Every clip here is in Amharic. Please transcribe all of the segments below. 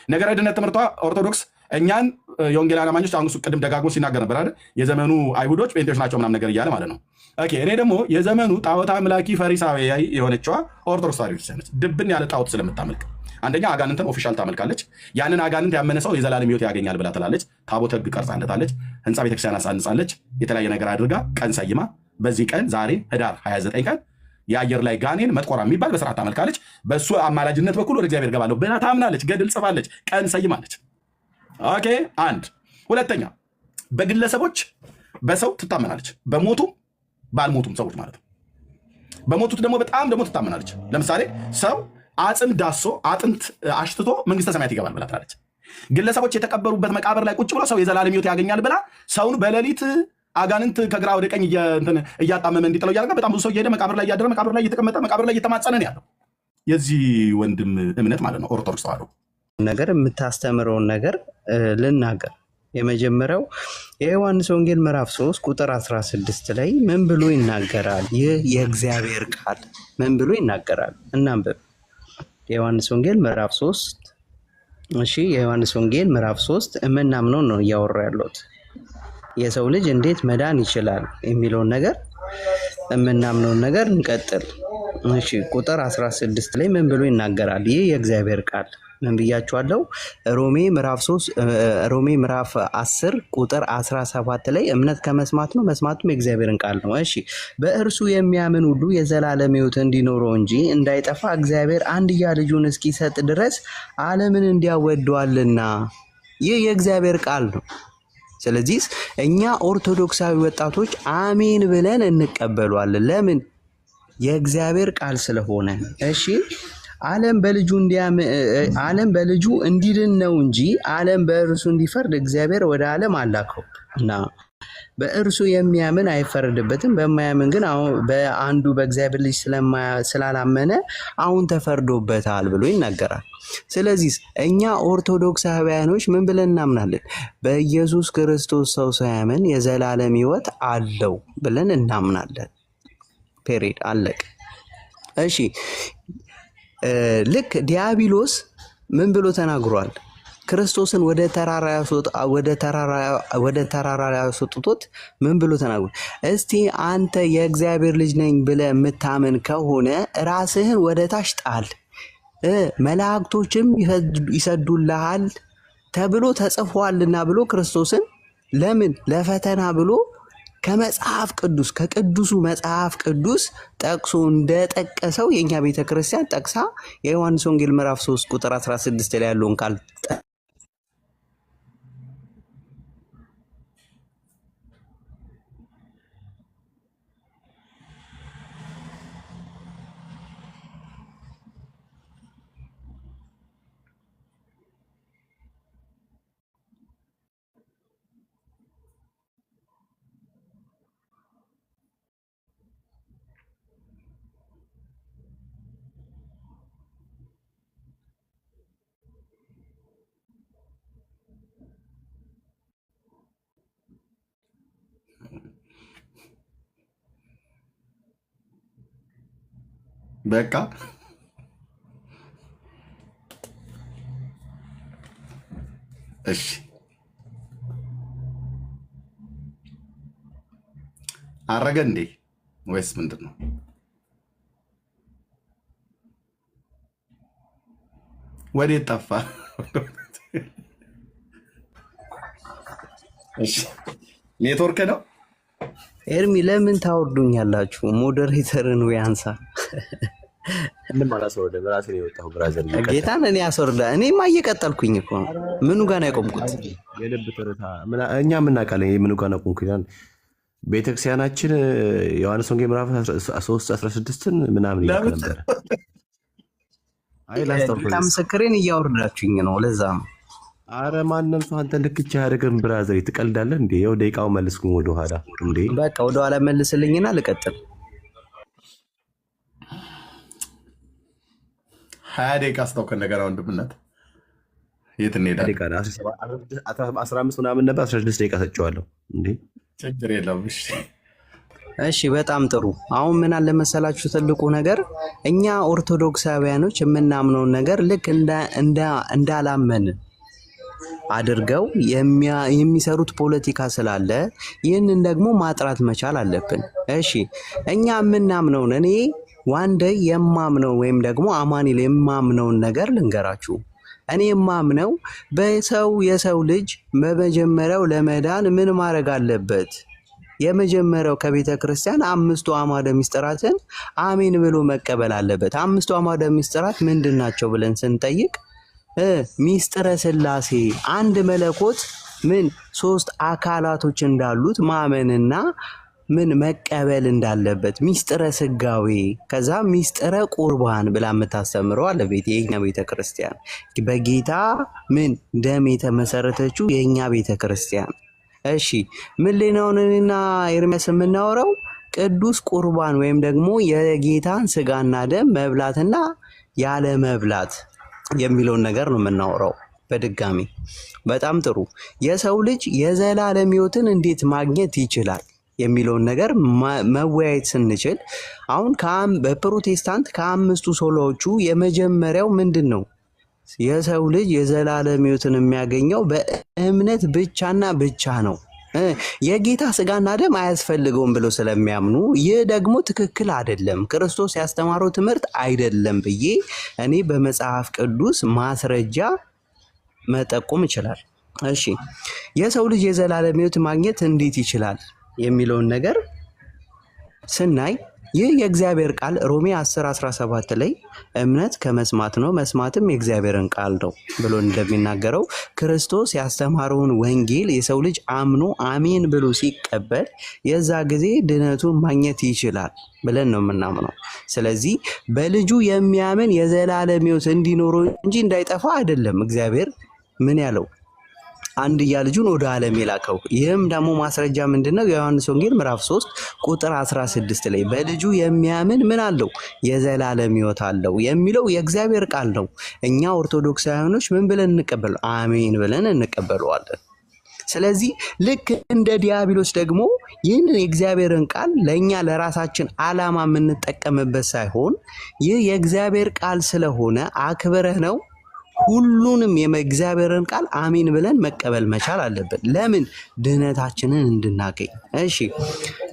ነገረ ድነት ትምህርቷ ኦርቶዶክስ እኛን የወንጌል አማኞች አሁን እሱ ቅድም ደጋግሞ ሲናገር ነበር አይደል? የዘመኑ አይሁዶች ጴንጤዎች ናቸው ምናምን ነገር እያለ ማለት ነው። ኦኬ እኔ ደግሞ የዘመኑ ጣዖት አምላኪ ፈሪሳዊ የሆነችዋ ኦርቶዶክስ ተዋሕዶ ክርስቲያን ነች። ድብን ያለ ጣዖት ስለምታመልክ አንደኛ አጋንንትን ኦፊሻል ታመልካለች። ያንን አጋንንት ያመነ ሰው የዘላለም ሕይወት ያገኛል ብላ ትላለች። ታቦተ ሕግ ቀርጻለታለች። ህንፃ ቤተክርስቲያን አሳንጻለች። የተለያየ ነገር አድርጋ ቀን ሰይማ በዚህ ቀን ዛሬ ህዳር 29 ቀን የአየር ላይ ጋኔን መጥቆራ የሚባል በስርዓት ታመልካለች። በእሱ አማላጅነት በኩል ወደ እግዚአብሔር ገባለሁ ብላ ታምናለች። ገድል ጽፋለች። ቀን ሰይማለች። ኦኬ አንድ ሁለተኛ በግለሰቦች በሰው ትታመናለች። በሞቱም ባልሞቱም ሰዎች ማለት ነው። በሞቱት ደግሞ በጣም ደግሞ ትታመናለች። ለምሳሌ ሰው አጽም ዳሶ አጥንት አሽትቶ መንግስተ ሰማያት ይገባል ብላ ትላለች። ግለሰቦች የተቀበሩበት መቃብር ላይ ቁጭ ብሎ ሰው የዘላለም ሕይወት ያገኛል ብላ ሰውን በሌሊት አጋንንት ከግራ ወደ ቀኝ እያጣመመ እንዲጥለው እያደረገ በጣም ብዙ ሰው እየሄደ መቃብር ላይ እያደረ መቃብር ላይ እየተቀመጠ መቃብር ላይ እየተማጸነ ነው ያለው። የዚህ ወንድም እምነት ማለት ነው ኦርቶዶክስ ተዋሕዶ ነገር የምታስተምረውን ነገር ልናገር። የመጀመሪያው የዮሐንስ ወንጌል ምዕራፍ 3 ቁጥር 16 ላይ ምን ብሎ ይናገራል? ይህ የእግዚአብሔር ቃል ምን ብሎ ይናገራል? እናንብብ። የዮሐንስ ወንጌል ምዕራፍ 3 እሺ፣ የዮሐንስ ወንጌል ምዕራፍ 3 የምናምነው ነው እያወራ ያለሁት። የሰው ልጅ እንዴት መዳን ይችላል የሚለውን ነገር የምናምነውን ነገር እንቀጥል። እሺ፣ ቁጥር 16 ላይ ምን ብሎ ይናገራል? ይህ የእግዚአብሔር ቃል ምን ብያችኋለሁ? ሮሜ ምዕራፍ 10 ቁጥር 17 ላይ እምነት ከመስማት ነው፣ መስማቱም የእግዚአብሔርን ቃል ነው። እሺ፣ በእርሱ የሚያምን ሁሉ የዘላለም ሕይወት እንዲኖረው እንጂ እንዳይጠፋ እግዚአብሔር አንድያ ልጁን እስኪሰጥ ድረስ ዓለምን እንዲያወደዋልና። ይህ የእግዚአብሔር ቃል ነው። ስለዚህ እኛ ኦርቶዶክሳዊ ወጣቶች አሜን ብለን እንቀበሏለን። ለምን? የእግዚአብሔር ቃል ስለሆነ። እሺ፣ ዓለም በልጁ እንዲድን ነው እንጂ ዓለም በእርሱ እንዲፈርድ እግዚአብሔር ወደ ዓለም አላከው እና በእርሱ የሚያምን አይፈረድበትም። በማያምን ግን በአንዱ በእግዚአብሔር ልጅ ስላላመነ አሁን ተፈርዶበታል ብሎ ይናገራል። ስለዚህ እኛ ኦርቶዶክሳውያኖች ምን ብለን እናምናለን? በኢየሱስ ክርስቶስ ሰው ሳያምን የዘላለም ሕይወት አለው ብለን እናምናለን። ፔሬድ አለቅ። እሺ፣ ልክ ዲያብሎስ ምን ብሎ ተናግሯል? ክርስቶስን ወደ ተራራ ያስወጥቶት ምን ብሎ ተናግሯል? እስቲ አንተ የእግዚአብሔር ልጅ ነኝ ብለህ የምታምን ከሆነ ራስህን ወደ ታች ጣል፣ መላእክቶችም ይሰዱልሃል ተብሎ ተጽፏልና ብሎ ክርስቶስን ለምን ለፈተና ብሎ ከመጽሐፍ ቅዱስ ከቅዱሱ መጽሐፍ ቅዱስ ጠቅሶ እንደጠቀሰው የኛ ቤተክርስቲያን ጠቅሳ የዮሐንስ ወንጌል ምዕራፍ 3 ቁጥር 16 ላይ ያለውን ቃል በቃ እሺ አረገ እንዴ ወይስ ምንድን ነው? ወዴት ጠፋ? እሺ ኔትወርክ ነው። ኤርሚ ለምን ታወርዱኛላችሁ? ሞዴሬተርን ወይ አንሳ። ምንም አላስወረደ በራሴ ነው የወጣው። ብራዘር ጌታን እኔ አስወርዳ። እኔማ እየቀጠልኩኝ እኮ ምኑ ጋር ነው ያቆምኩት? የልብ ትርታ እኛ የምናውቃለን። ምኑ ጋር ነው ያቆምኩት? ቤተክርስቲያናችን ዮሐንስ ወንጌል ምዕራፍ 3:16 ምናምን ይላል ነበር። አይ ላስተርኩ ምስክሬን እያወረዳችሁኝ ነው። ለዛ ነው። አረ ማንም ሰው አንተ ልክቻ ያደርገን ብራዘር፣ ትቀልዳለህ እንዴ? ያው ደቂቃው መልስኩኝ ወደ ኋላ እንዴ። በቃ ወደ ኋላ መልስልኝና ልቀጥል። 20 ደቂቃ አስታውከ ነገር ወንድምነት የት እንሄዳለን? 15 ምናምን ነበር 16 ደቂቃ ሰጥቼዋለሁ እንዴ። ችግር የለውም። እሺ እሺ በጣም ጥሩ። አሁን ምን አለ መሰላችሁ ትልቁ ነገር እኛ ኦርቶዶክሳውያኖች የምናምነውን ነገር ልክ እንዳላመን አድርገው የሚሰሩት ፖለቲካ ስላለ ይህንን ደግሞ ማጥራት መቻል አለብን። እሺ እኛ የምናምነውን እኔ ዋንደይ የማምነው ወይም ደግሞ አማኑኤል የማምነውን ነገር ልንገራችሁ። እኔ የማምነው የሰው ልጅ በመጀመሪያው ለመዳን ምን ማድረግ አለበት? የመጀመሪያው ከቤተ ክርስቲያን 5ቱ አዕማደ ምስጢራትን አሜን ብሎ መቀበል አለበት። 5ቱ አዕማደ ምስጢራት ምንድን ናቸው ብለን ስንጠይቅ ሚስጥረ ሥላሴ አንድ መለኮት ምን 3 አካላቶች እንዳሉት ማመንና ምን መቀበል እንዳለበት፣ ሚስጥረ ስጋዌ፣ ከዛ ሚስጥረ ቁርባን ብላ የምታስተምረው አለ የኛ ቤተ ክርስቲያን በጌታ ምን ደም የተመሰረተችው የኛ ቤተ ክርስቲያን። እሺ ምን ላይ ነው እኔና ኤርሚያስ የምናወራው? ቅዱስ ቁርባን ወይም ደግሞ የጌታን ስጋና ደም መብላትና ያለ መብላት የሚለውን ነገር ነው የምናወራው። በድጋሚ በጣም ጥሩ። የሰው ልጅ የዘላለም ሕይወትን እንዴት ማግኘት ይችላል የሚለውን ነገር መወያየት ስንችል አሁን በፕሮቴስታንት ከ5ቱ ሶላዎቹ የመጀመሪያው ምንድን ነው? የሰው ልጅ የዘላለም ሕይወትን የሚያገኘው በእምነት ብቻና ብቻ ነው። የጌታ ስጋና ደም አያስፈልገውም ብለው ስለሚያምኑ ይህ ደግሞ ትክክል አይደለም፣ ክርስቶስ ያስተማረው ትምህርት አይደለም ብዬ እኔ በመጽሐፍ ቅዱስ ማስረጃ መጠቆም ይችላል። እሺ የሰው ልጅ የዘላለም ሕይወት ማግኘት እንዴት ይችላል የሚለውን ነገር ስናይ ይህ የእግዚአብሔር ቃል ሮሜ 10:17 ላይ እምነት ከመስማት ነው መስማትም የእግዚአብሔርን ቃል ነው ብሎ እንደሚናገረው ክርስቶስ ያስተማረውን ወንጌል የሰው ልጅ አምኖ አሜን ብሎ ሲቀበል የዛ ጊዜ ድነቱን ማግኘት ይችላል ብለን ነው የምናምነው። ስለዚህ በልጁ የሚያምን የዘላለም ሕይወት እንዲኖረው እንጂ እንዳይጠፋ አይደለም እግዚአብሔር ምን ያለው አንድያ ልጁን ወደ ዓለም የላከው። ይህም ደግሞ ማስረጃ ምንድነው? የዮሐንስ ወንጌል ምዕራፍ 3 ቁጥር 16 ላይ በልጁ የሚያምን ምን አለው? የዘላለም ሕይወት አለው የሚለው የእግዚአብሔር ቃል ነው። እኛ ኦርቶዶክሳውያኖች ምን ብለን እንቀበለው? አሜን ብለን እንቀበለዋለን። ስለዚህ ልክ እንደ ዲያብሎስ ደግሞ ይህንን የእግዚአብሔርን ቃል ለእኛ ለራሳችን ዓላማ የምንጠቀምበት ሳይሆን ይህ የእግዚአብሔር ቃል ስለሆነ አክብረህ ነው ሁሉንም የእግዚአብሔርን ቃል አሜን ብለን መቀበል መቻል አለብን። ለምን? ድህነታችንን እንድናገኝ። እሺ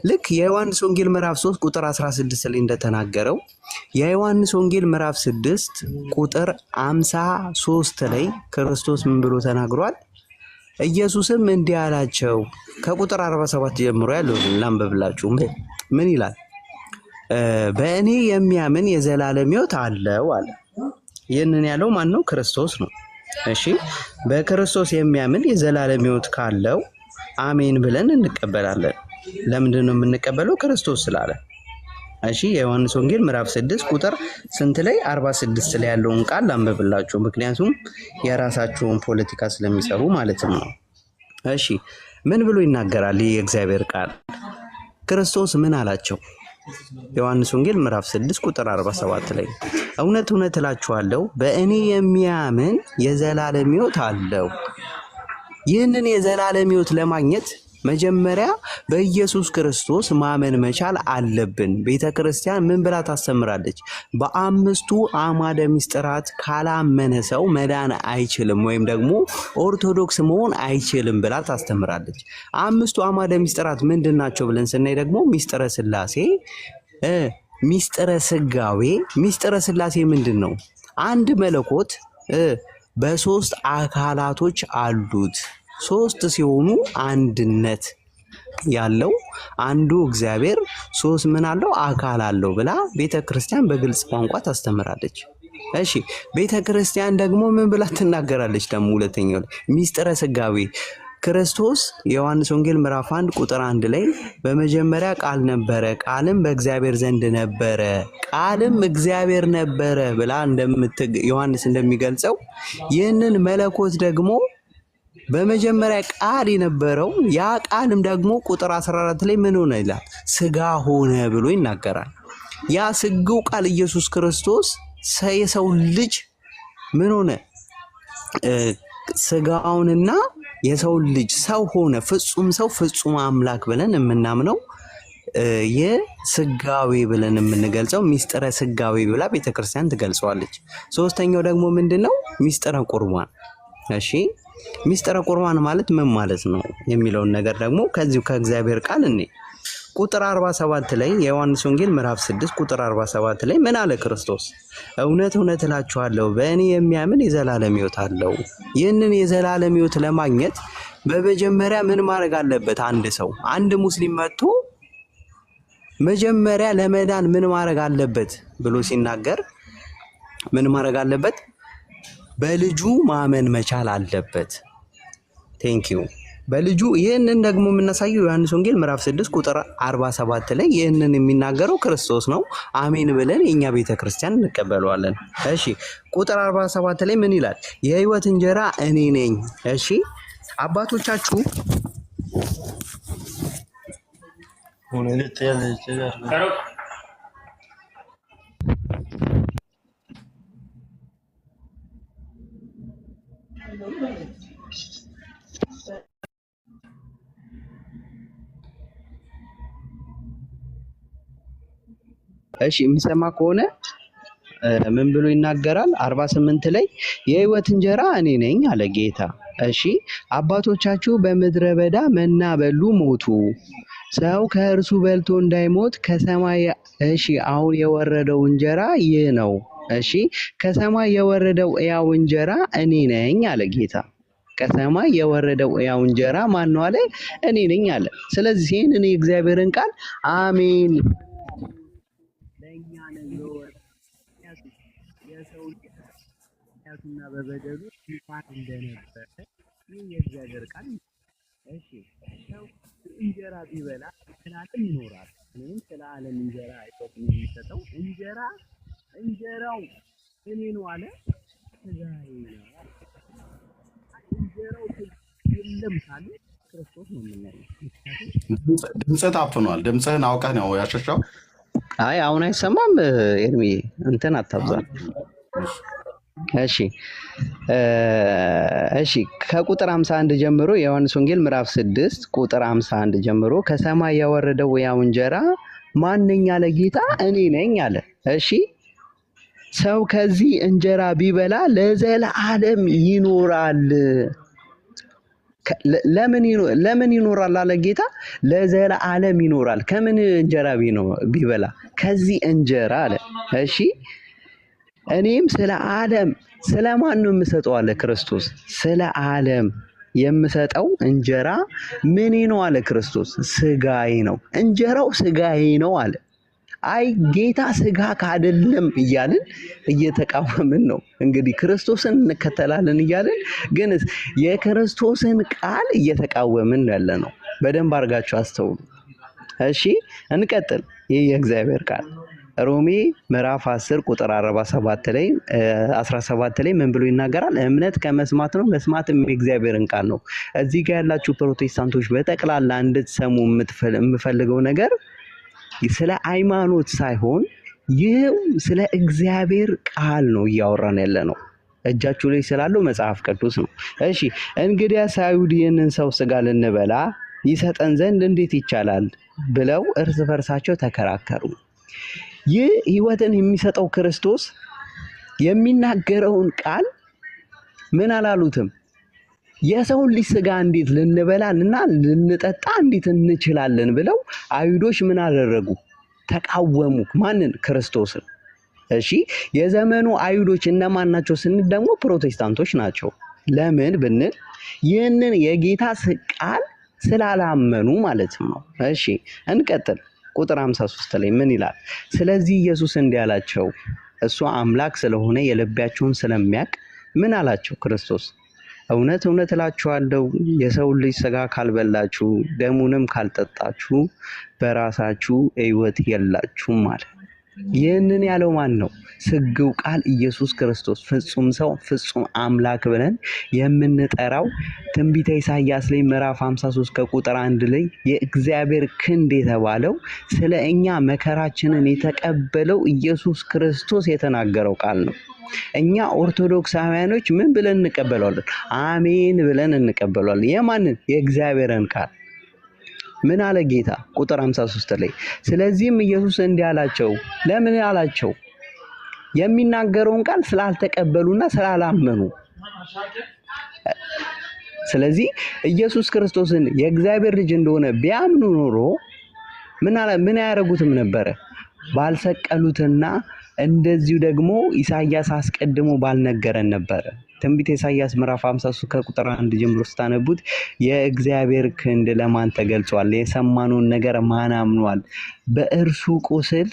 ልክ የዮሐንስ ወንጌል ምዕራፍ 3 ቁጥር 16 ላይ እንደተናገረው የዮሐንስ ወንጌል ምዕራፍ 6 ቁጥር 53 ላይ ክርስቶስ ምን ብሎ ተናግሯል? ኢየሱስም እንዲህ አላቸው። ከቁጥር 47 ጀምሮ ያለው ላንብብላችሁ። ምን ይላል? በእኔ የሚያምን የዘላለም ሕይወት አለው አለ። ይህንን ያለው ማን ነው? ክርስቶስ ነው። እሺ በክርስቶስ የሚያምን የዘላለም ሕይወት ካለው አሜን ብለን እንቀበላለን። ለምንድን ነው የምንቀበለው? ክርስቶስ ስላለ። እሺ የዮሐንስ ወንጌል ምዕራፍ 6 ቁጥር ስንት ላይ? 46 ላይ ያለውን ቃል ላንብብላችሁ፣ ምክንያቱም የራሳቸውን ፖለቲካ ስለሚሰሩ ማለት ነው። እሺ ምን ብሎ ይናገራል የእግዚአብሔር ቃል? ክርስቶስ ምን አላቸው? ዮሐንስ ወንጌል ምዕራፍ 6 ቁጥር 47 ላይ እውነት እውነት እላችኋለሁ በእኔ የሚያምን የዘላለም ሕይወት አለው። ይህንን የዘላለም ሕይወት ለማግኘት መጀመሪያ በኢየሱስ ክርስቶስ ማመን መቻል አለብን። ቤተ ክርስቲያን ምን ብላ ታስተምራለች? በ5ቱ አዕማደ ምስጢራት ካላመነ ሰው መዳን አይችልም ወይም ደግሞ ኦርቶዶክስ መሆን አይችልም ብላ ታስተምራለች። 5ቱ አዕማደ ምስጢራት ምንድን ናቸው ብለን ስናይ ደግሞ ሚስጥረ ሥላሴ፣ ሚስጥረ ስጋዌ። ሚስጥረ ሥላሴ ምንድን ነው? አንድ መለኮት በ3 አካላቶች አሉት። 3 ሲሆኑ አንድነት ያለው አንዱ እግዚአብሔር 3 ምን አለው? አካል አለው ብላ ቤተ ክርስቲያን በግልጽ ቋንቋ ታስተምራለች። እሺ ቤተ ክርስቲያን ደግሞ ምን ብላ ትናገራለች? ደግሞ ሁለተኛው ሚስጥረ ስጋዌ ክርስቶስ የዮሐንስ ወንጌል ምዕራፍ 1 ቁጥር 1 ላይ በመጀመሪያ ቃል ነበረ፣ ቃልም በእግዚአብሔር ዘንድ ነበረ፣ ቃልም እግዚአብሔር ነበረ ብላ ዮሐንስ እንደሚገልጸው ይህንን መለኮት ደግሞ በመጀመሪያ ቃል የነበረው ያ ቃልም ደግሞ ቁጥር 14 ላይ ምን ሆነ ይላል? ስጋ ሆነ ብሎ ይናገራል። ያ ስጋው ቃል ኢየሱስ ክርስቶስ የሰው ልጅ ምን ሆነ? ስጋውንና የሰው ልጅ ሰው ሆነ። ፍጹም ሰው ፍጹም አምላክ ብለን የምናምነው የስጋዌ ብለን የምንገልጸው ሚስጥረ ስጋዌ ብላ ቤተክርስቲያን ትገልጸዋለች። ሶስተኛው ደግሞ ምንድነው? ሚስጥረ ቁርባን። እሺ ሚስጥረ ቁርባን ማለት ምን ማለት ነው የሚለውን ነገር ደግሞ ከዚሁ ከእግዚአብሔር ቃል እኔ ቁጥር 47 ላይ የዮሐንስ ወንጌል ምዕራፍ 6 ቁጥር 47 ላይ ምን አለ ክርስቶስ? እውነት እውነት እላችኋለሁ በእኔ የሚያምን የዘላለም ሕይወት አለው። ይህንን የዘላለም ሕይወት ለማግኘት በመጀመሪያ ምን ማድረግ አለበት? አንድ ሰው አንድ ሙስሊም መጥቶ መጀመሪያ ለመዳን ምን ማድረግ አለበት ብሎ ሲናገር ምን ማድረግ አለበት? በልጁ ማመን መቻል አለበት። ቴንኪዩ በልጁ። ይህንን ደግሞ የምናሳየው ዮሐንስ ወንጌል ምዕራፍ 6 ቁጥር 47 ላይ ይህንን የሚናገረው ክርስቶስ ነው። አሜን ብለን የኛ ቤተክርስቲያን እንቀበለዋለን። እሺ ቁጥር 47 ላይ ምን ይላል? የህይወት እንጀራ እኔ ነኝ። እሺ አባቶቻችሁ እሺ የሚሰማ ከሆነ ምን ብሎ ይናገራል? 48 ላይ የህይወት እንጀራ እኔ ነኝ አለ ጌታ። እሺ አባቶቻችሁ በምድረ በዳ መና በሉ ሞቱ። ሰው ከእርሱ በልቶ እንዳይሞት ከሰማይ እሺ አሁን የወረደው እንጀራ ይህ ነው። እሺ ከሰማይ የወረደው ሕያው እንጀራ እኔ ነኝ አለ ጌታ። ከሰማይ የወረደው ሕያው እንጀራ ማን ነው አለ? እኔ ነኝ አለ። ስለዚህ ይህንን የእግዚአብሔርን ቃል አሜን ለእኛ ነው የሰው ያቱና በበደሉ ሲፋት እንደነበረ ይህ የእግዚአብሔር ቃል። እሺ ሰው እንጀራ ቢበላ ለዓለም ይኖራል። እኔም ስለ ዓለም እንጀራ አይቆጥም የሚሰጠው እንጀራው እኔ ነው አለ። ስጋዬ ነው እንጀራው የለም ካለ ክርስቶስ ነው የምናየው። ድምፅህ ታፍኗል። ድምፅህን አውቀህ ነው ያሸሻው። አይ አሁን አይሰማም። ኤርሚ እንትን አታብዛል። እሺ ከቁጥር 51 ጀምሮ የዮሐንስ ወንጌል ምዕራፍ 6 ቁጥር 51 ጀምሮ ከሰማይ ያወረደው ሕያው እንጀራ ማንኛ ለጌታ እኔ ነኝ አለ። እሺ ሰው ከዚህ እንጀራ ቢበላ ለዘላለም ይኖራል። ለምን ይኖራል አለ ጌታ? ለዘላለም ይኖራል። ከምን እንጀራ ቢበላ? ከዚህ እንጀራ አለ። እሺ እኔም ስለ ዓለም ስለማን ነው የምሰጠው አለ ክርስቶስ። ስለ ዓለም የምሰጠው እንጀራ ምን ነው አለ ክርስቶስ? ስጋዬ ነው። እንጀራው ስጋዬ ነው አለ። አይ ጌታ ስጋ ካደለም እያልን እየተቃወምን ነው። እንግዲህ ክርስቶስን እንከተላለን እያልን ግን የክርስቶስን ቃል እየተቃወምን ያለ ነው። በደንብ አድርጋችሁ አስተውሉ። እሺ እንቀጥል። ይህ የእግዚአብሔር ቃል ሮሜ ምዕራፍ 10 ቁጥር 47 ላይ 17 ላይ ምን ብሎ ይናገራል? እምነት ከመስማት ነው፣ መስማትም የእግዚአብሔርን ቃል ነው። እዚህ ጋር ያላችሁ ፕሮቴስታንቶች በጠቅላላ እንድትሰሙ የምፈልገው ነገር ስለ ሃይማኖት ሳይሆን ይህ ስለ እግዚአብሔር ቃል ነው እያወራን ያለ ነው። እጃችሁ ላይ ስላለው መጽሐፍ ቅዱስ ነው። እሺ እንግዲያስ አይሁድ ይህንን ሰው ስጋ ልንበላ ይሰጠን ዘንድ እንዴት ይቻላል ብለው እርስ በርሳቸው ተከራከሩ። ይህ ሕይወትን የሚሰጠው ክርስቶስ የሚናገረውን ቃል ምን አላሉትም? የሰውን ልጅ ስጋ እንዴት ልንበላና ልንጠጣ እንዴት እንችላለን ብለው አይሁዶች ምን አደረጉ? ተቃወሙ። ማንን? ክርስቶስን። እሺ የዘመኑ አይሁዶች እነማን ናቸው ስንል ደግሞ ፕሮቴስታንቶች ናቸው። ለምን ብንል ይህንን የጌታ ቃል ስላላመኑ ማለት ነው። እሺ እንቀጥል። ቁጥር 53 ላይ ምን ይላል? ስለዚህ ኢየሱስ እንዲህ አላቸው፣ እሱ አምላክ ስለሆነ የልባቸውን ስለሚያውቅ ምን አላቸው ክርስቶስ? እውነት እውነት እላችኋለሁ የሰው ልጅ ስጋ ካልበላችሁ ደሙንም ካልጠጣችሁ በራሳችሁ ሕይወት የላችሁም አለ። ይህንን ያለው ማን ነው? ስግው ቃል ኢየሱስ ክርስቶስ ፍጹም ሰው ፍጹም አምላክ ብለን የምንጠራው ትንቢተ ኢሳይያስ ላይ ምዕራፍ 53 ከቁጥር 1 ላይ የእግዚአብሔር ክንድ የተባለው ስለ እኛ መከራችንን የተቀበለው ኢየሱስ ክርስቶስ የተናገረው ቃል ነው። እኛ ኦርቶዶክሳውያኖች ምን ብለን እንቀበለዋለን? አሜን ብለን እንቀበለዋለን። የማንን? የእግዚአብሔርን ቃል። ምን አለ ጌታ? ቁጥር 53 ላይ ስለዚህም ኢየሱስ እንዲህ አላቸው። ለምን አላቸው? የሚናገረውን ቃል ስላልተቀበሉና ስላላመኑ። ስለዚህ ኢየሱስ ክርስቶስን የእግዚአብሔር ልጅ እንደሆነ ቢያምኑ ኖሮ ምን ያደርጉትም ነበረ? ባልሰቀሉትና እንደዚሁ ደግሞ ኢሳይያስ አስቀድሞ ባልነገረን ነበረ። ትንቢተ ኢሳይያስ ምዕራፍ 53 ከቁጥር 1 ጀምሮ ስታነቡት የእግዚአብሔር ክንድ ለማን ተገልጿል? የሰማነውን ነገር ማን አምኗል? በእርሱ ቁስል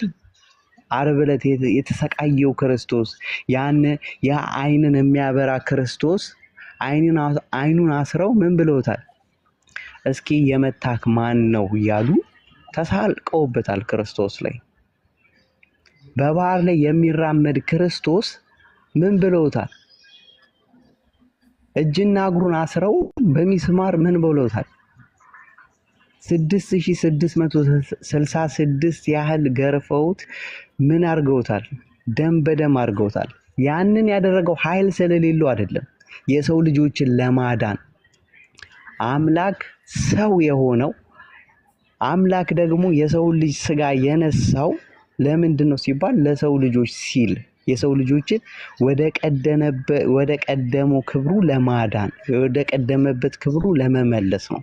ዓርብ ዕለት የተሰቃየው ክርስቶስ ያ ዓይንን የሚያበራ ክርስቶስ ዓይኑን አስረው ምን ብለውታል? እስኪ የመታክ ማን ነው እያሉ ተሳልቀውበታል ክርስቶስ ላይ። በባህር ላይ የሚራመድ ክርስቶስ ምን ብለውታል? እጅና እግሩን አስረው በሚስማር ምን ብለውታል? 6666 ያህል ገርፈውት ምን አድርገውታል? ደም በደም አድርገውታል። ያንን ያደረገው ኃይል ስለሌለው አይደለም፣ የሰው ልጆችን ለማዳን አምላክ ሰው የሆነው አምላክ ደግሞ የሰው ልጅ ስጋ የነሳው ለምንድን ነው ሲባል ለሰው ልጆች ሲል የሰው ልጆችን ወደ ቀደመው ክብሩ ለማዳን ወደ ቀደመበት ክብሩ ለመመለስ ነው።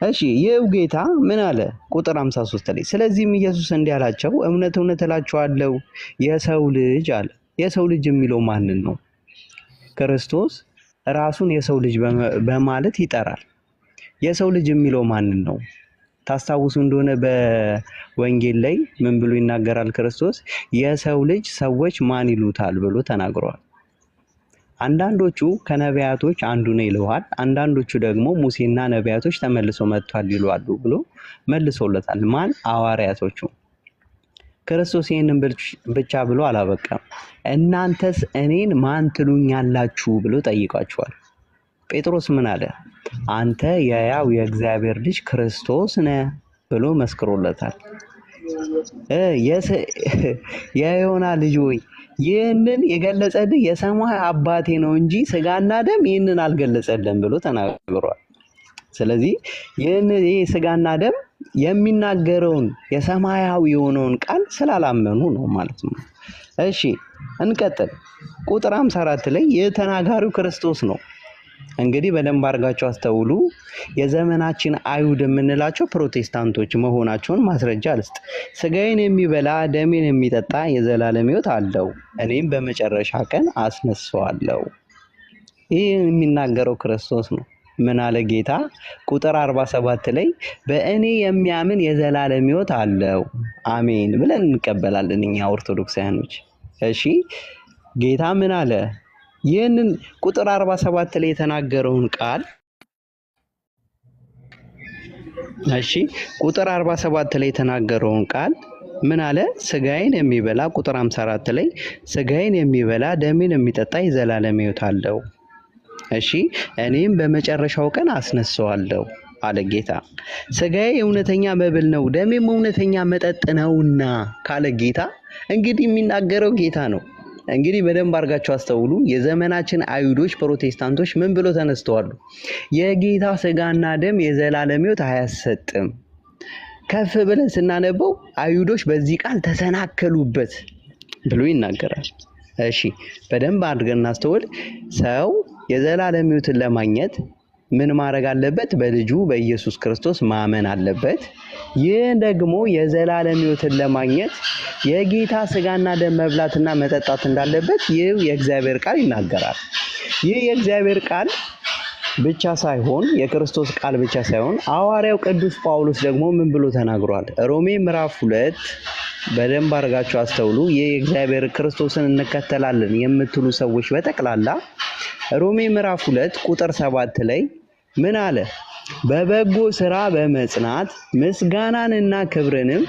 እሺ ይኸው ጌታ ምን አለ? ቁጥር 53 ላይ ስለዚህም ኢየሱስ እንዲህ አላቸው፣ እውነት እውነት እላችኋለሁ የሰው ልጅ አለ። የሰው ልጅ የሚለው ማንን ነው? ክርስቶስ ራሱን የሰው ልጅ በማለት ይጠራል። የሰው ልጅ የሚለው ማንን ነው? ታስታውሱ እንደሆነ በወንጌል ላይ ምን ብሎ ይናገራል ክርስቶስ? የሰው ልጅ ሰዎች ማን ይሉታል ብሎ ተናግሯል። አንዳንዶቹ ከነቢያቶች አንዱ ነው ይለዋል፣ አንዳንዶቹ ደግሞ ሙሴና ነቢያቶች ተመልሰው መጥቷል ይሏሉ ብሎ መልሶለታል። ማን? ሐዋርያቶቹ። ክርስቶስ ይህንን ብቻ ብሎ አላበቃም። እናንተስ እኔን ማን ትሉኛላችሁ ብሎ ጠይቋቸዋል። ጴጥሮስ ምን አለ? አንተ የሕያው የእግዚአብሔር ልጅ ክርስቶስ ነህ ብሎ መስክሮለታል። የዮና ልጅ ሆይ ይህንን የገለጸልህ የሰማይ አባቴ ነው እንጂ ስጋና ደም ይህንን አልገለጸልህም ብሎ ተናግሯል። ስለዚህ ይህ ስጋና ደም የሚናገረውን የሰማያዊ የሆነውን ቃል ስላላመኑ ነው ማለት ነው። እሺ እንቀጥል። ቁጥር 54 ላይ የተናጋሪው ክርስቶስ ነው። እንግዲህ በደንብ አድርጋችሁ አስተውሉ። የዘመናችን አይሁድ የምንላቸው ፕሮቴስታንቶች መሆናቸውን ማስረጃ ልስጥ። ስጋዬን የሚበላ ደሜን የሚጠጣ የዘላለም ሕይወት አለው፣ እኔም በመጨረሻ ቀን አስነሳዋለሁ። ይህ የሚናገረው ክርስቶስ ነው። ምን አለ ጌታ? ቁጥር 47 ላይ በእኔ የሚያምን የዘላለም ሕይወት አለው፣ አሜን ብለን እንቀበላለን እኛ ኦርቶዶክሳውያኖች። እሺ ጌታ ምን አለ? ይህንን ቁጥር 47 ላይ የተናገረውን ቃል ቁጥር 47 ላይ የተናገረውን ቃል ምን አለ? ስጋዬን የሚበላ ቁጥር 54 ላይ ስጋዬን የሚበላ ደሜን የሚጠጣ የዘላለም ሕይወት አለው፣ እኔም በመጨረሻው ቀን አስነሳዋለሁ አለ ጌታ። ስጋዬ እውነተኛ መብል ነው፣ ደሜም እውነተኛ መጠጥ ነውና ካለ ጌታ እንግዲህ የሚናገረው ጌታ ነው። እንግዲህ በደንብ አድርጋችሁ አስተውሉ። የዘመናችን አይሁዶች ፕሮቴስታንቶች ምን ብሎ ተነስተዋል? የጌታ ስጋና ደም የዘላለም ሕይወት አያሰጥም። ከፍ ብለን ስናነበው አይሁዶች በዚህ ቃል ተሰናከሉበት ብሎ ይናገራል። እሺ በደንብ አድርገን እናስተውል። ሰው የዘላለም ሕይወትን ለማግኘት ምን ማድረግ አለበት? በልጁ በኢየሱስ ክርስቶስ ማመን አለበት። ይህ ደግሞ የዘላለም ሕይወትን ለማግኘት የጌታ ስጋና ደም መብላትና መጠጣት እንዳለበት ይህ የእግዚአብሔር ቃል ይናገራል። ይህ የእግዚአብሔር ቃል ብቻ ሳይሆን የክርስቶስ ቃል ብቻ ሳይሆን ሐዋርያው ቅዱስ ጳውሎስ ደግሞ ምን ብሎ ተናግሯል? ሮሜ ምዕራፍ 2 በደንብ አድርጋችሁ አስተውሉ። ይህ የእግዚአብሔር ክርስቶስን እንከተላለን የምትሉ ሰዎች በጠቅላላ ሮሜ ምዕራፍ 2 ቁጥር 7 ላይ ምን አለ? በበጎ ስራ በመጽናት ምስጋናንና ክብርንም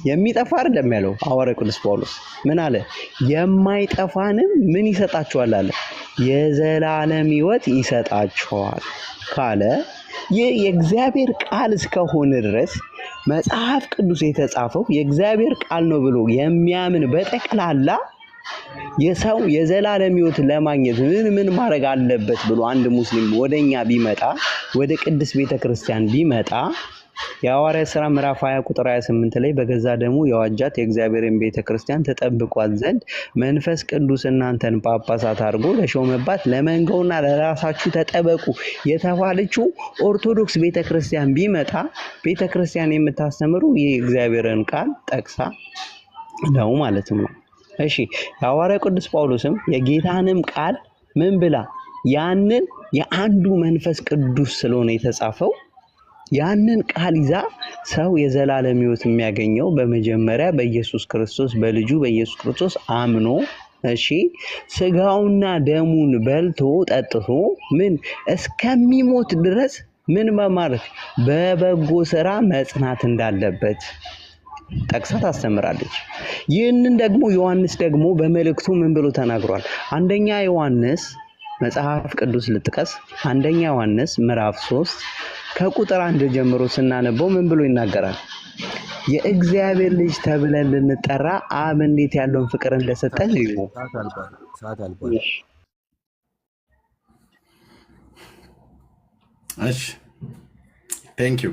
የሚጠፋ አይደለም ያለው ሐዋርያው ቅዱስ ጳውሎስ ምን አለ? የማይጠፋንም ምን ይሰጣችኋል አለ? የዘላለም ሕይወት ይሰጣችኋል ካለ ይህ የእግዚአብሔር ቃል እስከሆነ ድረስ መጽሐፍ ቅዱስ የተጻፈው የእግዚአብሔር ቃል ነው ብሎ የሚያምን በጠቅላላ የሰው የዘላለም ሕይወት ለማግኘት ምን ማድረግ አለበት ብሎ አንድ ሙስሊም ወደኛ ቢመጣ ወደ ቅድስት ቤተክርስቲያን ቢመጣ የሐዋርያት ሥራ ምዕራፍ 20 ቁጥር 28 ላይ በገዛ ደሙ የዋጃት የእግዚአብሔርን ቤተክርስቲያን ተጠብቋት ዘንድ መንፈስ ቅዱስ እናንተን ጳጳሳት አድርጎ ለሾመባት ለመንጋውና ለራሳችሁ ተጠበቁ የተባለችው ኦርቶዶክስ ቤተክርስቲያን ቢመጣ ቤተክርስቲያን የምታስተምሩ የእግዚአብሔርን ቃል ጠቅሳ ነው ማለት ነው። እሺ የሐዋርያው ቅዱስ ጳውሎስም የጌታንም ቃል ምን ብላ ያንን የአንዱ መንፈስ ቅዱስ ስለሆነ የተጻፈው ያንን ቃል ይዛ ሰው የዘላለም ሕይወት የሚያገኘው በመጀመሪያ በኢየሱስ ክርስቶስ በልጁ በኢየሱስ ክርስቶስ አምኖ ስጋውና ደሙን በልቶ ጠጥቶ ምን እስከሚሞት ድረስ ምን በማድረግ በበጎ ስራ መጽናት እንዳለበት ጠቅሳ ታስተምራለች። ይህንን ደግሞ ዮሐንስ ደግሞ በመልእክቱ ምን ብሎ ተናግሯል? አንደኛ ዮሐንስ መጽሐፍ ቅዱስ ልጥቀስ። አንደኛ ዮሐንስ ምዕራፍ 3 ከቁጥር 1 ጀምሮ ስናነበው ምን ብሎ ይናገራል? የእግዚአብሔር ልጅ ተብለን ልንጠራ አብ እንዴት ያለውን ፍቅር እንደሰጠን እዩ። እሺ ቴንክ ዩ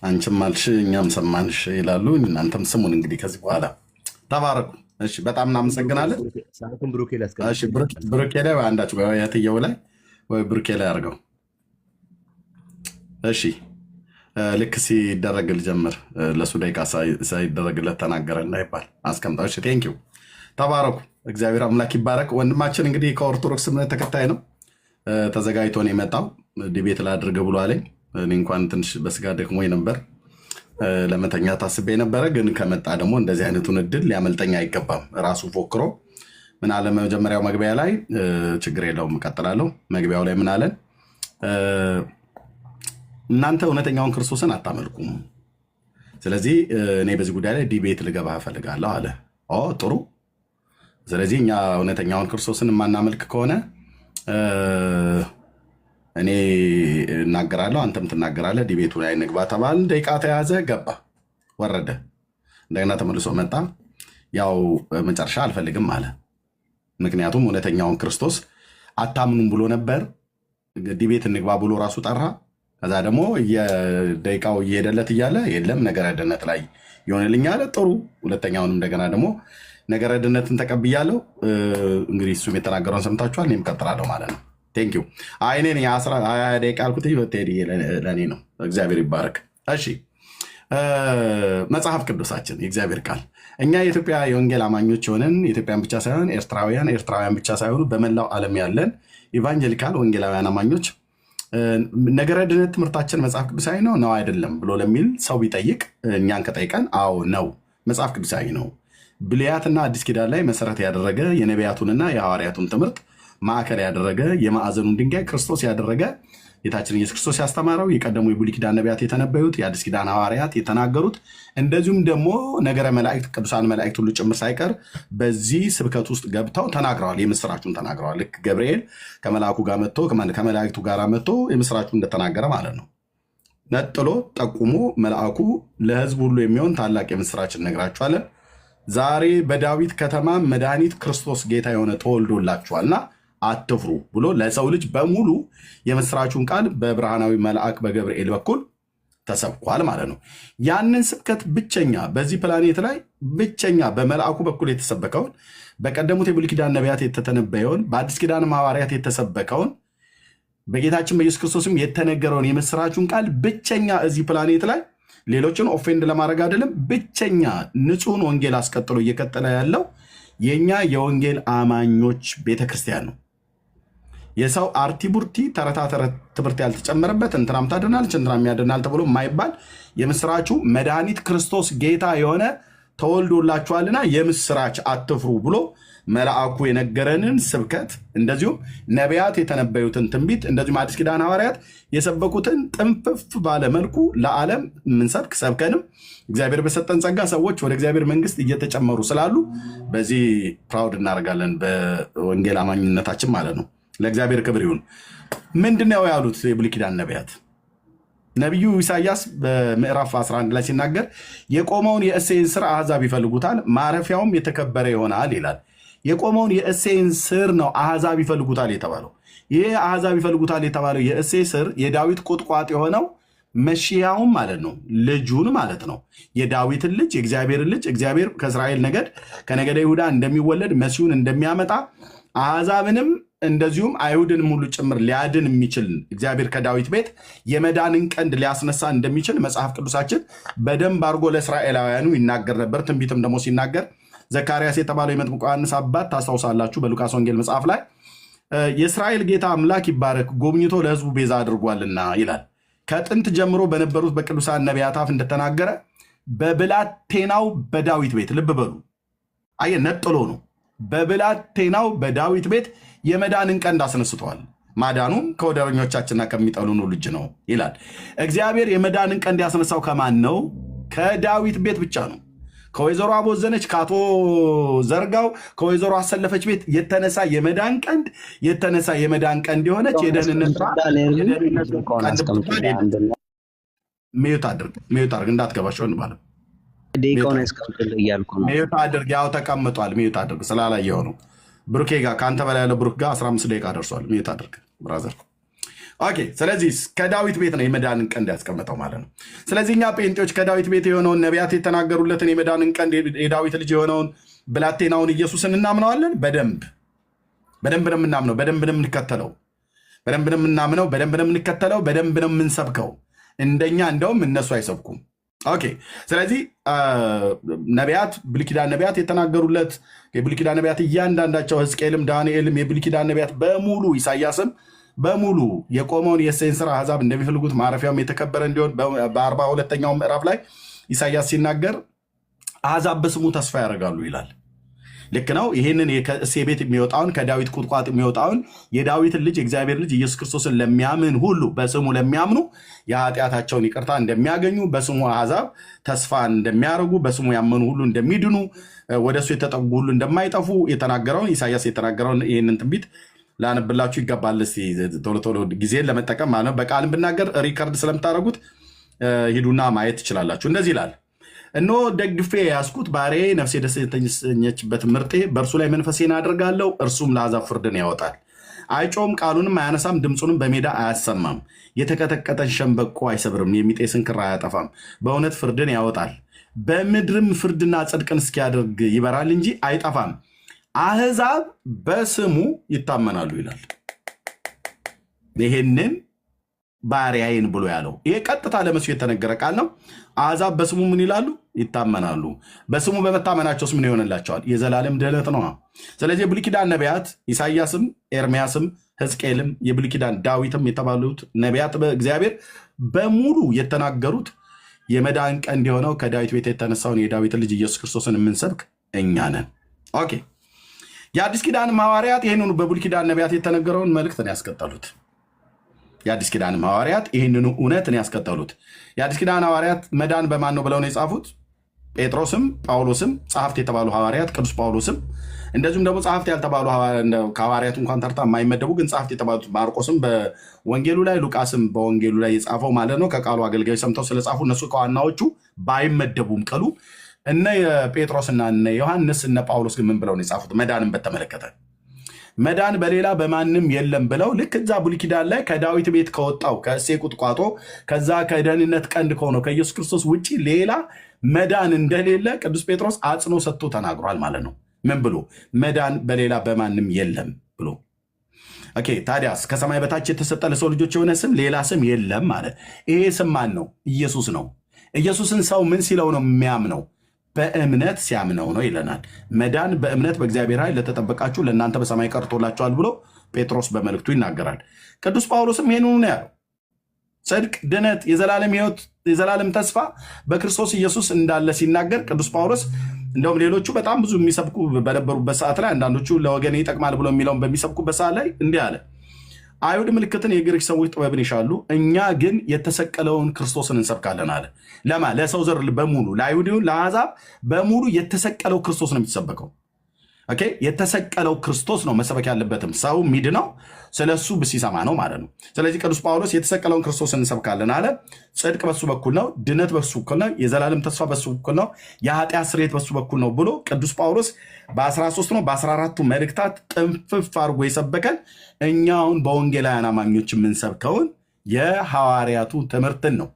አንቺም አልሽ እኛም ሰማንሽ ይላሉ። እናንተም ስሙን እንግዲህ ከዚህ በኋላ ተባረኩ። እሺ በጣም እናመሰግናለን። እሺ ብሩኬ ላይ አንዳችሁ የትየው ላይ ወይ ብሩኬ ላይ አድርገው። እሺ ልክ ሲደረግል ጀምር ለሱ ደቂቃ ሳይደረግለት ተናገረ እንዳይባል አስቀምጣው። እሺ ቴንክ ዩ ተባረኩ። እግዚአብሔር አምላክ ይባረክ። ወንድማችን እንግዲህ ከኦርቶዶክስ እምነት ተከታይ ነው። ተዘጋጅቶ ነው የመጣው። ዲቤት ላድርግ ብሎ አለኝ። እኔ እንኳን ትንሽ በስጋ ደክሞኝ ነበር፣ ለመተኛ ታስቤ ነበረ። ግን ከመጣ ደግሞ እንደዚህ አይነቱን እድል ሊያመልጠኝ አይገባም። ራሱ ፎክሮ ምን አለ መጀመሪያው መግቢያ ላይ፣ ችግር የለውም እቀጥላለሁ። መግቢያው ላይ ምን አለን? እናንተ እውነተኛውን ክርስቶስን አታመልኩም፣ ስለዚህ እኔ በዚህ ጉዳይ ላይ ዲቤት ልገባ እፈልጋለሁ አለ። ጥሩ። ስለዚህ እኛ እውነተኛውን ክርስቶስን የማናመልክ ከሆነ እኔ እናገራለሁ፣ አንተም ትናገራለህ፣ ዲቤቱ ላይ እንግባ ተባል። ደቂቃ ተያዘ፣ ገባ፣ ወረደ። እንደገና ተመልሶ መጣ። ያው መጨረሻ አልፈልግም አለ። ምክንያቱም እውነተኛውን ክርስቶስ አታምኑም ብሎ ነበር። ዲቤት እንግባ ብሎ ራሱ ጠራ። ከዛ ደግሞ ደቂቃው እየሄደለት እያለ የለም ነገረ ድነት ላይ ይሆንልኝ አለ። ጥሩ። ሁለተኛውንም እንደገና ደግሞ ነገረ ድነትን ተቀብያለሁ። እንግዲህ እሱም የተናገረውን ሰምታችኋል። እኔም እቀጥላለሁ ማለት ነው። ቴንኪው። እኔን 20 ደቂቃ አልኩት ለእኔ ነው። እግዚአብሔር ይባረክ። እሺ መጽሐፍ ቅዱሳችን የእግዚአብሔር ቃል እኛ የኢትዮጵያ የወንጌል አማኞች የሆንን ኢትዮጵያን ብቻ ሳይሆን ኤርትራውያን ብቻ ሳይሆኑ በመላው ዓለም ያለን ኢቫንጀሊካል ወንጌላውያን አማኞች ነገረ ድነት ትምህርታችን መጽሐፍ ቅዱሳዊ ነው አይደለም ብሎ ለሚል ሰው ቢጠይቅ እኛን ከጠይቀን አዎ ነው፣ መጽሐፍ ቅዱሳዊ ነው። ብሉያትና አዲስ ኪዳን ላይ መሰረት ያደረገ የነቢያቱንና የሐዋርያቱን ትምህርት ማዕከል ያደረገ የማዕዘኑን ድንጋይ ክርስቶስ ያደረገ ጌታችን ኢየሱስ ክርስቶስ ያስተማረው የቀደሙ የብሉይ ኪዳን ነቢያት የተነበዩት የአዲስ ኪዳን ሐዋርያት የተናገሩት እንደዚሁም ደግሞ ነገረ መላእክት ቅዱሳን መላእክት ሁሉ ጭምር ሳይቀር በዚህ ስብከት ውስጥ ገብተው ተናግረዋል። የምስራቹን ተናግረዋል። ልክ ገብርኤል ከመልአኩ ጋር መጥቶ ከመላእክቱ ጋር መጥቶ የምስራቹን እንደተናገረ ማለት ነው። ነጥሎ ጠቁሞ መልአኩ ለሕዝብ ሁሉ የሚሆን ታላቅ የምስራችን እነግራችኋለን፣ ዛሬ በዳዊት ከተማ መድኃኒት ክርስቶስ ጌታ የሆነ ተወልዶላችኋልና አትፍሩ ብሎ ለሰው ልጅ በሙሉ የምስራቹን ቃል በብርሃናዊ መልአክ በገብርኤል በኩል ተሰብኳል ማለት ነው። ያንን ስብከት ብቸኛ በዚህ ፕላኔት ላይ ብቸኛ በመልአኩ በኩል የተሰበከውን በቀደሙት የብሉይ ኪዳን ነቢያት የተተነበየውን በአዲስ ኪዳን ሐዋርያት የተሰበከውን በጌታችን በኢየሱስ ክርስቶስም የተነገረውን የምስራቹን ቃል ብቸኛ እዚህ ፕላኔት ላይ ሌሎችን ኦፌንድ ለማድረግ አይደለም፣ ብቸኛ ንጹሕን ወንጌል አስቀጥሎ እየቀጠለ ያለው የኛ የወንጌል አማኞች ቤተክርስቲያን ነው። የሰው አርቲ ቡርቲ ተረታ ተረት ትምህርት ያልተጨመረበት እንትናም ታድናለች እንትናም ያድናል ተብሎ የማይባል የምስራቹ መድኃኒት ክርስቶስ ጌታ የሆነ ተወልዶላችኋልና የምስራች አትፍሩ ብሎ መልአኩ የነገረንን ስብከት እንደዚሁም ነቢያት የተነበዩትን ትንቢት እንደዚሁም አዲስ ኪዳን ሐዋርያት የሰበኩትን ጥንፍፍ ባለ መልኩ ለዓለም ምንሰብክ ሰብከንም እግዚአብሔር በሰጠን ጸጋ ሰዎች ወደ እግዚአብሔር መንግስት እየተጨመሩ ስላሉ በዚህ ፕራውድ እናደርጋለን፣ በወንጌል አማኝነታችን ማለት ነው። ለእግዚአብሔር ክብር ይሁን። ምንድነው ያሉት የብሉይ ኪዳን ነቢያት? ነቢዩ ኢሳያስ በምዕራፍ 11 ላይ ሲናገር የቆመውን የእሴይን ስር አሕዛብ ይፈልጉታል፣ ማረፊያውም የተከበረ ይሆናል ይላል። የቆመውን የእሴይን ስር ነው አሕዛብ ይፈልጉታል የተባለው። ይህ አሕዛብ ይፈልጉታል የተባለው የእሴይ ስር የዳዊት ቁጥቋጥ የሆነው መሺያውም ማለት ነው፣ ልጁን ማለት ነው። የዳዊትን ልጅ የእግዚአብሔርን ልጅ እግዚአብሔር ከእስራኤል ነገድ ከነገደ ይሁዳ እንደሚወለድ መሲሁን እንደሚያመጣ አሕዛብንም እንደዚሁም አይሁድንም ሁሉ ጭምር ሊያድን የሚችል እግዚአብሔር ከዳዊት ቤት የመዳንን ቀንድ ሊያስነሳ እንደሚችል መጽሐፍ ቅዱሳችን በደንብ አድርጎ ለእስራኤላውያኑ ይናገር ነበር። ትንቢትም ደግሞ ሲናገር ዘካርያስ የተባለው የመጥምቁ ዮሐንስ አባት ታስታውሳላችሁ። በሉቃስ ወንጌል መጽሐፍ ላይ የእስራኤል ጌታ አምላክ ይባረክ ጎብኝቶ ለሕዝቡ ቤዛ አድርጓልና ይላል። ከጥንት ጀምሮ በነበሩት በቅዱሳን ነቢያት አፍ እንደተናገረ በብላቴናው በዳዊት ቤት፣ ልብ በሉ አየ ነጥሎ ነው፣ በብላቴናው በዳዊት ቤት የመዳንን ቀንድ አስነስተዋል። ማዳኑም ከወደረኞቻችንና ከሚጠሉን ልጅ ነው ይላል። እግዚአብሔር የመዳንን ቀንድ ያስነሳው ከማን ነው? ከዳዊት ቤት ብቻ ነው። ከወይዘሮ አቦዘነች፣ ከአቶ ዘርጋው፣ ከወይዘሮ አሰለፈች ቤት የተነሳ የመዳን ቀንድ የሆነች የደህንነት ሚዩት አድርግ እንዳትገባሽ ማለት ሚዩት አድርግ። ያው ተቀምጧል። ሚዩት አድርግ ስላላየው ነው። ብሩኬ ጋር ከአንተ በላይ ያለው ብሩክ ጋር 15 ደቂቃ ደርሷል። ሚዩት አድርግ ብራዘር። ኦኬ። ስለዚህ ከዳዊት ቤት ነው የመዳንን ቀንድ ያስቀመጠው ማለት ነው። ስለዚህ እኛ ጴንጤዎች ከዳዊት ቤት የሆነውን ነቢያት የተናገሩለትን የመዳንን ቀንድ የዳዊት ልጅ የሆነውን ብላቴናውን ኢየሱስን እናምነዋለን። በደንብ ነው የምናምነው፣ በደንብ ነው የምንከተለው፣ በደንብ ነው የምናምነው፣ በደንብ ነው የምንከተለው፣ በደንብ ነው የምንሰብከው። እንደኛ እንደውም እነሱ አይሰብኩም። ኦኬ። ስለዚህ ነቢያት ብሉይ ኪዳን ነቢያት የተናገሩለት የብሉይ ኪዳን ነቢያት እያንዳንዳቸው ሕዝቅኤልም፣ ዳንኤልም የብሉይ ኪዳን ነቢያት በሙሉ ኢሳያስም በሙሉ የቆመውን የእሴይን ስር አሕዛብ እንደሚፈልጉት ማረፊያውም የተከበረ እንዲሆን በ42ኛው ምዕራፍ ላይ ኢሳያስ ሲናገር አሕዛብ በስሙ ተስፋ ያደርጋሉ ይላል። ልክ ነው። ይህንን ከእሴይ ቤት የሚወጣውን ከዳዊት ቁጥቋጥ የሚወጣውን የዳዊትን ልጅ የእግዚአብሔር ልጅ ኢየሱስ ክርስቶስን ለሚያምን ሁሉ በስሙ ለሚያምኑ የኃጢአታቸውን ይቅርታ እንደሚያገኙ፣ በስሙ አሕዛብ ተስፋ እንደሚያደርጉ፣ በስሙ ያመኑ ሁሉ እንደሚድኑ፣ ወደሱ የተጠጉ ሁሉ እንደማይጠፉ የተናገረውን ኢሳያስ የተናገረውን ይህንን ትንቢት ላነብላችሁ ይገባል። ቶሎ ቶሎ ጊዜን ለመጠቀም ማለት ነው። በቃልም ብናገር ሪከርድ ስለምታደርጉት ሂዱና ማየት ትችላላችሁ። እንደዚህ ይላል። እነሆ ደግፌ የያዝኩት ባሪያዬ ነፍሴ ደስ የተሰኘችበት ምርጤ፣ በእርሱ ላይ መንፈሴን አድርጋለሁ፣ እርሱም ለአሕዛብ ፍርድን ያወጣል። አይጮም፣ ቃሉንም አያነሳም፣ ድምፁንም በሜዳ አያሰማም። የተቀጠቀጠን ሸምበቆ አይሰብርም፣ የሚጤስን ክር አያጠፋም። በእውነት ፍርድን ያወጣል፣ በምድርም ፍርድና ጽድቅን እስኪያደርግ ይበራል እንጂ አይጠፋም። አሕዛብ በስሙ ይታመናሉ ይላል። ይሄንን ባሪያዬን ብሎ ያለው ይሄ ቀጥታ ለመሲሁ የተነገረ ቃል ነው። አሕዛብ በስሙ ምን ይላሉ? ይታመናሉ። በስሙ በመታመናቸውስ ምን ይሆንላቸዋል? የዘላለም ድኅነት ነው። ስለዚህ የብሉይ ኪዳን ነቢያት ኢሳያስም፣ ኤርምያስም፣ ሕዝቅኤልም የብሉይ ኪዳን ዳዊትም የተባሉት ነቢያት በእግዚአብሔር በሙሉ የተናገሩት የመዳን ቀንድ የሆነው ከዳዊት ቤት የተነሳውን የዳዊትን ልጅ ኢየሱስ ክርስቶስን የምንሰብክ እኛ ነን። ኦኬ። የአዲስ ኪዳን ሐዋርያት ይህንኑ በብሉይ ኪዳን ነቢያት የተነገረውን መልእክትን ያስቀጠሉት። የአዲስ ኪዳን ሐዋርያት ይህንኑ እውነትን ያስቀጠሉት። የአዲስ ኪዳን ሐዋርያት መዳን በማን ነው ብለው ነው የጻፉት? ጴጥሮስም ጳውሎስም ጸሐፍት የተባሉ ሐዋርያት፣ ቅዱስ ጳውሎስም እንደዚሁም ደግሞ ጸሐፍት ያልተባሉ ከሐዋርያቱ እንኳን ተርታ የማይመደቡ ግን ጸሐፍት የተባሉት ማርቆስም በወንጌሉ ላይ፣ ሉቃስም በወንጌሉ ላይ የጻፈው ማለት ነው። ከቃሉ አገልጋዮች ሰምተው ስለጻፉ እነሱ ከዋናዎቹ ባይመደቡም ቅሉ እነ ጴጥሮስና እነ ዮሐንስ እነ ጳውሎስ ግን ምን ብለው ነው የጻፉት? መዳንን በተመለከተ መዳን በሌላ በማንም የለም ብለው ልክ እዛ ብሉይ ኪዳን ላይ ከዳዊት ቤት ከወጣው ከእሴይ ቁጥቋጦ ከዛ ከደህንነት ቀንድ ከሆነው ከኢየሱስ ክርስቶስ ውጭ ሌላ መዳን እንደሌለ ቅዱስ ጴጥሮስ አጽኖ ሰጥቶ ተናግሯል ማለት ነው። ምን ብሎ? መዳን በሌላ በማንም የለም ብሎ። ኦኬ። ታዲያስ ከሰማይ በታች የተሰጠ ለሰው ልጆች የሆነ ስም ሌላ ስም የለም ማለት ይሄ ስም ማን ነው? ኢየሱስ ነው። ኢየሱስን ሰው ምን ሲለው ነው የሚያምነው? በእምነት ሲያምነው ነው ይለናል። መዳን በእምነት በእግዚአብሔር ኃይል ለተጠበቃችሁ ለእናንተ በሰማይ ቀርቶላችኋል ብሎ ጴጥሮስ በመልእክቱ ይናገራል። ቅዱስ ጳውሎስም ይህንኑ ነው ያለው። ጽድቅ፣ ድነት፣ የዘላለም ሕይወት፣ የዘላለም ተስፋ በክርስቶስ ኢየሱስ እንዳለ ሲናገር ቅዱስ ጳውሎስ እንደውም ሌሎቹ በጣም ብዙ የሚሰብኩ በነበሩበት ሰዓት ላይ አንዳንዶቹ ለወገኔ ይጠቅማል ብሎ የሚለውን በሚሰብኩበት ሰዓት ላይ እንዲህ አለ። አይሁድ ምልክትን፣ የግሪክ ሰዎች ጥበብን ይሻሉ፣ እኛ ግን የተሰቀለውን ክርስቶስን እንሰብካለን አለ። ለማ? ለሰው ዘር በሙሉ ለአይሁድ፣ ለአሕዛብ በሙሉ የተሰቀለው ክርስቶስ ነው የሚሰበከው። ኦኬ የተሰቀለው ክርስቶስ ነው መሰበክ ያለበትም ሰው ሚድነው ስለሱ ሲሰማ ነው ማለት ነው። ስለዚህ ቅዱስ ጳውሎስ የተሰቀለውን ክርስቶስ እንሰብካለን አለ። ጽድቅ በሱ በኩል ነው፣ ድነት በሱ በኩል ነው፣ የዘላለም ተስፋ በሱ በኩል ነው፣ የኃጢአት ስርየት በሱ በኩል ነው ብሎ ቅዱስ ጳውሎስ በ13 ነው በ14ቱ መልእክታት ጥንፍፍ አድርጎ የሰበከን እኛውን በወንጌላውያን አማኞች የምንሰብከውን የሐዋርያቱ ትምህርትን ነው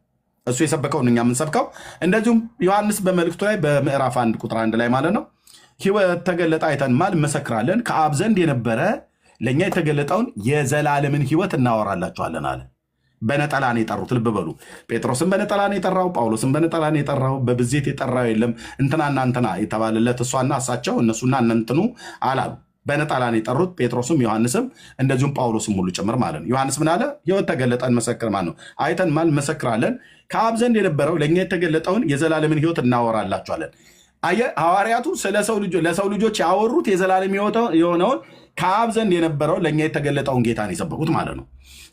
እሱ የሰበከውን እኛ የምንሰብከው። እንደዚሁም ዮሐንስ በመልእክቱ ላይ በምዕራፍ 1 ቁጥር 1 ላይ ማለት ነው ሕይወት ተገለጠ አይተንማል እንመሰክራለን፣ ከአብ ዘንድ የነበረ ለእኛ የተገለጠውን የዘላለምን ሕይወት እናወራላችኋለን አለ። በነጠላ ነው የጠሩት። ልብ በሉ። ጴጥሮስን በነጠላ ነው የጠራው፣ ጳውሎስን በነጠላ ነው የጠራው። በብዜት የጠራው የለም። እንትናና እንትና የተባለለት እሷና እሳቸው እነሱና እነንትኑ አላሉ። በነጠላ ነው የጠሩት። ጴጥሮስም ዮሐንስም እንደዚሁም ጳውሎስም ሁሉ ጭምር ማለት ነው። ዮሐንስ ምን አለ? ሕይወት ተገለጠ እንመሰክር ማለት ነው። አይተንማል እንመሰክራለን፣ ከአብ ዘንድ የነበረው ለእኛ የተገለጠውን የዘላለምን ሕይወት እናወራላችኋለን። ሐዋርያቱ ለሰው ልጆች ያወሩት የዘላለም የሆነውን ከአብ ዘንድ የነበረው ለእኛ የተገለጠውን ጌታ ነው የሰበኩት ማለት ነው።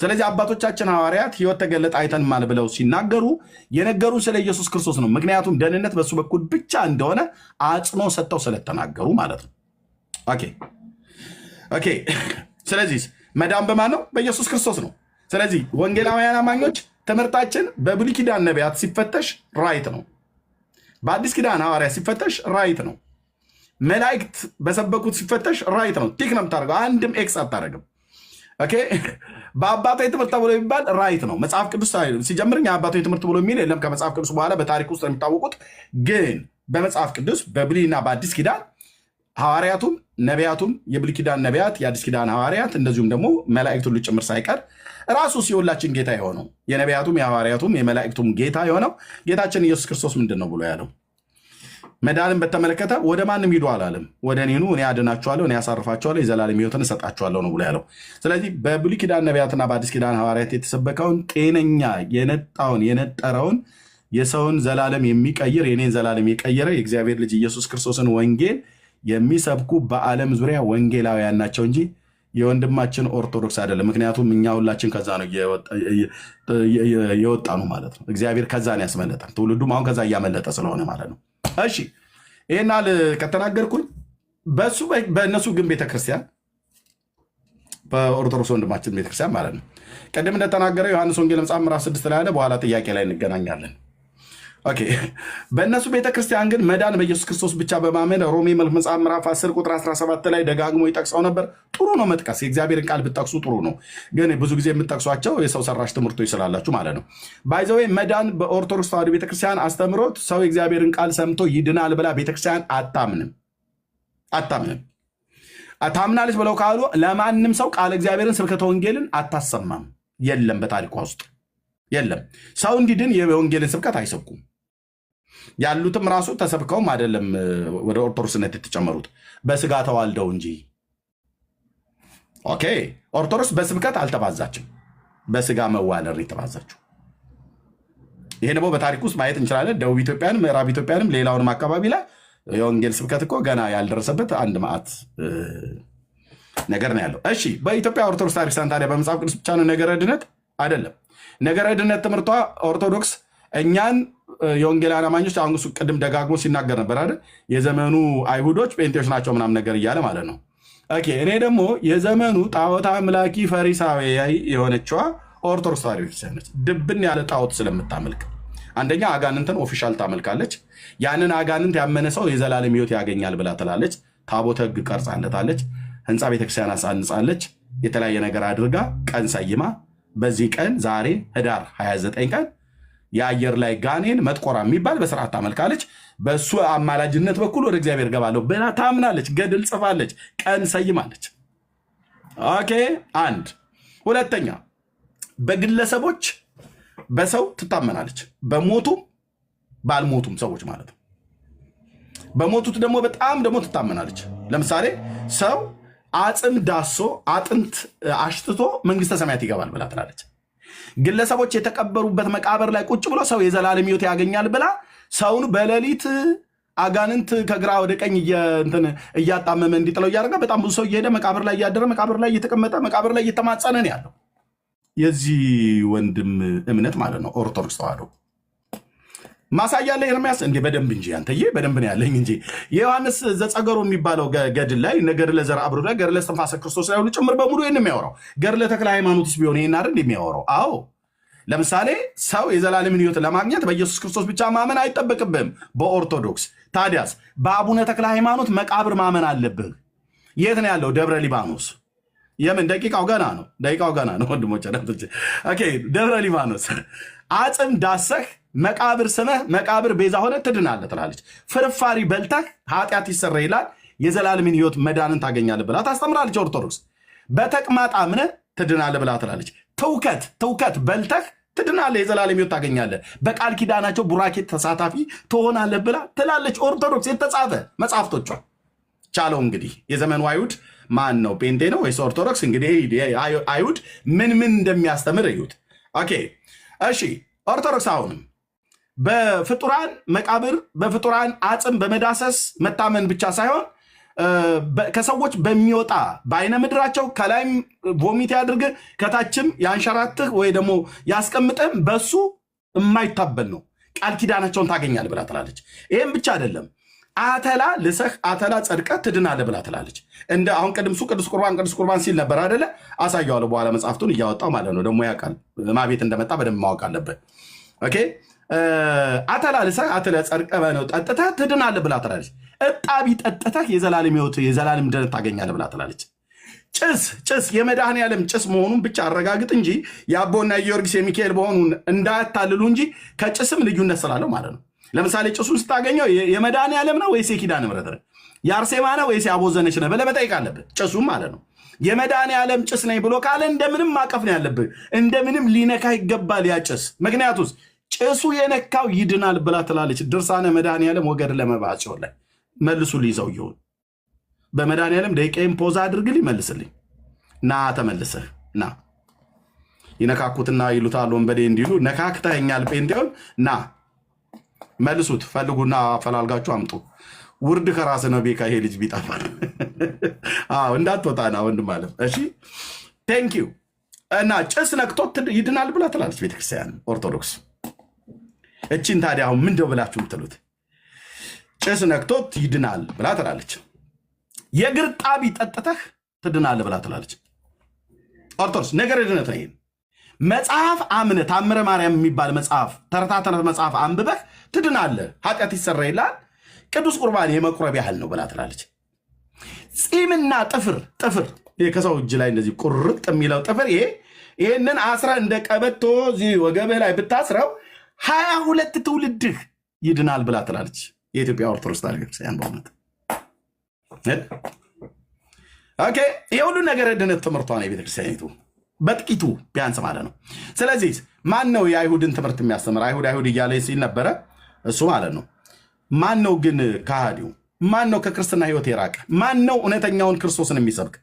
ስለዚህ አባቶቻችን ሐዋርያት ሕይወት ተገለጠ አይተንማል ብለው ሲናገሩ የነገሩን ስለ ኢየሱስ ክርስቶስ ነው። ምክንያቱም ደህንነት በሱ በኩል ብቻ እንደሆነ አጽንኦ ሰጥተው ስለተናገሩ ማለት ነው። ኦኬ። ስለዚህ መዳን በማን ነው? በኢየሱስ ክርስቶስ ነው። ስለዚህ ወንጌላውያን አማኞች ትምህርታችን በብሉይ ኪዳን ነቢያት ሲፈተሽ ራይት ነው። በአዲስ ኪዳን ሐዋርያ ሲፈተሽ ራይት ነው። መላእክት በሰበኩት ሲፈተሽ ራይት ነው። ቲክ ነው የምታደርገው፣ አንድም ኤክስ አታደርግም። ኦኬ። በአባታዊ ትምህርት ተብሎ የሚባል ራይት ነው። መጽሐፍ ቅዱስ ሲጀምር የአባታዊ ትምህርት ብሎ የሚል የለም። ከመጽሐፍ ቅዱስ በኋላ በታሪክ ውስጥ የሚታወቁት ግን በመጽሐፍ ቅዱስ በብሉይና በአዲስ ኪዳን ሐዋርያቱም ነቢያቱም የብሉይ ኪዳን ነቢያት የአዲስ ኪዳን ሐዋርያት እንደዚሁም ደግሞ መላእክት ሁሉ ጭምር ሳይቀር ራሱ ሲወላችን ጌታ የሆነው የነቢያቱም የሐዋርያቱም የመላእክቱም ጌታ የሆነው ጌታችን ኢየሱስ ክርስቶስ ምንድን ነው ብሎ ያለው? መዳንን በተመለከተ ወደ ማንም ሂዱ አላለም። ወደ እኔ ኑ እኔ አድናችኋለሁ፣ እኔ ያሳርፋችኋለሁ፣ የዘላለም ሕይወትን እሰጣችኋለሁ ነው ብሎ ያለው። ስለዚህ በብሉይ ኪዳን ነቢያትና በአዲስ ኪዳን ሐዋርያት የተሰበከውን ጤነኛ የነጠረውን የሰውን ዘላለም የሚቀይር የኔን ዘላለም የቀየረ የእግዚአብሔር ልጅ ኢየሱስ ክርስቶስን ወንጌል የሚሰብኩ በዓለም ዙሪያ ወንጌላውያን ናቸው እንጂ የወንድማችን ኦርቶዶክስ አይደለም። ምክንያቱም እኛ ሁላችን ከዛ ነው የወጣ ነው ማለት ነው። እግዚአብሔር ከዛ ነው ያስመለጠን። ትውልዱም አሁን ከዛ እያመለጠ ስለሆነ ማለት ነው። እሺ ይህና ከተናገርኩኝ በእነሱ ግን ቤተክርስቲያን በኦርቶዶክስ ወንድማችን ቤተክርስቲያን ማለት ነው ቅድም እንደተናገረው ዮሐንስ ወንጌል መጽሐፍ ምዕራፍ 6 ላይ ያለ በኋላ ጥያቄ ላይ እንገናኛለን። ኦኬ። በእነሱ ቤተክርስቲያን ግን መዳን በኢየሱስ ክርስቶስ ብቻ በማመን ሮሜ መጽሐፍ ምዕራፍ 10 ቁጥር 17 ላይ ደጋግሞ ይጠቅሰው ነበር። ጥሩ ነው መጥቀስ፣ የእግዚአብሔርን ቃል ብጠቅሱ ጥሩ ነው። ግን ብዙ ጊዜ የምጠቅሷቸው የሰው ሰራሽ ትምህርቶች ስላላችሁ ማለት ነው። ባይዘዌ መዳን በኦርቶዶክስ ተዋሕዶ ቤተክርስቲያን አስተምሮት ሰው የእግዚአብሔርን ቃል ሰምቶ ይድናል ብላ ቤተክርስቲያን አታምንም። ታምናለች ብለው ካሉ ለማንም ሰው ቃል እግዚአብሔርን ስብከተ ወንጌልን አታሰማም። የለም፣ በታሪኳ ውስጥ የለም። ሰው እንዲድን የወንጌልን ስብከት አይሰብኩም። ያሉትም ራሱ ተሰብከውም አይደለም ወደ ኦርቶዶክስነት የተጨመሩት በስጋ ተዋልደው እንጂ። ኦኬ። ኦርቶዶክስ በስብከት አልተባዛችም፣ በስጋ መዋለር የተባዛችው። ይሄ ደግሞ በታሪክ ውስጥ ማየት እንችላለን። ደቡብ ኢትዮጵያንም ምዕራብ ኢትዮጵያንም ሌላውንም አካባቢ ላይ የወንጌል ስብከት እኮ ገና ያልደረሰበት አንድ መዓት ነገር ነው ያለው። እሺ በኢትዮጵያ ኦርቶዶክስ ታሪክ ታዲያ በመጽሐፍ ቅዱስ ብቻ ነው ነገረ ድነት? አይደለም። ነገረ ድነት ትምህርቷ ኦርቶዶክስ እኛን የወንጌላውያን አማኞች አሁን እሱ ቅድም ደጋግሞ ሲናገር ነበር አይደል? የዘመኑ አይሁዶች ጴንጤዎች ናቸው ምናምን ነገር እያለ ማለት ነው። ኦኬ። እኔ ደግሞ የዘመኑ ጣዖት አምላኪ ፈሪሳዊ የሆነችዋ ኦርቶዶክስ ተዋሕዶ ቤተክርስቲያን ነች። ድብን ያለ ጣዖት ስለምታመልክ አንደኛ አጋንንትን ኦፊሻል ታመልካለች። ያንን አጋንንት ያመነ ሰው የዘላለም ሕይወት ያገኛል ብላ ትላለች። ታቦተ ሕግ ቀርጻለታለች። ህንፃ ቤተክርስቲያን አሳንጻለች። የተለያየ ነገር አድርጋ ቀን ሰይማ በዚህ ቀን ዛሬ ህዳር 29 ቀን የአየር ላይ ጋኔን መጥቆራ የሚባል በስርዓት ታመልካለች። በእሱ አማላጅነት በኩል ወደ እግዚአብሔር ገባለሁ ብላ ታምናለች። ገድል ጽፋለች። ቀን ሰይማለች። ኦኬ። አንድ ሁለተኛ በግለሰቦች በሰው ትታመናለች። በሞቱም ባልሞቱም ሰዎች ማለት ነው። በሞቱት ደግሞ በጣም ደግሞ ትታመናለች። ለምሳሌ ሰው አጽም ዳሶ አጥንት አሽትቶ መንግስተ ሰማያት ይገባል ብላ ትላለች። ግለሰቦች የተቀበሩበት መቃብር ላይ ቁጭ ብሎ ሰው የዘላለም ሕይወት ያገኛል ብላ ሰውን በሌሊት አጋንንት ከግራ ወደ ቀኝ እያጣመመ እንዲጥለው እያደረገ በጣም ብዙ ሰው እየሄደ መቃብር ላይ እያደረ መቃብር ላይ እየተቀመጠ መቃብር ላይ እየተማጸነ ነው ያለው። የዚህ ወንድም እምነት ማለት ነው ኦርቶዶክስ ተዋሕዶ። ማሳያ ላይ ኤርምያስ እንዴ በደንብ እንጂ አንተዬ በደንብ ነው ያለኝ እንጂ የዮሐንስ ዘጸገሮ የሚባለው ገድል ላይ ገድለ ዘርአ ብሩክ ላይ ገድለ እስትንፋሰ ክርስቶስ ላይ ሁሉ ጭምር በሙሉ ይህን የሚያወራው ገድለ ተክለ ሃይማኖትስ ቢሆን ይህን አይደል የሚያወራው? አዎ ለምሳሌ ሰው የዘላለምን ሕይወት ለማግኘት በኢየሱስ ክርስቶስ ብቻ ማመን አይጠበቅብህም በኦርቶዶክስ። ታዲያስ በአቡነ ተክለ ሃይማኖት መቃብር ማመን አለብህ። የት ነው ያለው? ደብረ ሊባኖስ። የምን ደቂቃው ገና ነው ወንድሞች። ኦኬ ደብረ ሊባኖስ አጽም ዳሰህ መቃብር ስመህ መቃብር ቤዛ ሆነ ትድናለህ ትላለች። ፍርፋሪ በልተህ ኃጢአት ይሰራ ይላል የዘላለምን ሕይወት መዳንን ታገኛለህ ብላ ታስተምራለች ኦርቶዶክስ። በተቅማጥ አምነህ ትድናለህ ብላ ትላለች። ትውከት በልተህ ትድናለህ የዘላለም ሕይወት ታገኛለህ፣ በቃል ኪዳናቸው ቡራኬ ተሳታፊ ትሆናለህ ብላ ትላለች ኦርቶዶክስ። የተጻፈ መጽሐፍቶቿ ቻለው። እንግዲህ የዘመኑ አይሁድ ማን ነው? ጴንጤ ነው ወይስ ኦርቶዶክስ? እንግዲህ አይሁድ ምን እንደሚያስተምር እዩት። ኦኬ እሺ ኦርቶዶክስ አሁንም በፍጡራን መቃብር በፍጡራን አጽም በመዳሰስ መታመን ብቻ ሳይሆን ከሰዎች በሚወጣ በአይነ ምድራቸው ከላይም ቮሚት ያድርግ ከታችም ያንሸራትህ ወይ ደግሞ ያስቀምጥም በሱ የማይታበል ነው። ቃል ኪዳናቸውን ታገኛለህ ብላ ትላለች። ይህም ብቻ አይደለም፣ አተላ ልሰህ አተላ ጸድቀህ ትድናለህ ብላ ትላለች። እንደ አሁን ቅድምሱ ቅዱስ ቁርባን ሲል ነበር አይደለ? አሳየዋለሁ በኋላ መጽሐፍቱን እያወጣው ማለት ነው። ደግሞ ያውቃል ማቤት እንደመጣ በደንብ ማወቅ አለብህ። ኦኬ አተላ ልሰህ አተላ ጸድቀህ ነው ጠጥተህ ትድናለህ ብላ ትላለች። እጣቢ ጠጥተህ የዘላለም ሕይወት የዘላለም ድነት ታገኛለህ ብላ ትላለች። ጭስ የመድኃኔ ዓለም ጭስ መሆኑን ብቻ አረጋግጥ እንጂ የአቦና የጊዮርጊስ የሚካኤል በሆኑን እንዳያታልሉ እንጂ ከጭስም ልዩነት ስላለው ማለት ነው። ለምሳሌ ጭሱን ስታገኘው የመድኃኔ ዓለም ነው ወይስ የኪዳነ ምሕረት ነው? የአርሴማ ነው ወይስ ያቦዘነች ነው ብለህ መጠየቅ አለብህ። ጭሱም ማለት ነው የመድኃኔ ዓለም ጭስ ነኝ ብሎ ካለ እንደምንም ማቀፍ ነው ያለብህ። እንደምንም ሊነካ ይገባል ያ ጭስ። ምክንያቱስ ጭሱ የነካው ይድናል ብላ ትላለች። ድርሳነ መድኃኔ ዓለም ወገድ ለመባጽ ላይ መልሱ ሊይዘው ይሁን በመድኃኔ ዓለም ደቂቃዬን ፖዛ አድርግልኝ መልስልኝ። ና ተመልሰህ ና ይነካኩትና ይሉታል ወንበዴ እንዲሉ ነካክተኸኛል ጴንጤውን ና መልሱት። ፈልጉና አፈላልጋችሁ አምጡ። ውርድ ከራስ ነው ቤካ ይሄ ልጅ ቢጠፋ እንዳትወጣ ና ወንድም አለም። እሺ ቴንኪዩ። እና ጭስ ነክቶት ይድናል ብላ ትላለች ቤተክርስቲያን ኦርቶዶክስ። እቺን ታዲያ አሁን ምንድነው ብላችሁ የምትሉት? ጭስ ነክቶት ይድናል ብላ ትላለች። የእግር ጣቢ ጠጥተህ ትድናል ብላ ትላለች ኦርቶዶክስ። ነገር ድነት ነው። መጽሐፍ አምነ ታምረ ማርያም የሚባል መጽሐፍ ተረታ ተረት መጽሐፍ አንብበህ ትድናለህ፣ ኃጢአት ይሰራ ይላል። ቅዱስ ቁርባን የመቁረብ ያህል ነው ብላ ትላለች። ፂምና ጥፍር ከሰው እጅ ላይ እንደዚህ ቁርጥ የሚለው ጥፍር ይሄንን አስረ እንደ ቀበቶ እዚህ ወገብህ ላይ ብታስረው 22 ትውልድህ ይድናል ብላ ትላለች የኢትዮጵያ ኦርቶዶክስ ተዋሕዶ ቤተክርስቲያን። በእውነት ኦኬ ይሄ ሁሉ ነገር ድነት ትምህርቷ ነው የቤተክርስቲያኒቱ በጥቂቱ ቢያንስ ማለት ነው። ስለዚህ ማን ነው የአይሁድን ትምህርት የሚያስተምር? አይሁድ እያለ ሲል ነበረ እሱ ማለት ነው። ማን ነው ግን ከሃዲው? ማን ነው ከክርስትና ህይወት የራቀ? ማን ነው እውነተኛውን ክርስቶስን የሚሰብክ?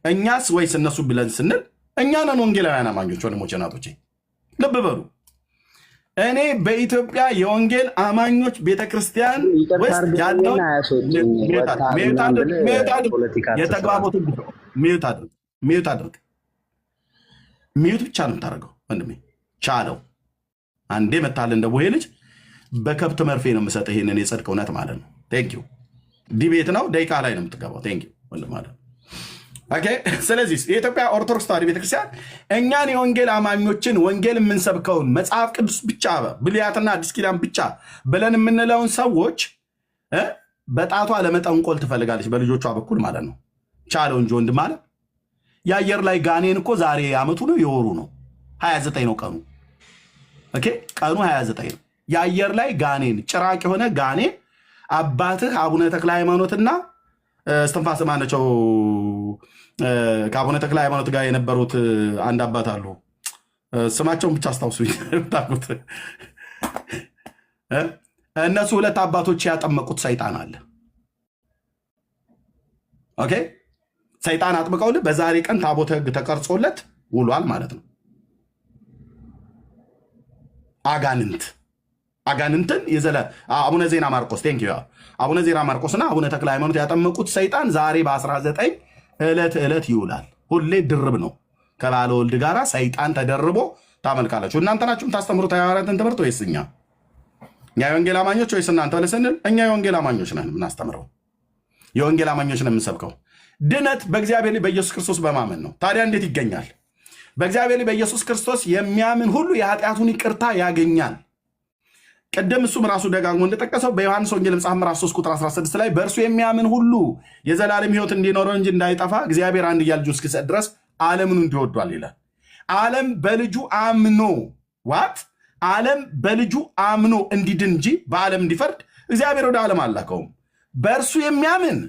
እኛስ ወይስ እነሱ ብለን ስንል እኛ ነን ወንጌላውያን አማኞች። ወንድሞቼ እናቶቼ ልብ በሉ። እኔ በኢትዮጵያ የወንጌል አማኞች ቤተክርስቲያን ውስጥ ያለው ሚዩት አድርግ ሚዩት ብቻ ነው የምታደርገው ወንድሜ። ቻለው አንዴ መታል እንደ ቡሄ ልጅ በከብት መርፌ ነው የምሰጠህ ይሄንን የጽድቅ እውነት ማለት ነው። ቴንኪው። ዲቤት ነው ደቂቃ ላይ ነው የምትገባው። ቴንኪው ወንድም ማለት ኦኬ። ስለዚህ የኢትዮጵያ ኦርቶዶክስ ተዋሕዶ ቤተክርስቲያን እኛን የወንጌል አማኞችን ወንጌል የምንሰብከውን መጽሐፍ ቅዱስ ብቻ ብሉያትና አዲስ ኪዳን ብቻ ብለን የምንለውን ሰዎች በጣቷ ለመጠንቆል ትፈልጋለች፣ በልጆቿ በኩል ማለት ነው። ቻለው እንጂ ወንድም ማለት የአየር ላይ ጋኔን እኮ ዛሬ ዓመቱ ነው የወሩ ነው 29 ነው ቀኑ። ኦኬ ቀኑ 29 ነው። የአየር ላይ ጋኔን ጭራቅ የሆነ ጋኔን አባትህ አቡነ ተክለ ሃይማኖትና እስትንፋሰ ማነቸው ከአቡነ ተክለ ሃይማኖት ጋር የነበሩት አንድ አባት አሉ። ስማቸውን ብቻ አስታውሱኝ ታቁት። እነሱ ሁለት አባቶች ያጠመቁት ሰይጣን አለ። ኦኬ ሰይጣን አጥምቀውልህ በዛሬ ቀን ታቦተ ሕግ ተቀርጾለት ውሏል ማለት ነው። አጋንንትን የዘለ አቡነ ዜና ማርቆስ ቴንኪዩ። አቡነ ዜና ማርቆስና አቡነ ተክለ ሃይማኖት ያጠመቁት ሰይጣን ዛሬ በ19 ዕለት ይውላል። ሁሌ ድርብ ነው። ከባለ ወልድ ጋራ ሰይጣን ተደርቦ ታመልካላችሁ። እናንተ ናችሁም ታስተምሩት የሐዋርያትን ትምህርት ወይስ እኛ? እኛ የወንጌል አማኞች ወይስ እናንተ ብለህ ስንል እኛ የወንጌል አማኞች ነን የምናስተምረው፣ የወንጌል አማኞች ነን የምንሰብከው። ድነት በእግዚአብሔር ላይ በኢየሱስ ክርስቶስ በማመን ነው። ታዲያ እንዴት ይገኛል? በእግዚአብሔር ላይ በኢየሱስ ክርስቶስ የሚያምን ሁሉ የኃጢአቱን ይቅርታ ያገኛል። ቅድም እሱም ራሱ ደጋግሞ እንደጠቀሰው በዮሐንስ ወንጌል መጽሐፍ ምዕራፍ 3 ቁጥር 16 ላይ በእርሱ የሚያምን ሁሉ የዘላለም ሕይወት እንዲኖረው እንጂ እንዳይጠፋ እግዚአብሔር አንድያ ልጁን እስኪሰጥ ድረስ ዓለምን እንዲወዷል ይላል። ዓለም በልጁ አምኖ ዓለም በልጁ አምኖ እንዲድን እንጂ በዓለም እንዲፈርድ እግዚአብሔር ወደ ዓለም አላከውም። በእርሱ የሚያምን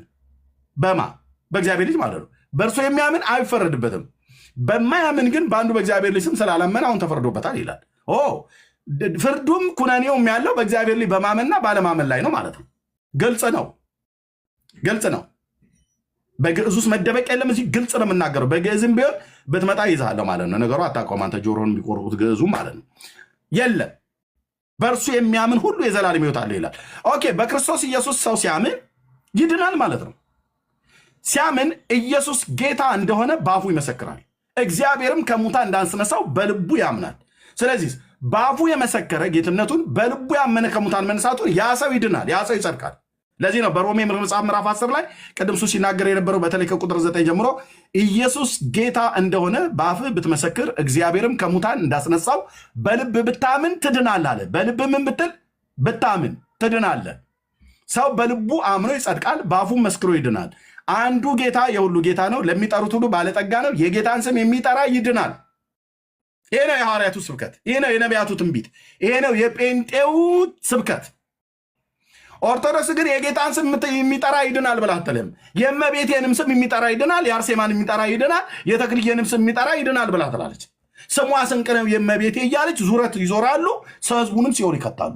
በእግዚአብሔር ልጅ ማለት ነው። በእርሱ የሚያምን አይፈረድበትም። በማያምን ግን በአንዱ በእግዚአብሔር ልጅ ስም ስላላመነ አሁን ተፈርዶበታል ይላል። ፍርዱም ኩነኔውም ያለው በእግዚአብሔር ልጅ በማመንና ባለማመን ላይ ነው ማለት ነው። ግልጽ ነው። በግዕዝ ውስጥ መደበቅ የለም። እዚህ ግልጽ ነው የምናገረው። በግዕዝም ቢሆን ብትመጣ ይዛለሁ ማለት ነው። ነገሩ አታውቀውም አንተ፣ ጆሮን የሚቆርጡት ግዕዙ ማለት ነው። የለም በእርሱ የሚያምን ሁሉ የዘላለም ሕይወት አለው ይላል። ኦኬ፣ በክርስቶስ ኢየሱስ ሰው ሲያምን ይድናል ማለት ነው። ሲያምን ኢየሱስ ጌታ እንደሆነ በአፉ ይመሰክራል፣ እግዚአብሔርም ከሙታን እንዳስነሳው በልቡ ያምናል። ስለዚህ በአፉ የመሰከረ ጌትነቱን በልቡ ያመነ ከሙታን መነሳቱን ያ ሰው ይድናል፣ ያ ሰው ይጸድቃል። ለዚህ ነው በሮሜ መጽሐፍ ምዕራፍ 10 ላይ ቅድም እሱ ሲናገር የነበረው በተለይ ከቁጥር 9 ጀምሮ ኢየሱስ ጌታ እንደሆነ በአፍህ ብትመሰክር እግዚአብሔርም ከሙታን እንዳስነሳው በልብ ብታምን ትድናለህ አለ። በልብ ምን ብትል? ብታምን ትድናለህ። ሰው በልቡ አምኖ ይጸድቃል፣ በአፉም መስክሮ ይድናል። አንዱ ጌታ የሁሉ ጌታ ነው፣ ለሚጠሩት ሁሉ ባለጠጋ ነው፣ የጌታን ስም የሚጠራ ይድናል። ይሄ ነው የሐዋርያቱ ስብከት፣ ይሄ ነው የነቢያቱ ትንቢት፣ ይሄ ነው የጴንጤው ስብከት። ኦርቶዶክስ ግን የጌታን ስም የሚጠራ ይድናል ብላ አትልም። የእመቤቴንም ስም የሚጠራ ይድናል፣ የአርሴማን የሚጠራ ይድናል፣ የተክልዬንም ስም የሚጠራ ይድናል ብላ ትላለች። ስሟ ስንቅ ነው የእመቤቴ እያለች ዙረት ይዞራሉ፣ ህዝቡንም ሲኦል ይከታሉ።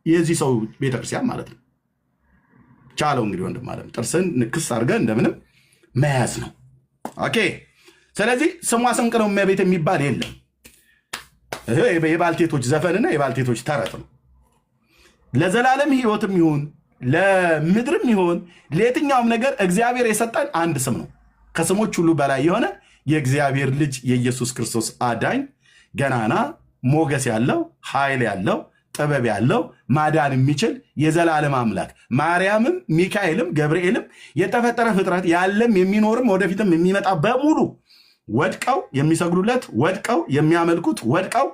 የዚህ ሰው ቤተክርስቲያን ማለት ነው። ቻለው እንግዲህ ወንድም ማለት ጥርስን ንክስ አድርገህ እንደምንም መያዝ ነው። ኦኬ። ስለዚህ ስሟ ስንቅ ነው እመቤቴ የሚባል የለም። የባልቴቶች ዘፈንና የባልቴቶች ተረት ነው። ለዘላለም ህይወትም ይሁን ለምድርም ይሁን ለየትኛውም ነገር እግዚአብሔር የሰጠን አንድ ስም ነው። ከስሞች ሁሉ በላይ የሆነ የእግዚአብሔር ልጅ የኢየሱስ ክርስቶስ አዳኝ፣ ገናና፣ ሞገስ ያለው፣ ኃይል ያለው፣ ጥበብ ያለው፣ ማዳን የሚችል የዘላለም አምላክ ማርያምም ሚካኤልም ገብርኤልም የተፈጠረ ፍጥረት ያለም የሚኖርም ወደፊትም የሚመጣ በሙሉ ወድቀው የሚሰግዱለት፣ ወድቀው የሚያመልኩት፣ ወድቀው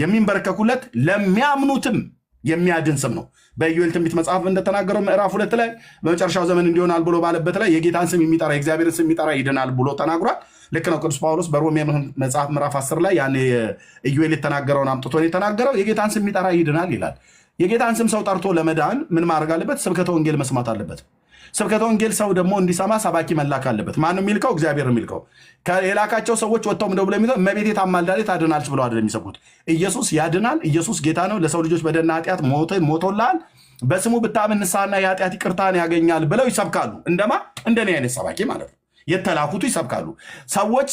የሚንበረከኩለት ለሚያምኑትም የሚያድን ስም ነው። በኢዮኤል ትንቢት መጽሐፍ እንደተናገረው ምዕራፍ 2 ላይ በመጨረሻው ዘመን እንዲሆናል ብሎ ባለበት ላይ የጌታን ስም የሚጠራ የእግዚአብሔርን ስም የሚጠራ ይድናል ብሎ ተናግሯል። ልክ ነው። ቅዱስ ጳውሎስ በሮሜ መጽሐፍ ምዕራፍ 10 ላይ ያን ኢዮኤል የተናገረውን አምጥቶ የተናገረው የጌታን ስም የሚጠራ ይድናል ይላል። የጌታን ስም ሰው ጠርቶ ለመዳን ምን ማድረግ አለበት? ስብከተ ወንጌል መስማት አለበት። ስብከተ ወንጌል ሰው ደግሞ እንዲሰማ ሰባኪ መላክ አለበት። ማን የሚልከው? እግዚአብሔር የሚልከው። የላካቸው ሰዎች ወጥተው ምደው ብለው የሚለው እመቤቴ ታማልዳለች ታድናለች ብለው አይደለም የሚሰብኩት። ኢየሱስ ያድናል፣ ኢየሱስ ጌታ ነው፣ ለሰው ልጆች በደልና ኃጢአት ሞቶልሃል፣ በስሙ ብታምን ንስሐና የኃጢአት ይቅርታን ያገኛል ብለው ይሰብካሉ። እንደኔ አይነት ሰባኪ ማለት ነው። የተላኩቱ ይሰብካሉ። ሰዎች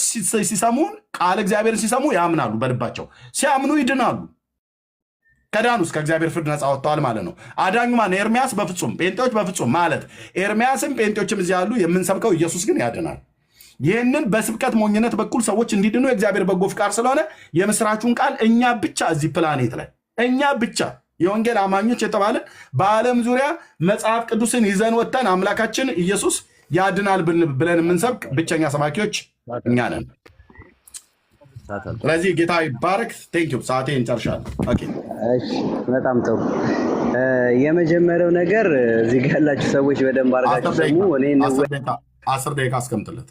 ሲሰሙን ቃል እግዚአብሔርን ሲሰሙ ያምናሉ፣ በልባቸው ሲያምኑ ይድናሉ። ከዳኑስ ከእግዚአብሔር ፍርድ ነፃ ወጥተዋል ማለት ነው። አዳኙ ማን? ኤርሚያስ በፍጹም ጴንጤዎች በፍጹም ማለት ኤርሚያስም ጴንጤዎችም እዚህ ያሉ የምንሰብከው ኢየሱስ ግን ያድናል። ይህንን በስብከት ሞኝነት በኩል ሰዎች እንዲድኑ የእግዚአብሔር በጎ ፍቃድ ስለሆነ የምስራቹን ቃል እኛ ብቻ እዚህ ፕላኔት ላይ እኛ ብቻ የወንጌል አማኞች የተባለን በዓለም ዙሪያ መጽሐፍ ቅዱስን ይዘን ወጥተን አምላካችን ኢየሱስ ያድናል ብለን የምንሰብክ ብቸኛ ሰባኪዎች እኛ ነን። ስለዚህ ጌታ ይባረክ። ቴንክ ዩ። ሰዓቴ እንጨርሻለን። በጣም ጥሩ። የመጀመሪያው ነገር እዚህ ጋር ያላችሁ ሰዎች በደንብ አድርጋችሁ ስሙ። 10 ደቂቃ አስቀምጥለት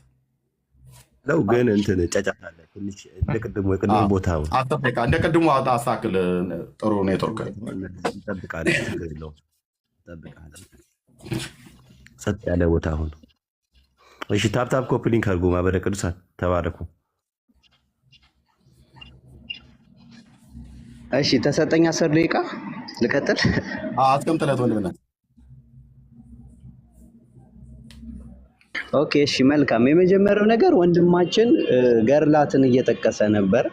ነው ግን እንትን ጫጫታ አለ ትንሽ እንደ ቅድሙ የቅድሙ ቦታ 10 ደቂቃ እንደ ቅድሙ አስተካክል። ጥሩ ኔትወርክ እንጠብቃለን። ሰጥ ያለ ቦታ አሁን። እሺ፣ ታፕታፕ ኮፒ ሊንክ አድርጉ። ማህበረ ቅዱሳን ተባረኩ። እሺ፣ ተሰጠኝ 10 ደቂቃ ልቀጥል። አስቀምጥለት ወንድምነት። ኦኬ፣ እሺ፣ መልካም። የመጀመሪያው ነገር ወንድማችን ገርላትን እየጠቀሰ ነበር።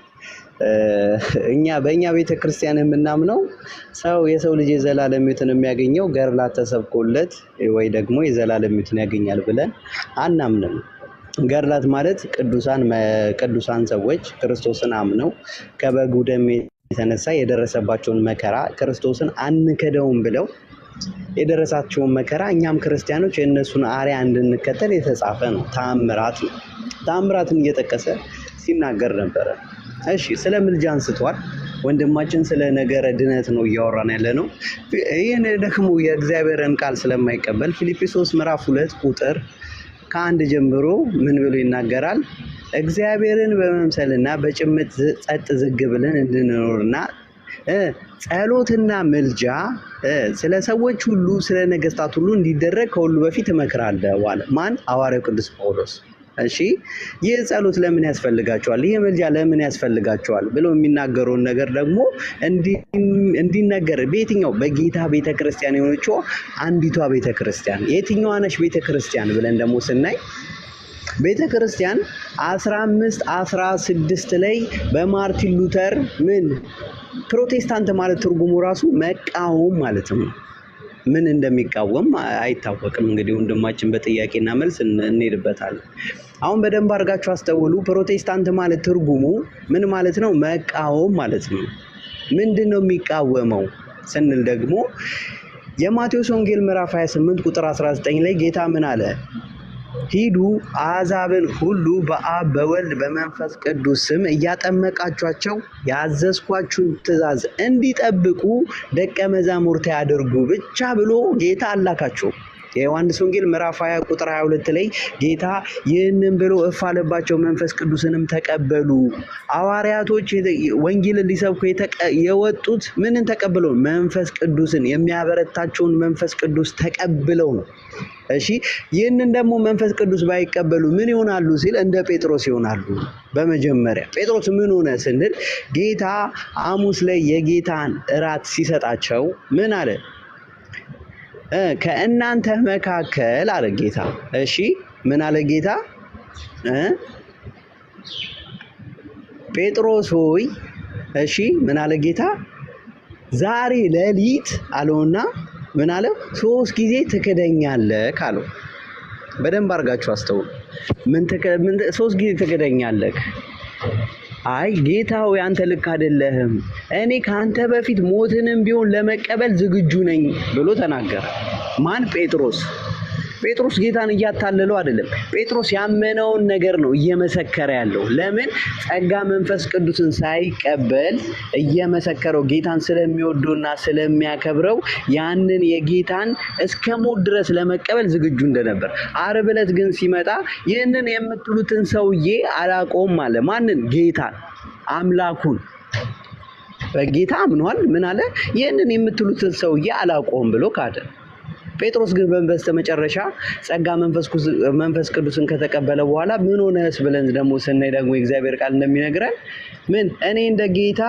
በእኛ ቤተክርስቲያን የምናምነው የሰው ልጅ የዘላለም ሕይወትን የሚያገኘው ገርላት ተሰብኮለት ወይ ደግሞ የዘላለም ሕይወትን ያገኛል ብለን አናምንም። ገርላት ማለት ቅዱሳን ሰዎች ክርስቶስን አምነው ከበጉ ደም የተነሳ የደረሰባቸውን መከራ ክርስቶስን አንከደውም ብለው የደረሳቸውን መከራ እኛም ክርስቲያኖች የእነሱን አርያ እንድንከተል የተጻፈ ነው። ተአምራት ነው። ተአምራትን እየጠቀሰ ሲናገር ነበረ። እሺ ስለ ምልጃ አንስቷል። ወንድማችን ስለ ነገረ ድነት ነው እያወራን ያለ ነው። ይህን ደግሞ የእግዚአብሔርን ቃል ስለማይቀበል ፊልጵስዩስ ምዕራፍ 2 ቁጥር ከ1 ጀምሮ ምን ብሎ ይናገራል? እግዚአብሔርን በመምሰልና በጭምት ጸጥ ዝግ ብለን እንድንኖርና ጸሎትና ምልጃ ስለ ሰዎች ሁሉ ስለ ነገስታት ሁሉ እንዲደረግ ከሁሉ በፊት እመክራለሁ አለ። ማን? ሐዋርያው ቅዱስ ጳውሎስ። እሺ ይህ ጸሎት ለምን ያስፈልጋቸዋል? ይህ ምልጃ ለምን ያስፈልጋቸዋል ብለው የሚናገረውን ነገር ደግሞ እንዲነገር በየትኛው በጌታ ቤተክርስቲያን የሆነችው አንዲቷ ቤተክርስቲያን የትኛዋ ነች ቤተክርስቲያን ብለን ደግሞ ስናይ ቤተክርስቲያን 1516 ላይ በማርቲን ሉተር ምን ፕሮቴስታንት ማለት ትርጉሙ ራሱ መቃወም ማለት ነው። ምን እንደሚቃወም አይታወቅም። እንግዲህ ወንድማችን በጥያቄና መልስ እንሄድበታለን። አሁን በደንብ አድርጋችሁ አስተውሉ። ፕሮቴስታንት ማለት ትርጉሙ ምን ማለት ነው? መቃወም ማለት ነው። ምንድን ነው የሚቃወመው ስንል ደግሞ የማቴዎስ ወንጌል ምዕራፍ 28 ቁጥር 19 ላይ ጌታ ምን አለ? ሂዱ አሕዛብን ሁሉ በአብ በወልድ በመንፈስ ቅዱስ ስም እያጠመቃችኋቸው ያዘዝኳችሁን ትእዛዝ እንዲጠብቁ ደቀ መዛሙርቴ ያድርጉ ብቻ ብሎ ጌታ አላካቸው። የዮሐንስ ወንጌል ምዕራፍ 20 ቁጥር 22 ላይ ጌታ ይህንን ብሎ እፍ አለባቸው፣ መንፈስ ቅዱስንም ተቀበሉ። ሐዋርያቶች ወንጌልን ሊሰብኩ የወጡት ምንን ተቀብለው? መንፈስ ቅዱስን፣ የሚያበረታቸውን መንፈስ ቅዱስ ተቀብለው ነው። እሺ ይህንን ደግሞ መንፈስ ቅዱስ ባይቀበሉ ምን ይሆናሉ ሲል እንደ ጴጥሮስ ይሆናሉ። በመጀመሪያ ጴጥሮስ ምን ሆነ ስንል ጌታ ሐሙስ ላይ የጌታን እራት ሲሰጣቸው ምን አለ? ከእናንተ መካከል አለ ጌታ። እሺ ምን አለ ጌታ? ጴጥሮስ ሆይ እሺ ምን አለ ጌታ? ዛሬ ሌሊት አለውና ምን አለ? 3 ጊዜ ትክደኛለህ አለው። በደንብ አድርጋችሁ አስተውሉ። ምን 3 ጊዜ ትክደኛለህ? አይ ጌታ ሆይ አንተ ልክ አይደለህም፣ እኔ ካንተ በፊት ሞትንም ቢሆን ለመቀበል ዝግጁ ነኝ ብሎ ተናገረ። ማን? ጴጥሮስ። ጴጥሮስ ጌታን እያታለለው አይደለም። ጴጥሮስ ያመነውን ነገር ነው እየመሰከረ ያለው። ለምን? ጸጋ መንፈስ ቅዱስን ሳይቀበል እየመሰከረው ጌታን ስለሚወደውና ስለሚያከብረው ያንን የጌታን እስከ ሞት ድረስ ለመቀበል ዝግጁ እንደነበር። ዓርብ ዕለት ግን ሲመጣ ይህንን የምትሉትን ሰውዬ አላውቀውም አለ። ማንን? ጌታን፣ አምላኩን። በጌታ አምኗል። ምን አለ? ይህንን የምትሉትን ሰውዬ አላውቀውም ብሎ ካደ። ጴጥሮስ ግን በስተመጨረሻ ጸጋ መንፈስ ቅዱስን ከተቀበለ በኋላ ምን ሆነስ ብለን ደግሞ ስናይ ደግሞ የእግዚአብሔር ቃል እንደሚነግረን ምን እኔ እንደ ጌታ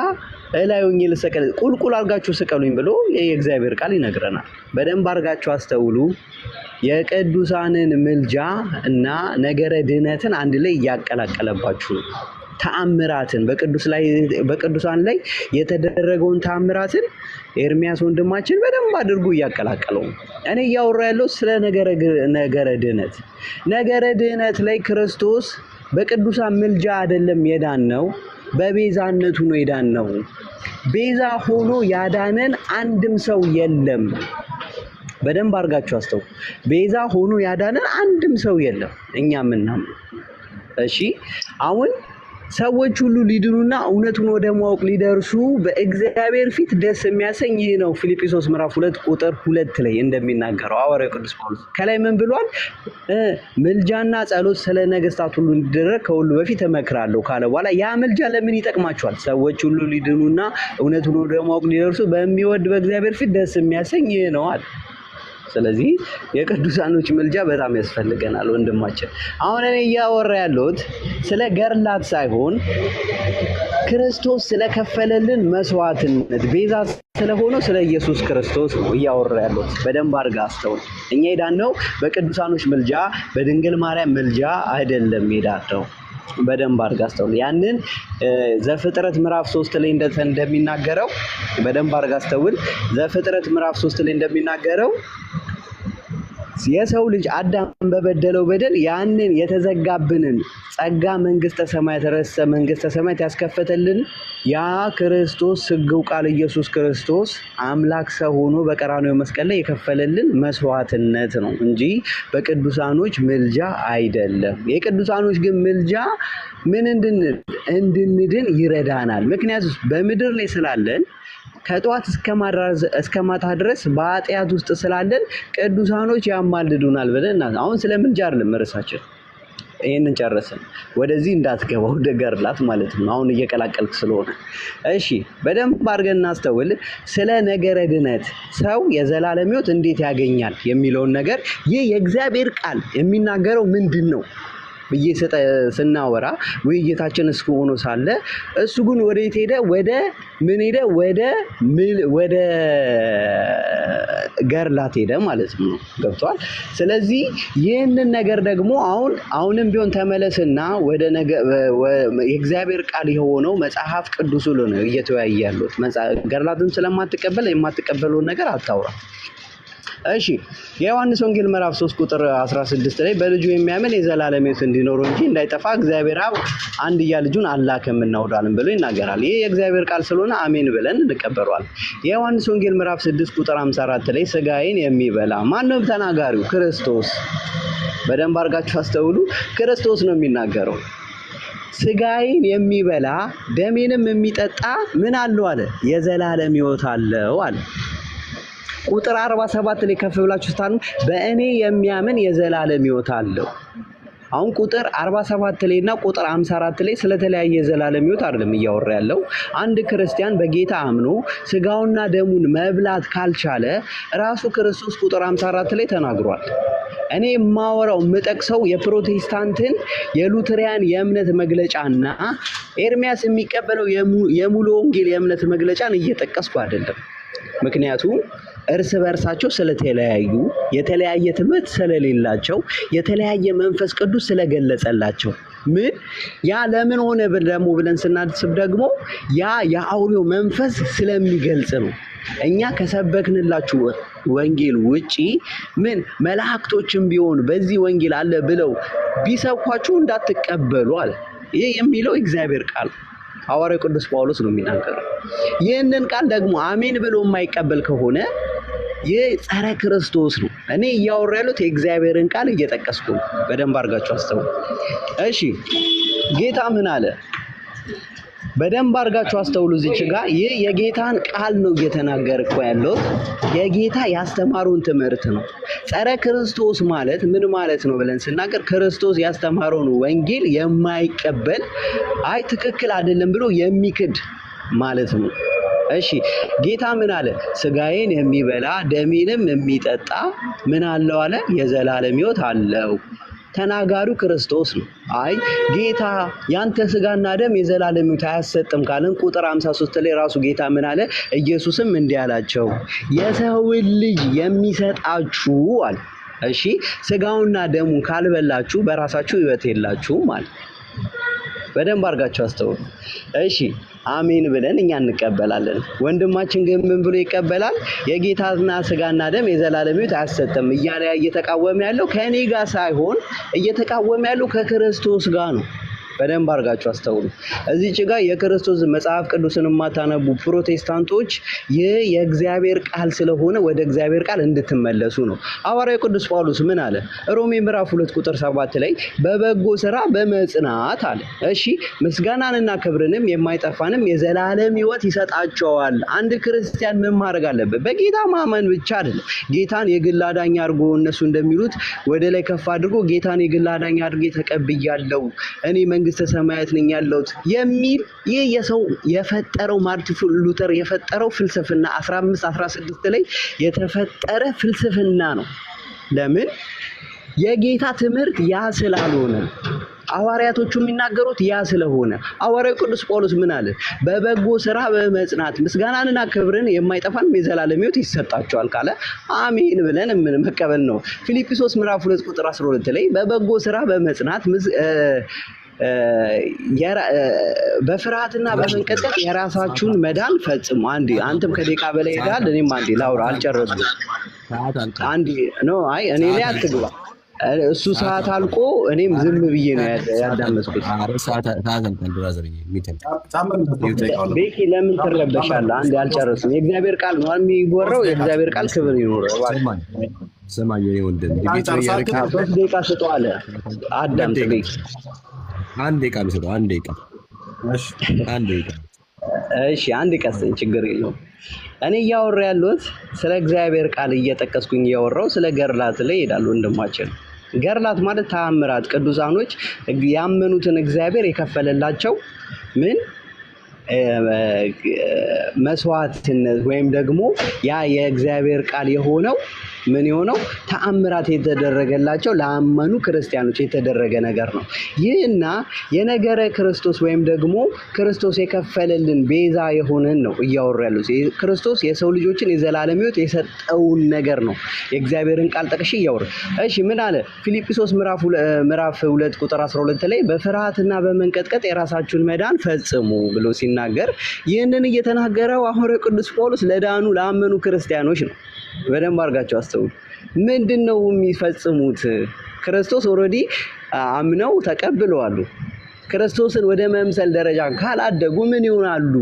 እላይ ሆኜ ልሰቀል፣ ቁልቁል አድርጋችሁ ስቀሉኝ ብሎ የእግዚአብሔር ቃል ይነግረናል። በደንብ አድርጋችሁ አስተውሉ። የቅዱሳንን ምልጃ እና ነገረ ድህነትን አንድ ላይ እያቀላቀለባችሁ ነው። ተአምራትን በቅዱሳን ላይ የተደረገውን ተአምራትን ኤርሚያስ ወንድማችን በደንብ አድርጎ እያቀላቀለው። እኔ እያወራ ያለው ስለ ነገረ ድህነት። ነገረ ድህነት ላይ ክርስቶስ በቅዱሳን ምልጃ አይደለም የዳን ነው፣ በቤዛነቱ ነው የዳን ነው። ቤዛ ሆኖ ያዳነን አንድም ሰው የለም። በደንብ አድርጋችሁ አስተው። ቤዛ ሆኖ ያዳነን አንድም ሰው የለም። እኛ ምናምን እሺ አሁን ሰዎች ሁሉ ሊድኑና እውነቱን ወደ ማወቅ ሊደርሱ በእግዚአብሔር ፊት ደስ የሚያሰኝ ይህ ነው። ፊልጵስዩስ ምዕራፍ 2 ቁጥር 2 ላይ እንደሚናገረው ሐዋርያው ቅዱስ ጳውሎስ ከላይ ምን ብሏል? ምልጃና ጸሎት ስለ ነገስታት ሁሉ እንዲደረግ ከሁሉ በፊት እመክራለሁ ካለ በኋላ ያ ምልጃ ለምን ይጠቅማቸዋል? ሰዎች ሁሉ ሊድኑና እውነቱን ወደ ማወቅ ሊደርሱ በሚወድ በእግዚአብሔር ፊት ደስ የሚያሰኝ ይህ ነው አለ። ስለዚህ የቅዱሳኖች ምልጃ በጣም ያስፈልገናል ወንድማችን። አሁን እኔ እያወራ ያለሁት ስለ ገርላት ሳይሆን ክርስቶስ ስለከፈለልን መስዋዕትነት ቤዛ ስለሆነው ስለ ኢየሱስ ክርስቶስ ነው እያወራ ያለሁት። በደንብ አድርጋ አስተውል። እኛ የዳነው በቅዱሳኖች ምልጃ በድንግል ማርያም ምልጃ አይደለም የዳነው። በደንብ አድርጋ አስተውል። ያንን ዘፍጥረት ምዕራፍ 3 ላይ እንደሚናገረው በደንብ አድርጋ አስተውል። ዘፍጥረት ምዕራፍ 3 ላይ እንደሚናገረው የሰው ልጅ አዳም በበደለው በደል ያንን የተዘጋብንን ጸጋ መንግስተ ሰማያት ረሰ መንግስተ ሰማያት ያስከፈተልን ያ ክርስቶስ ስግው ቃል ኢየሱስ ክርስቶስ አምላክ ሰው ሆኖ በቀራንዮ መስቀል ላይ የከፈለልን መስዋዕትነት ነው እንጂ በቅዱሳኖች ምልጃ አይደለም። የቅዱሳኖች ግን ምልጃ ምን እንድንድን ይረዳናል። ምክንያቱም በምድር ላይ ስላለን ከጧት እስከ ማታ ድረስ በኃጢአት ውስጥ ስላለን ቅዱሳኖች ያማልዱናል ብለን አሁን ስለ ምልጃ አይደለም ርዕሳችን። ይሄንን ጨረስን። ወደዚህ እንዳትገባው ደገርላት ማለት ነው። አሁን እየቀላቀልክ ስለሆነ እሺ፣ በደንብ አድርገን እናስተውል። ስለ ነገረ ድነት ሰው የዘላለም ሕይወት እንዴት ያገኛል የሚለውን ነገር ይህ የእግዚአብሔር ቃል የሚናገረው ምንድን ነው ብዬ ስናወራ ውይይታችን እስከ ሆኖ ሳለ እሱ ግን ወዴት ሄደ? ወደ ምን ሄደ? ወደ ገርላት ሄደ ማለት ነው። ገብቷል? ስለዚህ ይህንን ነገር ደግሞ አሁንም ቢሆን ተመለስና ወደ የእግዚአብሔር ቃል የሆነው መጽሐፍ ቅዱስ ነው እየተወያየ ያሉት። ገርላትን ስለማትቀበል የማትቀበለውን ነገር አታውራ። እሺ፣ የዮሐንስ ወንጌል ምዕራፍ 3 ቁጥር 16 ላይ በልጁ የሚያምን የዘላለም ሕይወት እንዲኖረው እንጂ እንዳይጠፋ እግዚአብሔር አብ አንድያ ልጁን አላከም እናወዳለን ብሎ ይናገራል። ይህ የእግዚአብሔር ቃል ስለሆነ አሜን ብለን እንቀበለዋለን። የዮሐንስ ወንጌል ምዕራፍ 6 ቁጥር 54 ላይ ስጋዬን የሚበላ ማነው ተናጋሪው? ክርስቶስ። በደንብ አድርጋችሁ አስተውሉ። ክርስቶስ ነው የሚናገረው። ስጋዬን የሚበላ ደሜንም የሚጠጣ ምን አለው አለ? የዘላለም ሕይወት አለው አለ። ቁጥር 47 ላይ ከፍ ብላችሁ ስታኑ በእኔ የሚያምን የዘላለም ሕይወት አለው። አሁን ቁጥር 47 ላይ እና ቁጥር 54 ላይ ስለተለያየ የዘላለም ሕይወት አይደለም እያወራ ያለው። አንድ ክርስቲያን በጌታ አምኖ ስጋውና ደሙን መብላት ካልቻለ ራሱ ክርስቶስ ቁጥር 54 ላይ ተናግሯል። እኔ የማወራው የምጠቅሰው የፕሮቴስታንትን የሉተሪያን የእምነት መግለጫና ኤርሚያስ የሚቀበለው የሙሉ ወንጌል የእምነት መግለጫን እየጠቀስኩ አይደለም። ምክንያቱም እርስ በርሳቸው ስለተለያዩ፣ የተለያየ ትምህርት ስለሌላቸው፣ የተለያየ መንፈስ ቅዱስ ስለገለጸላቸው ምን ያ ለምን ሆነ ደግሞ ብለን ስናስብ ደግሞ ያ የአውሬው መንፈስ ስለሚገልጽ ነው። እኛ ከሰበክንላችሁ ወንጌል ውጪ ምን መላእክቶችም ቢሆን በዚህ ወንጌል አለ ብለው ቢሰብኳችሁ እንዳትቀበሉ አለ። ይህ የሚለው እግዚአብሔር ቃል ሐዋርያው ቅዱስ ጳውሎስ ነው የሚናገረው። ይህንን ቃል ደግሞ አሜን ብሎ የማይቀበል ከሆነ ይህ ጸረ ክርስቶስ ነው። እኔ እያወራ ያሉት የእግዚአብሔርን ቃል እየጠቀስኩ ነው። በደንብ አድርጋችሁ አስተውሉ። እሺ፣ ጌታ ምን አለ? በደንብ አድርጋችሁ አስተውሉ። እዚች ጋር ይህ የጌታን ቃል ነው እየተናገርኩ ያለው። የጌታ ያስተማሩን ትምህርት ነው። ጸረ ክርስቶስ ማለት ምን ማለት ነው ብለን ስናገር ክርስቶስ ያስተማረውን ወንጌል የማይቀበል አይ ትክክል አይደለም ብሎ የሚክድ ማለት ነው። እሺ፣ ጌታ ምን አለ? ስጋዬን የሚበላ ደሜንም የሚጠጣ ምን አለው አለ? የዘላለም ሕይወት አለው። ተናጋሪው ክርስቶስ ነው። አይ ጌታ ያንተ ስጋና ደም የዘላለም ሕይወት አያሰጥም ካለን ቁጥር 53 ላይ ራሱ ጌታ ምን አለ? ኢየሱስም እንዲህ አላቸው የሰውን ልጅ የሚሰጣችሁ አለ። እሺ፣ ስጋውና ደሙን ካልበላችሁ በራሳችሁ ሕይወት የላችሁም ማለት። በደንብ አድርጋችሁ አስተውሉ። እሺ፣ አሜን ብለን እኛ እንቀበላለን። ወንድማችን ግን ምን ብሎ ይቀበላል? የጌታና ስጋና ደም የዘላለም ሕይወት አያሰጥም እያለ እየተቃወመ ያለው ከእኔ ጋር ሳይሆን እየተቃወመ ያለው ከክርስቶስ ጋር ነው። በደንብ አድርጋችሁ አስተውሉ። እዚች ጋር የክርስቶስ መጽሐፍ ቅዱስን የማታነቡ ፕሮቴስታንቶች ይህ የእግዚአብሔር ቃል ስለሆነ ወደ እግዚአብሔር ቃል እንድትመለሱ ነው። ሐዋርያው ቅዱስ ጳውሎስ ምን አለ? ሮሜ ምዕራፍ 2 ቁጥር 7 ላይ በበጎ ስራ በመጽናት አለ። እሺ፣ ምስጋናንና ክብርንም የማይጠፋንም የዘላለም ሕይወት ይሰጣቸዋል። አንድ ክርስቲያን ምን ማድረግ አለበት? በጌታ ማመን ብቻ አይደለም። ጌታን የግል አዳኝ አድርጎ እነሱ እንደሚሉት ወደ ላይ ከፍ አድርጎ ጌታን የግል አዳኝ አድርጌ ተቀብያለሁ እኔ መንግስተ ሰማያት ነኝ ያለሁት የሚል ይህ የሰው የፈጠረው ማርቲን ሉተር የፈጠረው ፍልስፍና 1516 ላይ የተፈጠረ ፍልስፍና ነው። ለምን? የጌታ ትምህርት ያ ስላልሆነ፣ ሐዋርያቶቹ የሚናገሩት ያ ስለሆነ። ሐዋርያው ቅዱስ ጳውሎስ ምን አለ? በበጎ ስራ በመጽናት ምስጋናንና ክብርን የማይጠፋን የዘላለም ሕይወት ይሰጣቸዋል ካለ አሜን ብለን ምን መቀበል ነው። ፊልጵስዩስ ምዕራፍ 2 ቁጥር 12 ላይ በበጎ ስራ በመጽናት በፍርሃትና በመንቀጥቀጥ የራሳችሁን መዳን ፈጽሙ። አንዴ አንተም ከደቂቃ በላይ ሄዳል፣ እኔም አንዴ ላውራ አልጨረስኩም። አንድ ነው። አይ እኔ ላይ አትግባ። እሱ ሰዓት አልቆ እኔም ዝም ብዬ ነው ያዳመጥኩት። ቤኪ ለምን ትረበሻለህ? አንድ ያልጨረስም የእግዚአብሔር ቃል ነው የሚወራው። የእግዚአብሔር ቃል ክብር ይኖረው። ስማ የኔ ወንድም 3 ደቂቃ ስጠው አለ አዳምጥ። ቤኪ አንድ ደቂቃ ልስጠው። አንድ ደቂቃ እሺ፣ አንድ ቀስን ችግር የለውም። እኔ እያወራ ያለሁት ስለ እግዚአብሔር ቃል እየጠቀስኩኝ እያወራው ስለ ገርላት ላይ ይሄዳሉ። ወንድማችን ገርላት ማለት ተአምራት፣ ቅዱሳኖች ያመኑትን እግዚአብሔር የከፈለላቸው ምን መስዋዕትነት ወይም ደግሞ ያ የእግዚአብሔር ቃል የሆነው ምን የሆነው ተአምራት የተደረገላቸው ለአመኑ ክርስቲያኖች የተደረገ ነገር ነው። ይህና የነገረ ክርስቶስ ወይም ደግሞ ክርስቶስ የከፈለልን ቤዛ የሆነን ነው እያወሩ ያሉት። ክርስቶስ የሰው ልጆችን የዘላለም ሕይወት የሰጠውን ነገር ነው የእግዚአብሔርን ቃል ጠቅሼ እያወሩ። እሺ ምን አለ? ፊልጵስዩስ ምዕራፍ 2 ቁጥር 12 ላይ በፍርሃትና በመንቀጥቀጥ የራሳችሁን መዳን ፈጽሙ ብሎ ሲናገር ይህንን እየተናገረው ሐዋርያው ቅዱስ ጳውሎስ ለዳኑ ለአመኑ ክርስቲያኖች ነው። በደንብ አድርጋቸው አስተውሉ። ምንድነው የሚፈጽሙት? ክርስቶስ ኦልሬዲ አምነው ተቀብለዋል። ክርስቶስን ወደ መምሰል ደረጃ ካላደጉ ምን ይሆናሉ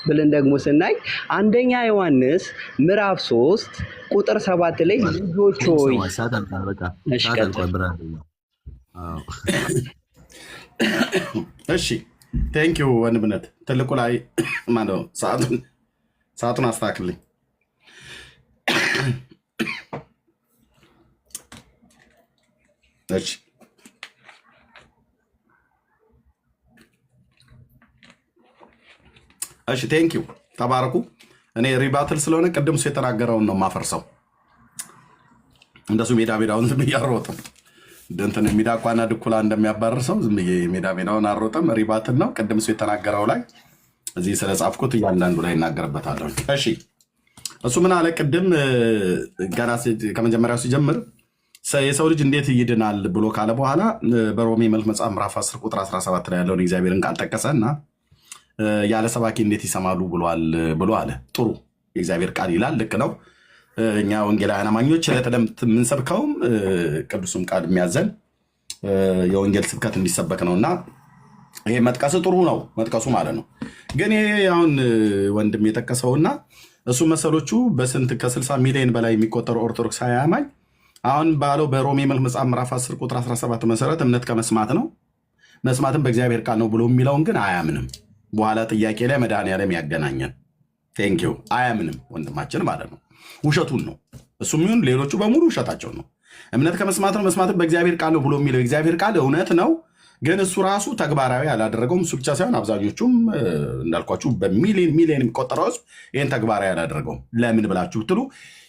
ብለን ደግሞ ስናይ አንደኛ ዮሐንስ ምዕራፍ 3 ቁጥር 7 ላይ ልጆች ሆይ እሺ ቴንኪው ወንድምነት ትልቁ ላይ ማነው ሰዓቱን አስተካክልኝ። እሺ እሺ ቴንኪው ተባረኩ። እኔ ሪባትል ስለሆነ ቅድም እሱ የተናገረውን ነው የማፈርሰው። እንደሱ ሜዳውን ዝም እያሮጥም እንትን ሚዳቋና ድኩላ እንደሚያባርር ሰው ዝም ሜዳውን አሮጥም። ሪባትል ነው። ቅድም እሱ የተናገረው ላይ እዚህ ስለጻፍኩት እያንዳንዱ ላይ እናገርበታለሁ። እሺ እሱ ምን አለ ቅድም ገና ከመጀመሪያው ሲጀምር የሰው ልጅ እንዴት ይድናል ብሎ ካለ በኋላ በሮሜ መልክ መጽሐፍ ምዕራፍ 10 ቁጥር 17 ላይ ያለውን እግዚአብሔርን ቃል ጠቀሰ እና ያለ ሰባኪ እንዴት ይሰማሉ ብሎ አለ። ጥሩ የእግዚአብሔር ቃል ይላል። ልክ ነው። እኛ ወንጌላውያን አማኞች የምንሰብከውም ቅዱሱም ቃል የሚያዘን የወንጌል ስብከት እንዲሰበክ ነው እና ይሄ መጥቀስ ጥሩ ነው መጥቀሱ ማለት ነው። ግን ይሄ አሁን ወንድም የጠቀሰውና እሱ መሰሎቹ በስንት ከ60 ሚሊዮን በላይ የሚቆጠሩ ኦርቶዶክሳዊ አማኝ አሁን ባለው በሮሜ መልክ መጽሐፍ ምዕራፍ 10 ቁጥር 17 መሰረት እምነት ከመስማት ነው መስማትም በእግዚአብሔር ቃል ነው ብሎ የሚለውን ግን አያምንም። በኋላ ጥያቄ ላይ መድኃኒዓለም ያገናኘን። ቴንኪው አያምንም ወንድማችን ማለት ነው። ውሸቱን ነው እሱም ይሁን ሌሎቹ በሙሉ ውሸታቸው ነው። እምነት ከመስማት ነው መስማትም በእግዚአብሔር ቃል ነው ብሎ የሚለው የእግዚአብሔር ቃል እውነት ነው፣ ግን እሱ ራሱ ተግባራዊ አላደረገውም። እሱ ብቻ ሳይሆን አብዛኞቹም እንዳልኳችሁ በሚሊዮን የሚቆጠረው ህዝብ ይህን ተግባራዊ አላደረገውም። ለምን ብላችሁ ብትሉ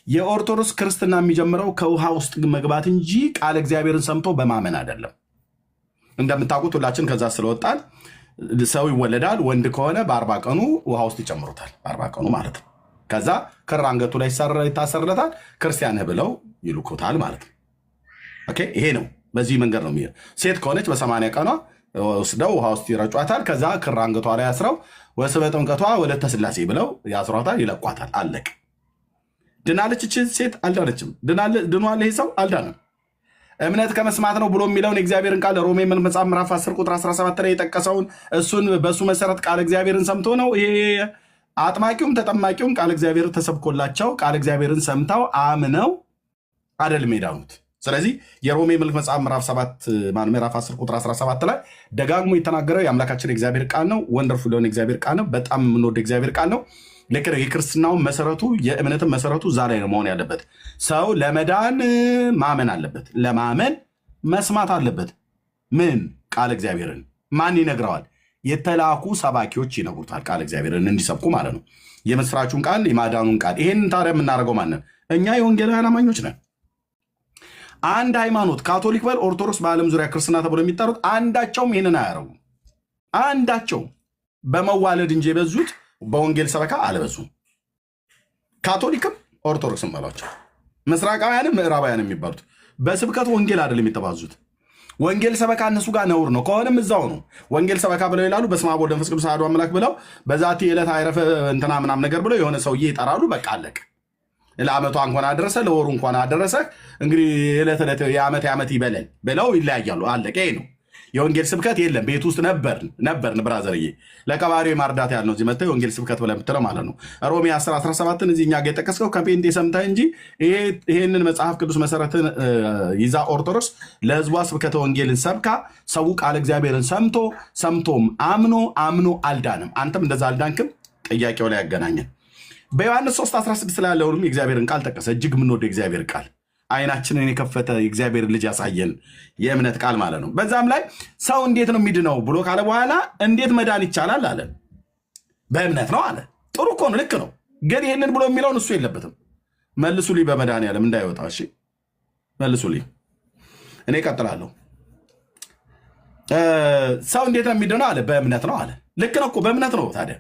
የኦርቶዶክስ ክርስትና የሚጀምረው ከውሃ ውስጥ መግባት እንጂ ቃል እግዚአብሔርን ሰምቶ በማመን አይደለም። እንደምታውቁት ሁላችን ከዛ ስለወጣን ሰው ይወለዳል። ወንድ ከሆነ በ40 ቀኑ ውሃ ውስጥ ይጨምሩታል። በ40 ቀኑ ማለት ነው። ከዛ ክር አንገቱ ላይ ይታሰርለታል። ክርስቲያንህ ብለው ይልኩታል ማለት ነው። ኦኬ ይሄ ነው። በዚህ መንገድ ነው የሚሄድ። ሴት ከሆነች በ80 ቀኗ ወስደው ውሃ ውስጥ ይረጯታል። ከዛ ክር አንገቷ ላይ ያስረው ወስበ ጥምቀቷ ወለተ ሥላሴ ብለው ያስሯታል፣ ይለቋታል። አለቅ። ድናለች እች ሴት? አልዳነችም። ድኗል ይሄ ሰው? አልዳነም። እምነት ከመስማት ነው ብሎ የሚለውን የእግዚአብሔርን ቃል ሮሜ መጽሐፍ ምዕራፍ 10 ቁጥር 17 ላይ የጠቀሰውን እሱን በእሱ መሰረት ቃል እግዚአብሔርን ሰምቶ ነው። ይሄ አጥማቂውም ተጠማቂውም ቃል እግዚአብሔር ተሰብኮላቸው ቃል እግዚአብሔርን ሰምተው አምነው አይደለም የዳኑት። ስለዚህ የሮሜ መልክ መጽሐፍ ምዕራፍ 10 ቁጥር 17 ላይ ደጋግሞ የተናገረው የአምላካችን እግዚአብሔር ቃል ነው። ወንደርፉል የሆነ እግዚአብሔር ቃል ነው። በጣም የምንወደ እግዚአብሔር ቃል ነው። ልክ የክርስትናውን መሰረቱ የእምነትን መሰረቱ እዛ ላይ ነው መሆን ያለበት። ሰው ለመዳን ማመን አለበት። ለማመን መስማት አለበት። ምን? ቃል እግዚአብሔርን። ማን ይነግረዋል? የተላኩ ሰባኪዎች ይነግሩታል። ቃል እግዚአብሔርን እንዲሰብኩ ማለት ነው። የምስራቹን ቃል፣ የማዳኑን ቃል። ይሄን ታዲያ የምናደርገው ማንን? እኛ የወንጌላውያን አማኞች ነን። አንድ ሃይማኖት ካቶሊክ በል ኦርቶዶክስ፣ በዓለም ዙሪያ ክርስትና ተብሎ የሚጠሩት አንዳቸውም ይህንን አያደርጉም። አንዳቸው በመዋለድ እንጂ የበዙት በወንጌል ሰበካ አልበዙም። ካቶሊክም ኦርቶዶክስም በሏቸው፣ ምስራቃውያንም ምዕራባውያን የሚባሉት በስብከት ወንጌል አይደለም የተባዙት። ወንጌል ሰበካ እነሱ ጋር ነውር ነው። ከሆነም እዛው ነው። ወንጌል ሰበካ ብለው ይላሉ። በስመ አብ ወወልድ ወመንፈስ ቅዱስ አሐዱ አምላክ ብለው በዛቲ ዕለት አይረፈ እንትና ምናምን ነገር ብለው የሆነ ሰውዬ ይጠራሉ። በቃ አለቀ። ለዓመቷ እንኳን አደረሰ፣ ለወሩ እንኳን አደረሰ። እንግዲህ የዕለት ዕለት የዓመት ይበለን ብለው ይለያያሉ። አለቀ። ይሄ ነው። የወንጌል ስብከት የለም። ቤት ውስጥ ነበርን ብራዘርዬ፣ ለቀባሪው ማርዳት ያልነው እዚህ መጥተህ የወንጌል ስብከት ብለህ የምትለው ማለት ነው። ሮሜ 10:17 እዚህ እኛ ጋር የጠቀስከው ከጴንጤ ሰምተህ እንጂ ይሄንን መጽሐፍ ቅዱስ መሰረትን ይዛ ኦርቶዶክስ ለህዝቧ ስብከተ ወንጌልን ሰብካ ሰው ቃል እግዚአብሔርን ሰምቶም አምኖ አልዳንም። አንተም እንደዛ አልዳንክም። ጥያቄው ላይ ያገናኘን በዮሐንስ 3:16 ላይ ያለውንም የእግዚአብሔርን ቃል ጠቀሰ። እጅግ የምንወደው የእግዚአብሔር ቃል አይናችንን የከፈተ የእግዚአብሔር ልጅ ያሳየን የእምነት ቃል ማለት ነው። በዛም ላይ ሰው እንዴት ነው የሚድነው ብሎ ካለ በኋላ እንዴት መዳን ይቻላል አለ። በእምነት ነው አለ። ጥሩ እኮ ነው፣ ልክ ነው። ግን ይህንን ብሎ የሚለውን እሱ የለበትም። መልሱልኝ፣ በመድኃኒዓለም እንዳይወጣ። እሺ መልሱልኝ፣ እኔ እቀጥላለሁ። ሰው እንዴት ነው የሚድነው አለ። በእምነት ነው አለ። ልክ ነው እኮ በእምነት ነው። ታዲያ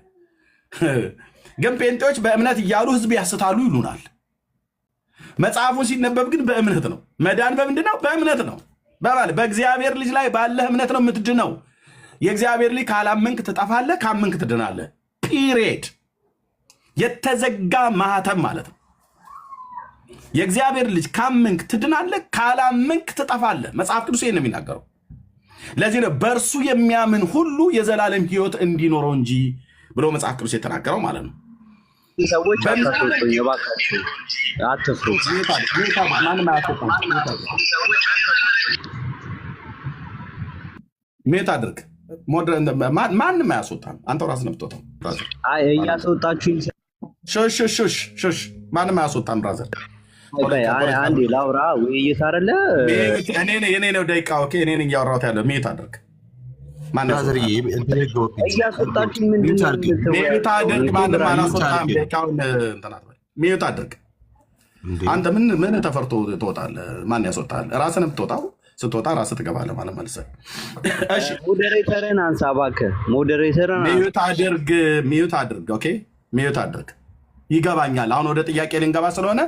ግን ጴንጤዎች በእምነት እያሉ ህዝብ ያስታሉ ይሉናል። መጽሐፉን ሲነበብ ግን በእምነት ነው። መዳን በምንድን ነው? በእምነት ነው። በእግዚአብሔር ልጅ ላይ ባለህ እምነት ነው የምትድነው። የእግዚአብሔር ልጅ ካላመንክ ትጠፋለህ፣ ካመንክ ትድናለህ። ፒሪየድ። የተዘጋ ማህተም ማለት ነው። የእግዚአብሔር ልጅ ካመንክ ትድናለህ፣ ካላመንክ ትጠፋለህ። መጽሐፍ ቅዱስ ይህን ነው የሚናገረው። ለዚህ ነው በእርሱ የሚያምን ሁሉ የዘላለም ህይወት እንዲኖረው እንጂ ብሎ መጽሐፍ ቅዱስ የተናገረው ማለት ነው። ሰዎች አታስወጡኝ እባካችሁ፣ አትፍሩ። ሜት አድርግ። ማንም አያስወጣም። አንተው ራስህ ነው የምትወጣው። እያስወጣችሁኝ ሹሽ ማንም አያስወጣም። ብራዘር አንዴ ላውራ። ውይይት አይደለ የኔ ነው ደቂቃ። ኦኬ እኔ ነኝ እያወራሁት ያለው። ሜት አድርግ። እያስወጣችሁኝ ምንድን ነው? ሜት አድርግ። ማንም አላስወጣም። ደቂቃውን ሜት አድርግ። አንተ ምን ተፈርቶ ትወጣለህ? ማን ያስወጣል? ራስህ ነው የምትወጣው። ስትወጣ ራስህ ትገባለህ ማለት መልሰህ። እሺ ሞዴሬተርን አንሳ እባክህ። ሞዴሬተርን ሚዩት አድርግ። ኦኬ ሚዩት አድርግ። ይገባኛል። አሁን ወደ ጥያቄ ልንገባ ስለሆነ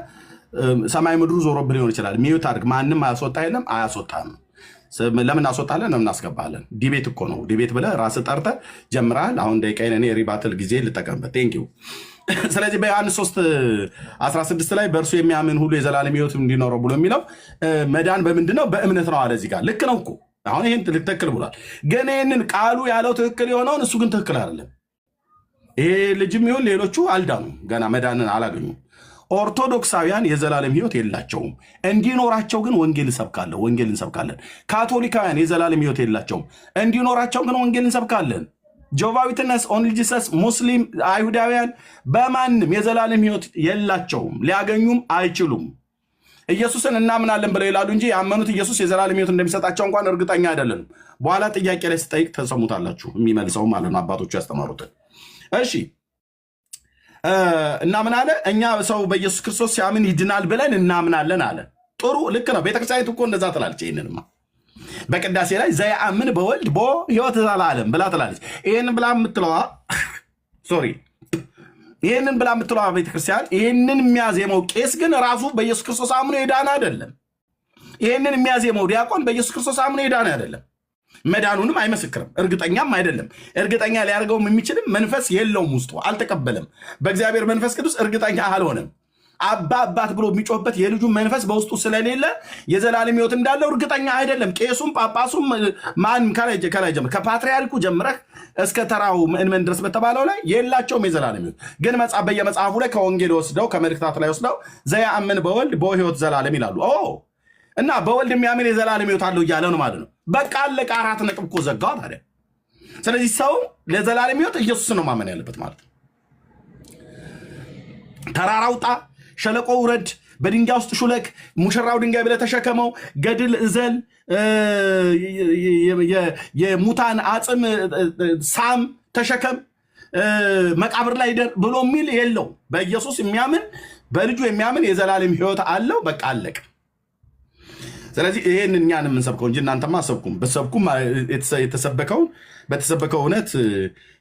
ሰማይ ምድሩ ዞሮብን ሊሆን ይችላል። ሚዩት አድርግ። ማንም አያስወጣ የለም፣ አያስወጣም። ለምን አስወጣለን? ለምን አስገባለን? ዲቤት እኮ ነው። ዲቤት ብለህ ራስህ ጠርተህ ጀምረሃል። አሁን ደቂቃዬን እኔ ሪባትል ጊዜ ልጠቀምበት። ቴንኪው። ስለዚህ በዮሐንስ 3:16 ላይ በእርሱ የሚያምን ሁሉ የዘላለም ሕይወት እንዲኖረው ብሎ የሚለው መዳን በምንድን ነው? በእምነት ነው አለ። እዚህ ጋር ልክ ነው እኮ አሁን ይህን ትክክል ብሏል። ግን ይህንን ቃሉ ያለው ትክክል የሆነውን እሱ ግን ትክክል አይደለም። ይሄ ልጅም ይሁን ሌሎቹ አልዳኑም፣ ገና መዳንን አላገኙም። ኦርቶዶክሳውያን የዘላለም ሕይወት የላቸውም። እንዲኖራቸው ግን ወንጌል እንሰብካለን። ካቶሊካውያን የዘላለም ሕይወት የላቸውም። እንዲኖራቸው ግን ወንጌል እንሰብካለን። ጆቫ ዊትነስ፣ ኦንሊ ጂሰስ፣ ሙስሊም፣ አይሁዳውያን በማንም የዘላለም ሕይወት የላቸውም፣ ሊያገኙም አይችሉም። ኢየሱስን እናምናለን ብለው ይላሉ እንጂ ያመኑት ኢየሱስ የዘላለም ሕይወት እንደሚሰጣቸው እንኳን እርግጠኛ አይደለንም። በኋላ ጥያቄ ላይ ስጠይቅ ተሰሙታላችሁ፣ የሚመልሰው ማለት ነው አባቶቹ ያስተማሩትን። እሺ እናምን አለ። እኛ ሰው በኢየሱስ ክርስቶስ ሲያምን ይድናል ብለን እናምናለን አለ። ጥሩ ልክ ነው። ቤተክርስቲያኒቱ እኮ እንደዛ ትላለች። ይህንንማ በቅዳሴ ላይ ዘየአምን በወልድ ቦ ሕይወት ዘላለም ብላ ትላለች። ይህንን ብላ የምትለዋ ይህንን ብላ የምትለዋ ቤተክርስቲያን ይህንን የሚያዜመው ቄስ ግን ራሱ በኢየሱስ ክርስቶስ አምኖ የዳነ አይደለም። ይህንን የሚያዜመው ዲያቆን በኢየሱስ ክርስቶስ አምኖ የዳነ አይደለም። መዳኑንም አይመሰክርም፣ እርግጠኛም አይደለም። እርግጠኛ ሊያደርገውም የሚችልም መንፈስ የለውም፣ ውስጡ አልተቀበለም። በእግዚአብሔር መንፈስ ቅዱስ እርግጠኛ አልሆነም። አባት ብሎ የሚጮህበት የልጁ መንፈስ በውስጡ ስለሌለ የዘላለም ሕይወት እንዳለው እርግጠኛ አይደለም። ቄሱም ጳጳሱም ማንም ከላይ ጀምረህ ከፓትርያርኩ ጀምረህ እስከ ተራው ምእመን ድረስ በተባለው ላይ የላቸውም የዘላለም ሕይወት። ግን በየመጽሐፉ ላይ ከወንጌል ወስደው ከመልእክታት ላይ ወስደው ዘየአምን በወልድ ቦ ሕይወት ዘላለም ይላሉ። እና በወልድ የሚያምን የዘላለም ሕይወት አለው እያለ ነው ማለት ነው። በቃ አለቀ። 4 ነጥብ እኮ ዘጋው ታዲያ። ስለዚህ ሰው ለዘላለም ሕይወት ኢየሱስን ነው ማመን ያለበት ማለት ነው። ተራራ ውጣ፣ ሸለቆ ውረድ፣ በድንጋይ ውስጥ ሹለክ፣ ሙሽራው ድንጋይ ብለህ ተሸከመው፣ ገድል እዘል፣ የሙታን አጽም ሳም ተሸከም፣ መቃብር ላይ ደር ብሎ የሚል የለው። በኢየሱስ የሚያምን በልጁ የሚያምን የዘላለም ሕይወት አለው። በቃ አለቀ። ስለዚህ ይሄን እኛን የምንሰብከው እንጂ እናንተማ አሰብኩም በሰብኩም የተሰበከውን በተሰበከው እውነት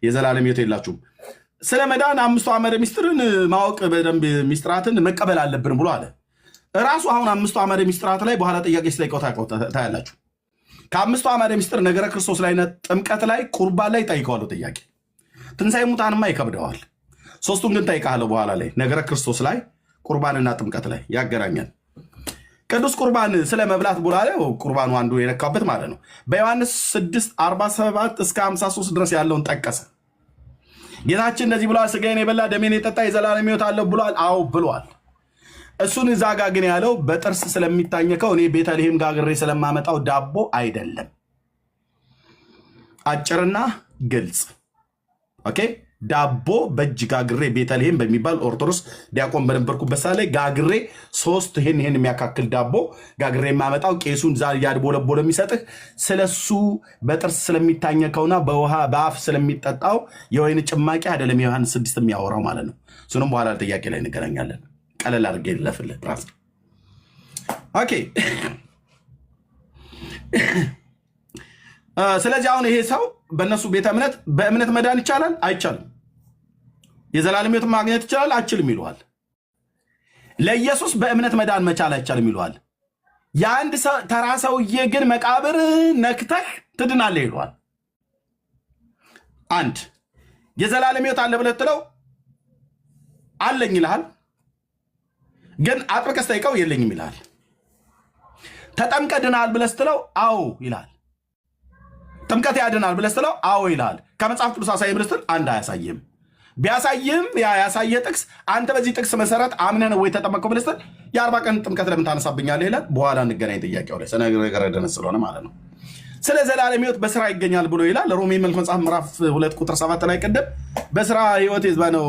የዘላለም ሕይወት የላችሁም። ስለ መዳን 5ቱ አዕማደ ምስጢርን ማወቅ በደንብ ምስጢራትን መቀበል አለብን ብሎ አለ ራሱ። አሁን 5ቱ አዕማደ ምስጢራት ላይ በኋላ ጥያቄ ስጠይቀው ታያላችሁ። ከ5ቱ አዕማደ ምስጢር ነገረ ክርስቶስ ላይ፣ ጥምቀት ላይ፣ ቁርባን ላይ ጠይቀዋለሁ ጥያቄ። ትንሣኤ ሙታንማ ይከብደዋል። 3ቱን ግን ጠይቃለሁ በኋላ ላይ ነገረ ክርስቶስ ላይ፣ ቁርባንና ጥምቀት ላይ ያገናኛል። ቅዱስ ቁርባን ስለ መብላት ቡላለ ቁርባኑ አንዱ የነካበት ማለት ነው። በዮሐንስ 6:47 እስከ 53 ድረስ ያለውን ጠቀሰ። ጌታችን እንደዚህ ብሏል፣ ስጋዬን የበላ ደሜን የጠጣ የዘላለም ሕይወት አለው ብሏል። አዎ ብሏል። እሱን እዛ ጋ ግን ያለው በጥርስ ስለሚታኘከው እኔ ቤተልሔም ጋግሬ ስለማመጣው ዳቦ አይደለም። አጭርና ግልጽ። ኦኬ። ዳቦ በእጅ ጋግሬ ቤተልሔም በሚባል ኦርቶዶክስ ዲያቆን በነበርኩበት ሰዓት ላይ ጋግሬ 3 ይህን የሚያካክል ዳቦ ጋግሬ የማመጣው ቄሱን ዛ እያድቦለቦለ የሚሰጥህ ስለሱ በጥርስ ስለሚታኘከውና በውሃ በአፍ ስለሚጠጣው የወይን ጭማቂ አይደለም። የዮሐንስ 6 የሚያወራው ማለት ነው። እሱንም በኋላ ጥያቄ ላይ እንገናኛለን። ቀለል አድርጌ ለፍልህ ራስ። ኦኬ። ስለዚህ አሁን ይሄ ሰው በእነሱ ቤተ እምነት በእምነት መዳን ይቻላል አይቻልም? የዘላለም ሕይወት ማግኘት ይቻላል አይችልም ይለዋል። ለኢየሱስ በእምነት መዳን መቻል አይቻልም ይለዋል። የአንድ ተራ ሰውዬ ግን መቃብር ነክተህ ትድናለህ ይለዋል። አንድ የዘላለም ሕይወት አለ ብለህ ትለው አለኝ ይልሃል። ግን አጥብቀህ ስጠይቀው የለኝም ይልሃል። ተጠምቀህ ድናል ብለህ ስትለው አዎ ይልሃል። ጥምቀት ያድናል ብለህ ስትለው አዎ ይልሃል። ከመጽሐፍ ቅዱስ አሳይም ብለህ ስትል አንድ አያሳይም። ቢያሳይም ያሳየ ጥቅስ አንተ በዚህ ጥቅስ መሰረት አምነህ ነው ወይ ተጠመቀው ብለህ ስትል የ40 ቀን ጥምቀት ለምን ታነሳብኛለህ ይላል። በኋላ እንገናኝ ጥያቄው ላይ ሰነገረ ደነስ ስለሆነ ማለት ነው። ስለ ዘላለም ሕይወት በስራ ይገኛል ብሎ ይላል። ሮሜ መልክ መጽሐፍ ምዕራፍ 2 ቁጥር 7 ላይ ቀደም በስራ ሕይወት ነው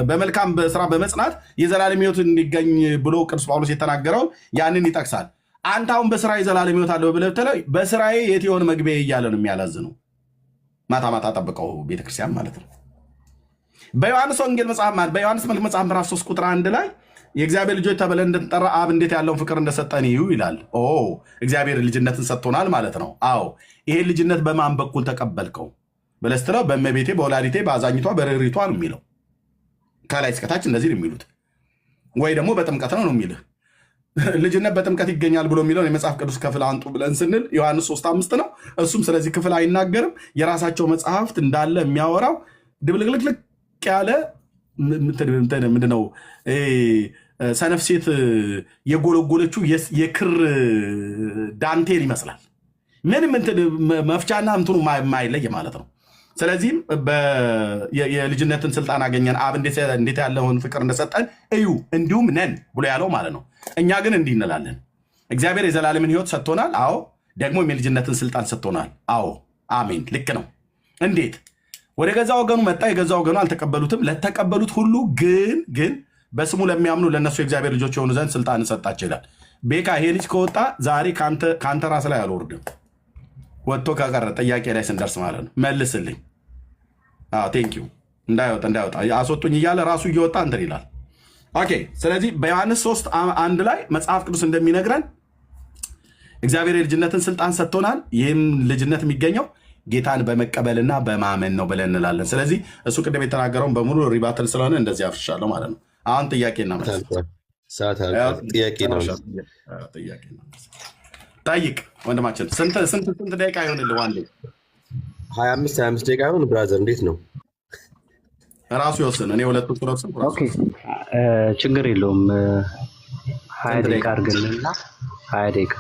በመልካም በስራ በመጽናት የዘላለም ሕይወት እንዲገኝ ብሎ ቅዱስ ጳውሎስ የተናገረው ያንን ይጠቅሳል። አንተ አሁን በስራ የዘላለም ሕይወት አለው ብለህ ብትለው በስራዬ የት የሆነ መግቢያ እያለ ነው የሚያላዝነው። ማታ ማታ ጠብቀው ቤተክርስቲያን ማለት ነው። በዮሐንስ ወንጌል መጽሐፍ በዮሐንስ መልክ መጽሐፍ ምዕራፍ 3 ቁጥር 1 ላይ የእግዚአብሔር ልጆች ተብለን እንድንጠራ አብ እንዴት ያለውን ፍቅር እንደሰጠን እዩ ይላል። እግዚአብሔር ልጅነትን ሰጥቶናል ማለት ነው። አዎ ይሄን ልጅነት በማን በኩል ተቀበልከው ብለህ ስትለው በእመቤቴ በወላዲቴ በአዛኝቷ በርሪቷ ነው የሚለው። ከላይ እስከታች እነዚህ ነው የሚሉት። ወይ ደግሞ በጥምቀት ነው የሚልህ። ልጅነት በጥምቀት ይገኛል ብሎ የሚለውን የመጽሐፍ ቅዱስ ክፍል አንጡ ብለን ስንል ዮሐንስ 3:5 ነው። እሱም ስለዚህ ክፍል አይናገርም። የራሳቸው መጽሐፍት እንዳለ የሚያወራው ድብልቅልቅልቅ ያለ ምንድነው ሰነፍ ሴት የጎለጎለችው የክር ዳንቴል ይመስላል። ምንም መፍቻና እንትኑ የማይለይ ማለት ነው። ስለዚህም የልጅነትን ስልጣን አገኘን አብ እንዴት ያለውን ፍቅር እንደሰጠን እዩ እንዲሁም ነን ብሎ ያለው ማለት ነው። እኛ ግን እንዲህ እንላለን። እግዚአብሔር የዘላለምን ሕይወት ሰጥቶናል። አዎ ደግሞም የልጅነትን ስልጣን ሰጥቶናል። አዎ አሜን፣ ልክ ነው። እንዴት? ወደ ገዛ ወገኑ መጣ፣ የገዛ ወገኑ አልተቀበሉትም። ለተቀበሉት ሁሉ ግን በስሙ ለሚያምኑ ለእነሱ የእግዚአብሔር ልጆች የሆኑ ዘንድ ስልጣን ሰጣቸው ይላል። ቤካ ይሄ ልጅ ከወጣ ዛሬ ከአንተ ራስ ላይ አልወርድም። ወጥቶ ከቀረ ጥያቄ ላይ ስንደርስ ማለት ነው መልስልኝ። ቴንኪው። እንዳይወጣ አስወጡኝ እያለ ራሱ እየወጣ እንትን ይላል። ኦኬ። ስለዚህ በዮሐንስ 3:1 ላይ መጽሐፍ ቅዱስ እንደሚነግረን እግዚአብሔር የልጅነትን ስልጣን ሰጥቶናል። ይህም ልጅነት የሚገኘው ጌታን በመቀበልና በማመን ነው ብለን እንላለን። ስለዚህ እሱ ቅድም የተናገረውን በሙሉ ሪባትል ስለሆነ እንደዚህ አፍርሻለሁ ማለት ነው። አሁን ጥያቄና መልስ ጠይቅ ወንድማችን። ስንት ደቂቃ ይሆንልህ? ዋን 25 ደቂቃ ይሆን? ብራዘር እንዴት ነው? ራሱ ይወስን። እኔ ሁለቱ ቁረብስ ችግር የለውም። 20 ደቂቃ አድርግልንና 20 ደቂቃ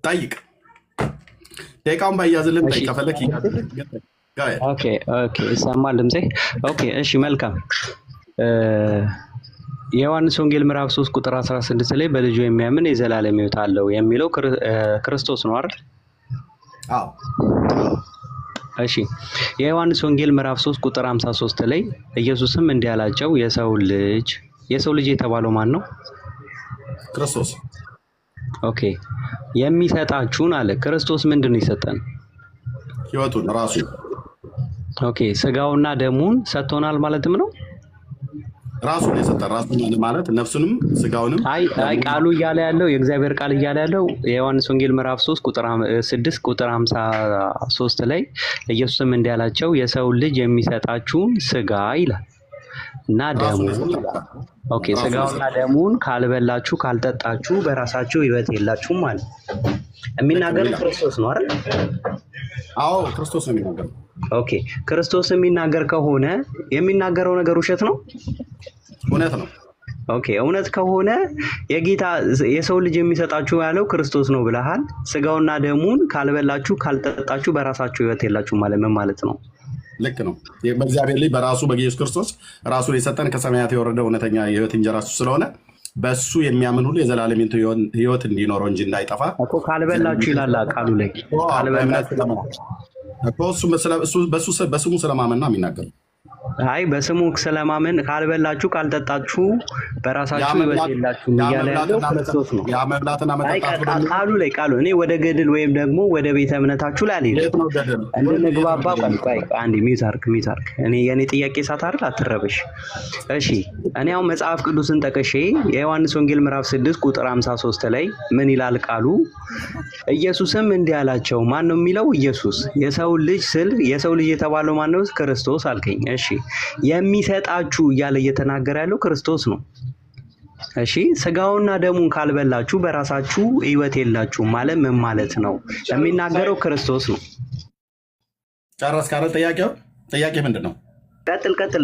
ጠይቅ። ደቂቃውን ባያዝልን ጠይቅ። ከፈለክ ይያዝልን። ኦኬ ይሰማል ድምጼ? ኦኬ እሺ መልካም። የዮሐንስ ወንጌል ምዕራፍ 3 ቁጥር 16 ላይ በልጁ የሚያምን የዘላለም ሕይወት አለው የሚለው ክርስቶስ ነው አይደል? አዎ። እሺ የዮሐንስ ወንጌል ምዕራፍ 3 ቁጥር 53 ላይ ኢየሱስም እንዲህ አላቸው፣ የሰው ልጅ የተባለው ማን ነው? ክርስቶስ። ኦኬ የሚሰጣችሁን አለ። ክርስቶስ ምንድን ነው የሰጠን? ሕይወቱን ራሱ። ኦኬ ስጋውና ደሙን ሰጥቶናል ማለትም ነው። ራሱን የሰጠን ራሱን ማለት ነፍሱንም ስጋውንም። አይ ቃሉ እያለ ያለው የእግዚአብሔር ቃል እያለ ያለው የዮሐንስ ወንጌል ምዕራፍ 3 ቁጥር 6 ቁጥር 53 ላይ ኢየሱስም እንዲህ አላቸው፣ የሰው ልጅ የሚሰጣችሁን ስጋ ይላል እና ደሙ። ኦኬ ስጋውና ደሙን ካልበላችሁ ካልጠጣችሁ በራሳችሁ ሕይወት የላችሁም ማለት የሚናገረው ክርስቶስ ነው አይደል? አዎ ክርስቶስ ነው የሚናገረው። ኦኬ ክርስቶስ የሚናገር ከሆነ የሚናገረው ነገር ውሸት ነው? እውነት ነው። ኦኬ እውነት ከሆነ የጌታ የሰው ልጅ የሚሰጣችሁ ያለው ክርስቶስ ነው ብለሃል። ስጋውና ደሙን ካልበላችሁ ካልጠጣችሁ በራሳችሁ ሕይወት የላችሁ ማለት ምን ማለት ነው? ልክ ነው። በእግዚአብሔር ልጅ በራሱ በኢየሱስ ክርስቶስ ራሱን የሰጠን ከሰማያት የወረደ እውነተኛ የሕይወት እንጀራ እሱ ስለሆነ በሱ የሚያምን ሁሉ የዘላለም ሕይወት እንዲኖረው እንጂ እንዳይጠፋ እኮ ካልበላችሁ ይላል ቃሉ ላይ። ካልበላችሁ በስሙ ስለማመን ነው የሚናገረው። አይ በስሙ ስለማመን ካልበላችሁ ካልጠጣችሁ በራሳችሁ ሕይወት የላችሁም እያለ ያለው ክርስቶስ ነው። ያ መብላትና መጠጣት ቃሉ ላይ እኔ ወደ ገድል ወይም ደግሞ ወደ ቤተ እምነታችሁ ላይ አልሄድም። እንድንግባባ ቆይ አንዴ ሚውት አድርግ። እኔ የኔ ጥያቄ ሳት አይደል አትረበሽ። እሺ እኔ አሁን መጽሐፍ ቅዱስን ጠቅሼ የዮሐንስ ወንጌል ምዕራፍ 6 ቁጥር 53 ላይ ምን ይላል ቃሉ? ኢየሱስም እንዲህ አላቸው። ማን ነው የሚለው? ኢየሱስ። የሰው ልጅ ስል የሰው ልጅ የተባለው ማን ነው? ክርስቶስ አልከኝ። እሺ የሚሰጣችሁ እያለ እየተናገረ ያለው ክርስቶስ ነው። እሺ ስጋውና ደሙን ካልበላችሁ በራሳችሁ ሕይወት የላችሁም ማለት ምን ማለት ነው? የሚናገረው ክርስቶስ ነው። ጨረስክ አይደል? ጥያቄ ምንድን ነው? ቀጥል።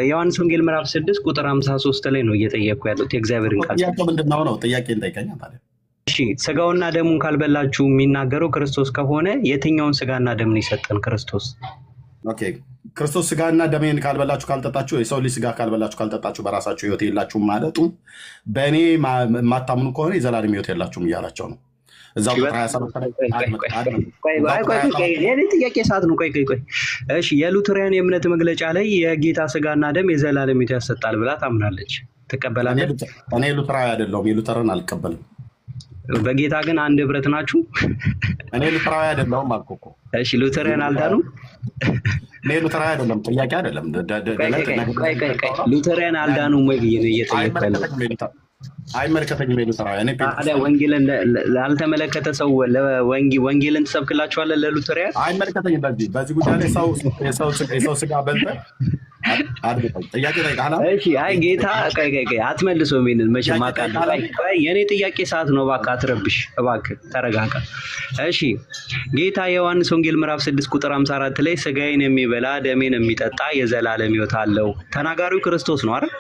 ዮሐንስ ወንጌል ምዕራፍ 6 ቁጥር 53 ላይ ነው እየጠየቅኩ ያለሁት የእግዚአብሔርን ቃል። ጥያቄ ምንድን ነው? ጥያቄን ጠይቀኝ ታዲያ። እሺ ስጋውና ደሙን ካልበላችሁ የሚናገረው ክርስቶስ ከሆነ የትኛውን ስጋና ደምን የሰጠን ክርስቶስ? ኦኬ ክርስቶስ ስጋና ደሜን ካልበላችሁ ካልጠጣችሁ፣ የሰው ልጅ ስጋ ካልበላችሁ ካልጠጣችሁ በራሳችሁ ሕይወት የላችሁም ማለቱ በእኔ የማታምኑ ከሆነ የዘላለም ሕይወት የላችሁም እያላቸው ነው። እዛው ጥያቄ ሰዓት ነው። ቆይ እሺ የሉተሪያን የእምነት መግለጫ ላይ የጌታ ስጋና ደም የዘላለም ሕይወት ያሰጣል ብላ ታምናለች። ትቀበላለህ? እኔ ሉተራዊ አይደለሁም፣ የሉተርን አልቀበልም። በጌታ ግን አንድ ህብረት ናችሁ? እኔ ሉተራዊ አይደለሁም አልኩ እኮ። እሺ ሉተሪያን አልዳኑም? እኔ ሉተራዊ አይደለም። ጥያቄ አይደለም። ሉተሪያን አልዳኑም ወይ ብዬ ነው እየጠየቅኩ ያለው። አይመለከተኝም። ሉተራዊ ወንጌልን ላልተመለከተ ሰው ወንጌልን ትሰብክላችኋለህ? ለሉተሪያን አይመለከተኝም። በዚህ ጉዳይ ላይ የሰው ስጋ በልተህ ጥያቄ ጠይቃለህ። እሺ አይ ጌታ አትመልሰውም። ይሄንን መቼም አውቃለሁ። የኔ ጥያቄ ሰዓት ነው። እባክህ አትረብሽ፣ እባክህ ተረጋጋ። እሺ ጌታ የዮሐንስ ወንጌል ምዕራፍ 6 ቁጥር 54 ላይ ስጋዬን የሚበላ ደሜን የሚጠጣ የዘላለም ሕይወት አለው። ተናጋሪው ክርስቶስ ነው አይደል?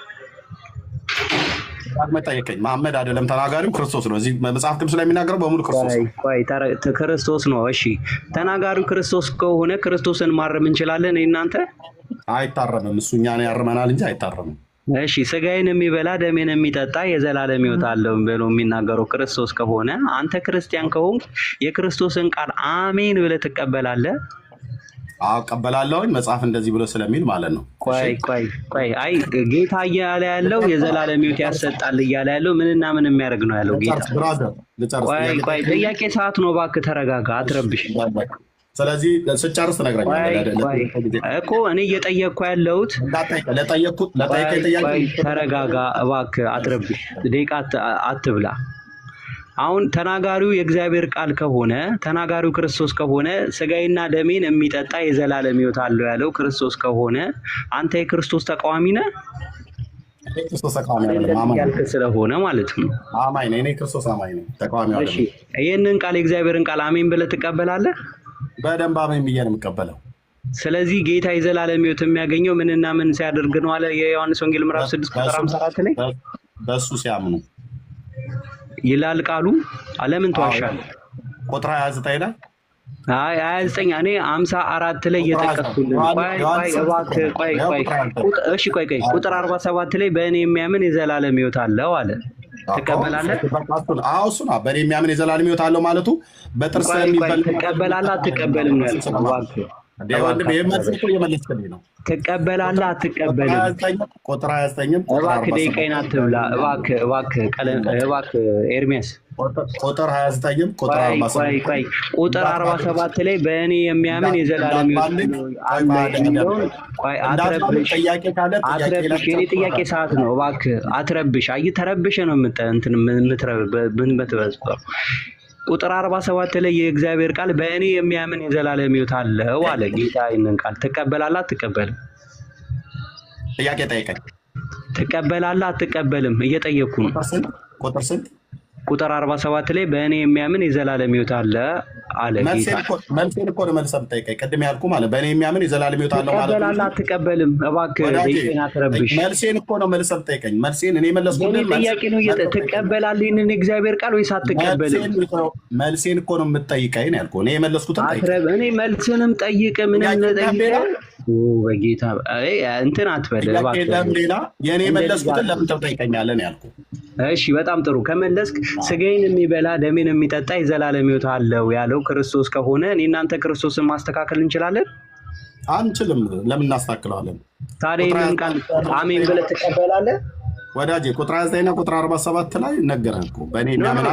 ጠየቀኝ። መሐመድ አይደለም ተናጋሪው፣ ክርስቶስ ነው። እዚህ መጽሐፍ ቅዱስ ላይ የሚናገረው በሙሉ ክርስቶስ ነው። ክርስቶስ ነው። እሺ ተናጋሪው ክርስቶስ ከሆነ ክርስቶስን ማረም እንችላለን? እናንተ አይታረምም። እሱ እኛን ያርመናል እንጂ አይታረምም። እሺ ስጋዬን የሚበላ ደሜን የሚጠጣ የዘላለም ሕይወት አለው ብሎ የሚናገረው ክርስቶስ ከሆነ አንተ ክርስቲያን ከሆንክ የክርስቶስን ቃል አሜን ብለህ ትቀበላለህ? እቀበላለሁኝ። መጽሐፍ እንደዚህ ብሎ ስለሚል ማለት ነው። ቆይ አይ ጌታ እያለ ያለው የዘላለም ሕይወት ያሰጣል እያለ ያለው ምንና ምን የሚያደርግ ነው ያለው ጌታ? ቆይ ጥያቄ ሰዓት ነው። እባክህ ተረጋጋ፣ አትረብሽ። ስለዚህ ስጨርስ ትነግረኛለህ እኮ እኔ እየጠየቅኩ ያለሁት። ተረጋጋ እባክህ፣ አትረብሽ፣ ደቂቃ አትብላ። አሁን ተናጋሪው የእግዚአብሔር ቃል ከሆነ ተናጋሪው ክርስቶስ ከሆነ ስጋዬና ደሜን የሚጠጣ የዘላለም ሕይወት አለው ያለው ክርስቶስ ከሆነ አንተ የክርስቶስ ተቃዋሚ ነህ? ክርስቶስ ተቃዋሚ አይደለም ያልክ ስለሆነ ማለት ነው። አማኝ ነኝ። እኔ ክርስቶስ አማኝ ነኝ፣ ተቃዋሚ አይደለም። እሺ ይሄንን ቃል የእግዚአብሔርን ቃል አሜን ብለህ ትቀበላለህ? በደንብ አሜን ብዬ ነው የምቀበለው። ስለዚህ ጌታ የዘላለም ሕይወት የሚያገኘው ምንና ምን ሲያደርግ ነው አለ የዮሐንስ ወንጌል ምዕራፍ 6 ቁጥር 54 ላይ በእሱ ሲያምኑ ይላል ቃሉ። አለምን ተዋሻለህ? ቁጥር 29 ላይ አይ 29 እኔ 54 ላይ እየጠቀስኩልህ። ቆይ ቁጥር 47 ላይ በእኔ የሚያምን የዘላለም ሕይወት አለው አለ። ትቀበላለህ? አዎ እሱ ነው በእኔ የሚያምን የዘላለም ሕይወት አለው ማለቱ። በጥርስ የሚበላ ትቀበላለህ? አትቀበልም? ትቀበላለህ? አትቀበልም? ቁጥር 29 እባክህ ደቂቃዬን አትብላ እባክህ ኤርሚያስ። ቁጥር 29 ቁጥር 47 ላይ በእኔ የሚያምን የዘላለም ሕይወት አትረብሽ። የኔ ጥያቄ ሰዓት ነው። እባክህ አትረብሽ። ተረብሽ ነው የምትበዝበው። ቁጥር 47 ላይ የእግዚአብሔር ቃል በእኔ የሚያምን የዘላለም ሕይወት አለው አለ ጌታ። ይህንን ቃል ትቀበላለህ? አትቀበልም? ጥያቄ ጠይቀኝ። ትቀበላለህ? አትቀበልም? እየጠየቅኩ ነው። ቁጥር ስንት? ቁጥር 47 ላይ በእኔ የሚያምን የዘላለም ሕይወት አለ አለ ጌታ። መልሴን እኮ ነው መልሰህ የምጠይቀኝ። ቅድም ያልኩ ማለት በእኔ የሚያምን የዘላለም ሕይወት አለው ማለት ትቀበላለህ አትቀበልም? እባክህ ደቂቃን አትረብሽ። መልሴን እኮ ነው መልሰህ የምጠይቀኝ። መልሴን እኔ መለስኩልህ። ጥያቄ ነው። ትቀበላለህ ይህንን የእግዚአብሔር ቃል ወይስ አትቀበልም? መልሴን እኮ ነው የምጠይቀኝ ነው ያልኩህ። እኔ የመለስኩትን ጠይቅ። እኔ መልስንም ጠይቅ ምንም ጠይቅ። በጌታ እንትን አትበል እባክህ። ሌላ የእኔ የመለስኩትን ለምን ትጠይቀኛለህ ነው ያልኩህ። እሺ በጣም ጥሩ። ከመለስክ ስጋዬን የሚበላ ደሜን የሚጠጣ የዘላለም ሕይወት አለው ያለው ክርስቶስ ከሆነ እኔ እናንተ ክርስቶስን ማስተካከል እንችላለን? አንችልም። ለምን እናስተካክለዋለን? ታዲያ ይህንን ቃል አሜን ብለህ ትቀበላለህ? ወዳጄ ቁጥር 29 ቁጥር 47 ላይ ነገረህ እኮ በእኔ የሚያምን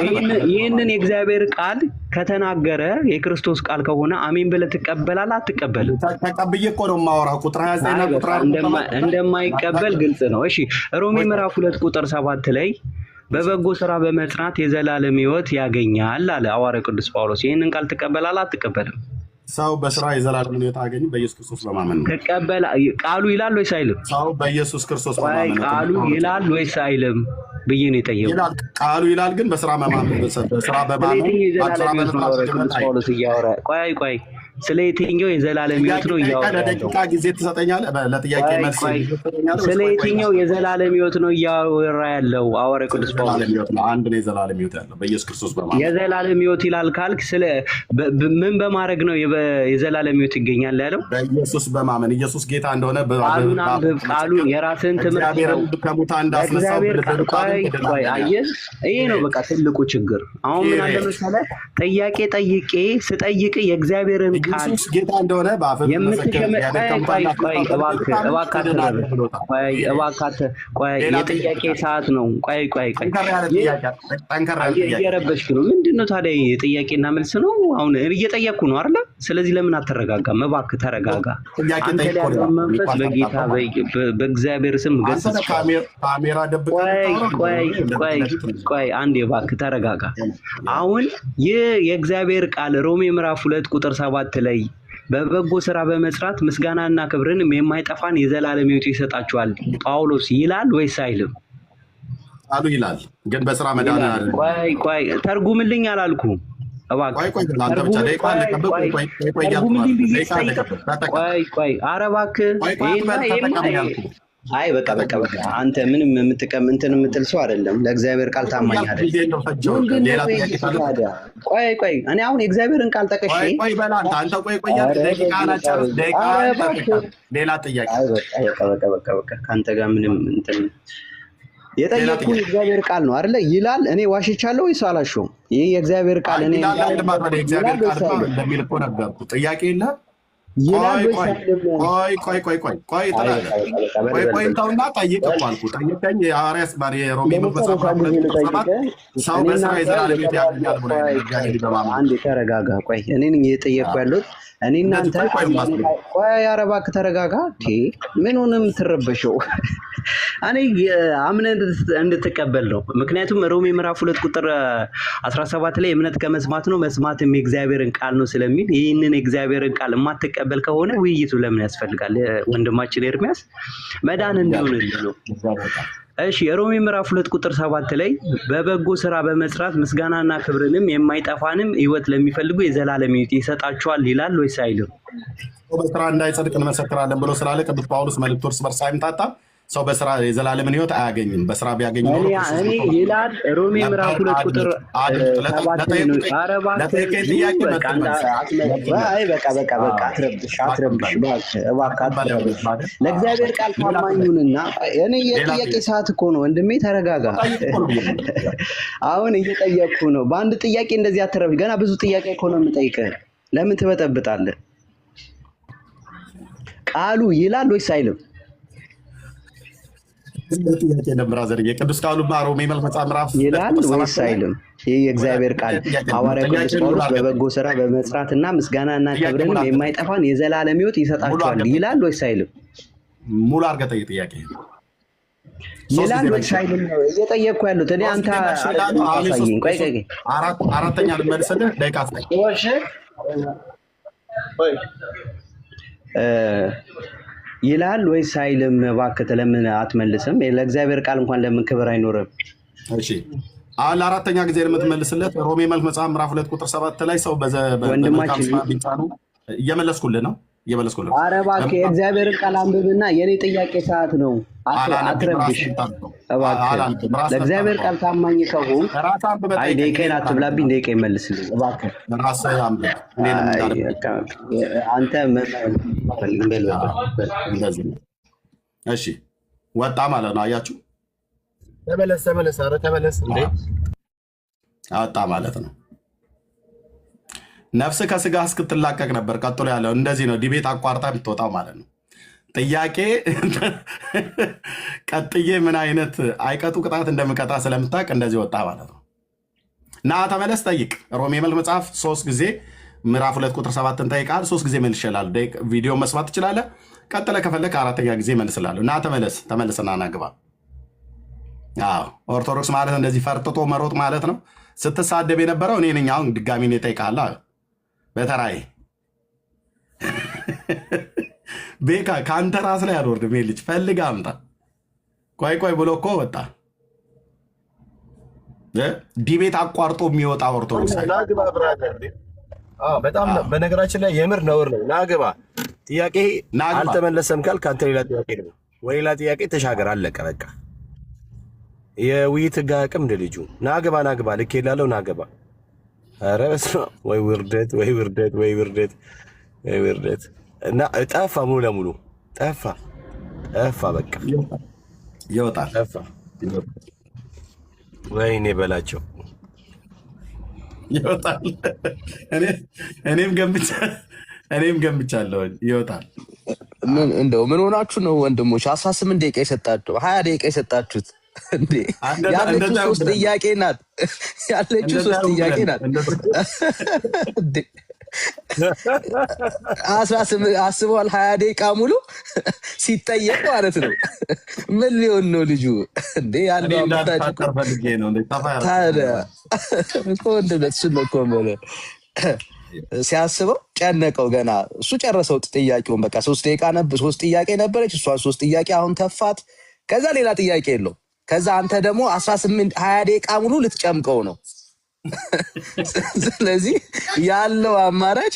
ይህንን የእግዚአብሔር ቃል ከተናገረ የክርስቶስ ቃል ከሆነ አሜን ብለህ ትቀበላለህ አትቀበልም? ተቀብዬ እኮ ነው የማወራው። ቁጥር 29 ቁጥር 47 እንደማይቀበል ግልጽ ነው። እሺ ሮሜ ምዕራፍ 2 ቁጥር 7 ላይ በበጎ ስራ በመጽናት የዘላለም ሕይወት ያገኛል አለ ሐዋርያው ቅዱስ ጳውሎስ። ይህንን ቃል ትቀበላለህ አትቀበልም? ሰው በስራ የዘላለም ሕይወት አገኝ በኢየሱስ ክርስቶስ በማመን ነው። ቃሉ ይላል ወይስ አይልም? ሰው በኢየሱስ ክርስቶስ በማመን ነው። ቃሉ ይላል ወይስ አይልም ብዬ ነው የጠየቁት። ቃሉ ይላል ግን በስራ በማመን በስራ በማመን ጳውሎስ እያወራ ቆይ ስለ የትኛው የዘላለም ሕይወት ነው እያወራ ለደቂቃ ጊዜ ትሰጠኛለህ? ለጥያቄ መልስ ስለ የትኛው የዘላለም ሕይወት ነው እያወራ ያለው ሐዋርያው ቅዱስ ጳውሎስ? አንድ ነው የዘላለም ሕይወት ያለው በኢየሱስ ክርስቶስ በማመን። የዘላለም ሕይወት ይላል ካልክ ስለ ምን በማድረግ ነው የዘላለም ሕይወት ይገኛል ያለው? በኢየሱስ በማመን ኢየሱስ ጌታ እንደሆነ ቃሉን የራስህን ትምህርት ከሙታን እንዳስነሳው አየህ። ይሄ ነው በቃ ትልቁ ችግር። አሁን ምን አለ መሰለህ ጠያቄ ጠይቄ ስጠይቅ የእግዚአብሔርን ኢየሱስ ጌታ እንደሆነ በአፈር የጥያቄ ሰዓት ነው። ቆይ እየረበሽክ ነው። ምንድን ነው ታዲያ? የጥያቄና መልስ ነው። አሁን እየጠየቅኩ ነው አይደለ? ስለዚህ ለምን አትረጋጋም? እባክህ ተረጋጋ። አንተ ያለው መንፈስ በጌታ በእግዚአብሔር ስም ገስጽ። ቆይ አንዴ እባክህ ተረጋጋ። አሁን ይህ የእግዚአብሔር ቃል ሮሜ ምዕራፍ 2 ቁጥር 7 ላይ በበጎ ስራ በመስራት ምስጋናና ክብርን የማይጠፋን የዘላለም ሕይወት ይሰጣችኋል ጳውሎስ ይላል ወይስ አይልም? ቃሉ ይላል ግን በስራ መዳን አይደለም። ቆይ ተርጉምልኝ አላልኩም። እባክህ ኧረ እባክህ አይ በቃ አንተ ምንም እንትን የምትል ሰው አይደለም። ለእግዚአብሔር ቃል ታማኝ አይደለም። ቆይ እኔ አሁን የእግዚአብሔርን ቃል ጠቅሼ ሌላ ጥያቄ ከአንተ ጋር ምንም እንትን የጠየቁ የእግዚአብሔር ቃል ነው አይደለ? ይላል። እኔ ዋሽቻለሁ ወይስ አላሸውም? ይህ የእግዚአብር ቃል እኔ የእግዚአብሔር ቃል እንደሚል እኮ ነበርኩ። ጥያቄ የለ ቆይ ተውና ጠይቅ እኮ አልኩህ። ጠይቀኝ። የሐዋርያት የሮሜ መጽሐፍ ሰው በስራ የዘላለም ሕይወት ያገኛል ብሎ አንዴ ተረጋጋ። ቆይ እኔ ነኝ እየጠየቅኩ ያለሁት እኔ እናንተ። ቆይ ኧረ እባክህ ተረጋጋ። ምን ሆነ የምትረበሸው? እኔ አምነህ እንድትቀበል ነው። ምክንያቱም ሮሜ ምዕራፍ 2 ቁጥር 17 ላይ እምነት ከመስማት ነው መስማትም የእግዚአብሔርን ቃል ነው ስለሚል ይህንን የእግዚአብሔርን ቃል የማትቀበል ከሆነ ውይይቱ ለምን ያስፈልጋል? ወንድማችን ኤርሚያስ መዳን እንዲሆንልህ ነው። እሺ የሮሜ ምዕራፍ 2 ቁጥር 7 ላይ በበጎ ስራ በመስራት ምስጋናና ክብርንም የማይጠፋንም ሕይወት ለሚፈልጉ የዘላለም ሕይወት ይሰጣቸዋል ይላል ወይስ አይልም? በስራ እንዳይጸድቅ እንመሰክራለን ብሎ ስላለ ቅዱስ ጳውሎስ መልእክቱ እርስ በርስ አይምታታም። ሰው በስራ የዘላለምን ሕይወት አያገኝም። በስራ ቢያገኝ ነው እኔ ይላል ሮሜ ምዕራፍ 2 ቁጥር 7 ነው። ለጠየቀኝ ጥያቄ ለእግዚአብሔር ቃል ታማኙንና እኔ የጥያቄ ሰዓት እኮ ነው ወንድሜ፣ ተረጋጋ። አሁን እየጠየቅኩ ነው። በአንድ ጥያቄ እንደዚህ አትረብሽ። ገና ብዙ ጥያቄ እኮ ነው የምጠይቅህ። ለምን ትበጠብጣለህ? ቃሉ ይላል ወይስ አይልም? ጥያቄ ነብራዘር የቅዱስ ቃሉ ሮሜ መጽሐፍ ምዕራፍ ይላል ወይስ አይልም? ይህ የእግዚአብሔር ቃል ሐዋርያው ቅዱስ ጳውሎስ በበጎ ስራ በመስራትና ምስጋናና ክብርንም የማይጠፋን የዘላለም ሕይወት ይሰጣቸዋል ይላል ወይስ አይልም? ሙሉ አድርገህ ጠይቅ። ጥያቄ ይላል ወይስ አይልም ነው እየጠየቅኩ ያሉት እኔ። አንተ አሳየኝ። ቆይ አራተኛ ልመልስልህ። ደቂቃ አስጠኝ። ይላል ወይስ አይልም? እባክህ ለምን አትመልስም? ለእግዚአብሔር ቃል እንኳን ለምን ክብር አይኖርም? እሺ አሁን ለአራተኛ ጊዜ የምትመልስለት ሮሜ መልክ መጽሐፍ ምዕራፍ 2 ቁጥር 7 ላይ ሰው በመልካም ስራ ቢጫኑ እየመለስኩልህ ነው። ኧረ እባክህ የእግዚአብሔርን ቃል አንብብና የኔ ጥያቄ ሰዓት ነው። አትረብሽ እባክህ። ለእግዚአብሔር ቃል ታማኝ ከሆን አይ ደቂቃዬን አትብላብኝ፣ ደቂቃዬን መልስልኝ እባክህ። አንተ እሺ ወጣ ማለት ነው። አያችሁ፣ ተመለስ፣ ኧረ ተመለስ እንዴ! ወጣ ማለት ነው። ነፍስ ከስጋ እስክትላቀቅ ነበር። ቀጥሎ ያለው እንደዚህ ነው። ዲቤት አቋርጣ የምትወጣው ማለት ነው። ጥያቄ ቀጥዬ ምን አይነት አይቀጡ ቅጣት እንደምቀጣ ስለምታውቅ እንደዚህ ወጣ ማለት ነው። ና ተመለስ፣ ጠይቅ። ሮሜ መልክ መጽሐፍ 3 ጊዜ ምዕራፍ 2 ቁጥር 7 ጠይቃል። 3 ጊዜ መልሼልሃለሁ። ቪዲዮ መስማት ትችላለህ። ቀጥለ ከፈለክ አራተኛ ጊዜ መልስላለሁ። እና ተመለስና ናግባ። ኦርቶዶክስ ማለት እንደዚህ ፈርጥጦ መሮጥ ማለት ነው። ስትሳደብ የነበረው እኔ ነኝ። አሁን ድጋሚ እኔ እጠይቅሃለሁ በተራዬ ቤካ ከአንተ ራስ ላይ አልወርድም። ልጅ ፈልግ አምጣ። ቆይ ብሎ እኮ ወጣ። ዲቤት አቋርጦ የሚወጣ ኦርቶዶክስ በጣም በነገራችን ላይ የምር ነውር ነው። ናግባ ጥያቄ አልተመለሰም ካል ከአንተ ሌላ ጥያቄ ነው ወይ ሌላ ጥያቄ ተሻገር። አለቀ በቃ። የውይይት ህግ አቅም እንደ ልጁ ናግባ ልክ የላለው ናግባ። ኧረ በስመ አብ! ወይ ውርደት እና ጠፋ፣ ሙሉ ለሙሉ ጠፋ። በቃ ይወጣል። ወይኔ በላቸው ይወጣል። እኔም ገምቻለሁ ይወጣል። ምን ሆናችሁ ነው ወንድሞች? 18 ደቂቃ የሰጣችሁ 20 ደቂቃ የሰጣችሁት እንዴ? ያለችው 3 ጥያቄ ናት። አስበዋል። 20 ደቂቃ ሙሉ ሲጠየቅ ማለት ነው። ምን ሊሆን ነው ልጁ እንዴ? ያለው ሲያስበው ጨነቀው። ገና እሱ ጨረሰው ጥያቄውን። በቃ 3 ደቂቃ ነበር፣ 3 ጥያቄ ነበረች። እሷን 3 ጥያቄ አሁን ተፋት። ከዛ ሌላ ጥያቄ የለው። ከዛ አንተ ደግሞ 18 20 ደቂቃ ሙሉ ልትጨምቀው ነው። ስለዚህ ያለው አማራጭ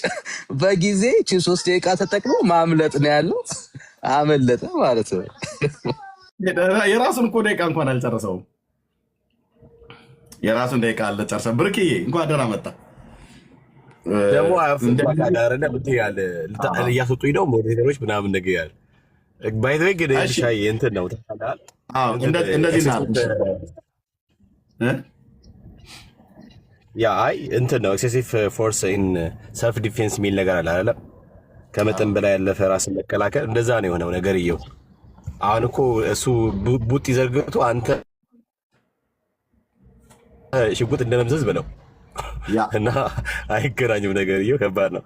በጊዜ እቺ 3 ደቂቃ ተጠቅሞ ማምለጥ ነው ያለው። አመለጠ ማለት ነው። የራሱን እኮ ደቂቃ እንኳን አልጨረሰውም። የራሱን ደቂቃ አልጨረሰም። ብርክዬ እንኳን ደህና መጣ። ደግሞ እያስወጡኝ ነው ሞዴሬተሮች ምናምን ነገር ያለ ባይዘይ ግን ሻይ እንትን ነው ተፈላል። እንደዚህ አይ እንትን ነው ኤክሴሲቭ ፎርስ ኢን ሰልፍ ዲፌንስ የሚል ነገር አለ አይደለም? ከመጠን በላይ ያለፈ ራስን መከላከል እንደዛ ነው የሆነው ነገርየው። አሁን እኮ እሱ ቡጥ ይዘርግቶ አንተ ሽጉጥ እንደመምዘዝ ብለው እና አይገናኝም ነገርየው። ከባድ ነው።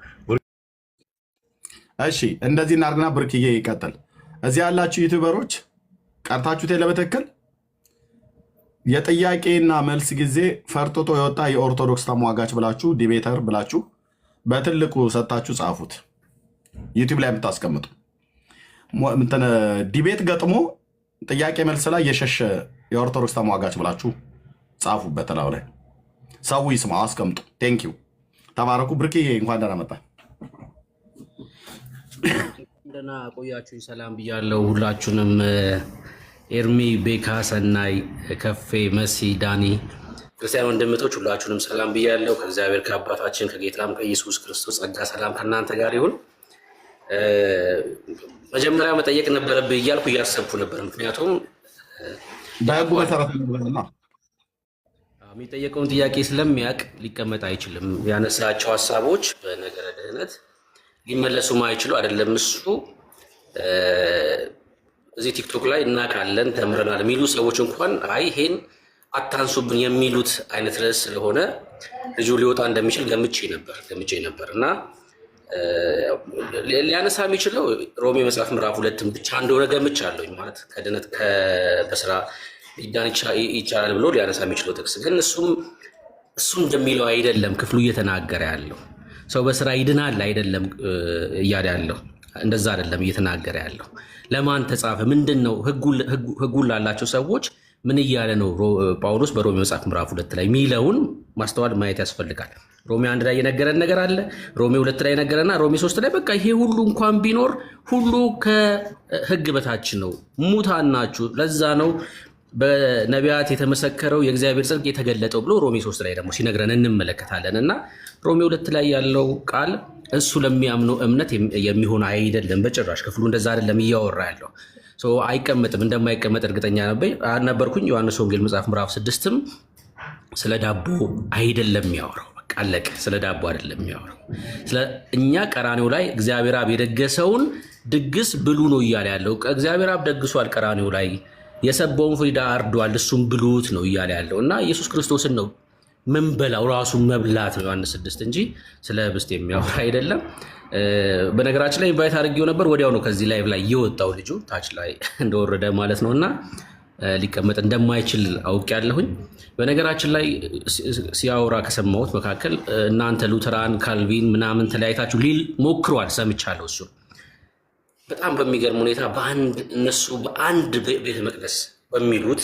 እሺ እንደዚህ እናድርግና ብርክዬ ይቀጥል። እዚህ ያላችሁ ዩቲዩበሮች ቀርታችሁት ለበትክክል የጥያቄና መልስ ጊዜ ፈርጥጦ የወጣ የኦርቶዶክስ ተሟጋች ብላችሁ ዲቤተር ብላችሁ በትልቁ ሰጣችሁ ጻፉት። ዩቲዩብ ላይ የምታስቀምጡ ዲቤት ገጥሞ ጥያቄ መልስ ላይ የሸሸ የኦርቶዶክስ ተሟጋች ብላችሁ ጻፉበት። ላው ላይ ሰው ይስማ፣ አስቀምጡ። ቴንኪው፣ ተባረኩ። ብርክዬ እንኳን ደህና መጣ። እንደና ቆያችሁ። ሰላም ብያለሁ ሁላችሁንም። ኤርሚ፣ ቤካ፣ ሰናይ፣ ከፌ፣ መሲ፣ ዳኒ፣ ክርስቲያን ወንድምቶች ሁላችሁንም ሰላም ብያለሁ። ከእግዚአብሔር ከአባታችን ከጌታም ከኢየሱስ ክርስቶስ ጸጋ ሰላም ከእናንተ ጋር ይሁን። መጀመሪያ መጠየቅ ነበረብህ እያልኩ እያሰብኩ ነበር። ምክንያቱም በህጉ መሰረት የሚጠየቀውን ጥያቄ ስለሚያውቅ ሊቀመጥ አይችልም። ያነሳቸው ሀሳቦች በነገረ ድህነት ሊመለሱ ማይችሉ አይደለም። እሱ እዚህ ቲክቶክ ላይ እናውቃለን ተምረናል የሚሉ ሰዎች እንኳን አይ ይሄን አታንሱብን የሚሉት አይነት ርዕስ ስለሆነ ልጁ ሊወጣ እንደሚችል ገምቼ ነበር እና ሊያነሳ የሚችለው ሮሜ መጽሐፍ ምዕራፍ 2 ብቻ እንደሆነ ገምቻለሁ። ማለት ከድነት በስራ ሊዳን ይቻላል ብሎ ሊያነሳ የሚችለው ጥቅስ ግን እሱ እንደሚለው አይደለም። ክፍሉ እየተናገረ ያለው ሰው በስራ ይድናል አይደለም እያለ ያለው እንደዛ አይደለም እየተናገረ ያለው። ለማን ተጻፈ? ምንድን ነው ህጉን ላላቸው ሰዎች ምን እያለ ነው ጳውሎስ በሮሜ መጽሐፍ ምዕራፍ 2 ላይ የሚለውን ማስተዋል ማየት ያስፈልጋል። ሮሜ 1 ላይ የነገረን ነገር አለ። ሮሜ 2 ላይ የነገረና ሮሜ 3 ላይ በቃ ይሄ ሁሉ እንኳን ቢኖር ሁሉ ከሕግ በታች ነው፣ ሙታን ናችሁ። ለዛ ነው በነቢያት የተመሰከረው የእግዚአብሔር ጽድቅ የተገለጠው ብሎ ሮሜ 3 ላይ ደግሞ ሲነግረን እንመለከታለን። እና ሮሜ 2 ላይ ያለው ቃል እሱ ለሚያምነው እምነት የሚሆን አይደለም በጭራሽ። ክፍሉ እንደዛ አይደለም እያወራ ያለው። አይቀመጥም፣ እንደማይቀመጥ እርግጠኛ ነበርኩኝ። ዮሐንስ ወንጌል መጽሐፍ ምዕራፍ 6ም ስለ ዳቦ አይደለም የሚያወራው። በቃ አለቀ። ስለ ዳቦ አይደለም የሚያወራው። እኛ ቀራኔው ላይ እግዚአብሔር አብ የደገሰውን ድግስ ብሉ ነው እያለ ያለው። እግዚአብሔር አብ ደግሷል ቀራኔው ላይ የሰባውን ፍሪዳ አርዷል፣ እሱም ብሉት ነው እያለ ያለው። እና ኢየሱስ ክርስቶስን ነው ምን በላው ራሱን መብላት ነው ዮሐንስ 6 እንጂ ስለ ህብስት የሚያወራ አይደለም። በነገራችን ላይ ኢንቫይት አድርጌው ነበር። ወዲያው ነው ከዚህ ላይቭ ላይ የወጣው ልጁ ታች ላይ እንደወረደ ማለት ነው። እና ሊቀመጥ እንደማይችል አውቄያለሁኝ። በነገራችን ላይ ሲያወራ ከሰማሁት መካከል እናንተ ሉተራን፣ ካልቪን ምናምን ተለያይታችሁ ሊል ሞክሯል፣ ሰምቻለሁ። እሱ በጣም በሚገርም ሁኔታ እነሱ በአንድ ቤተ መቅደስ በሚሉት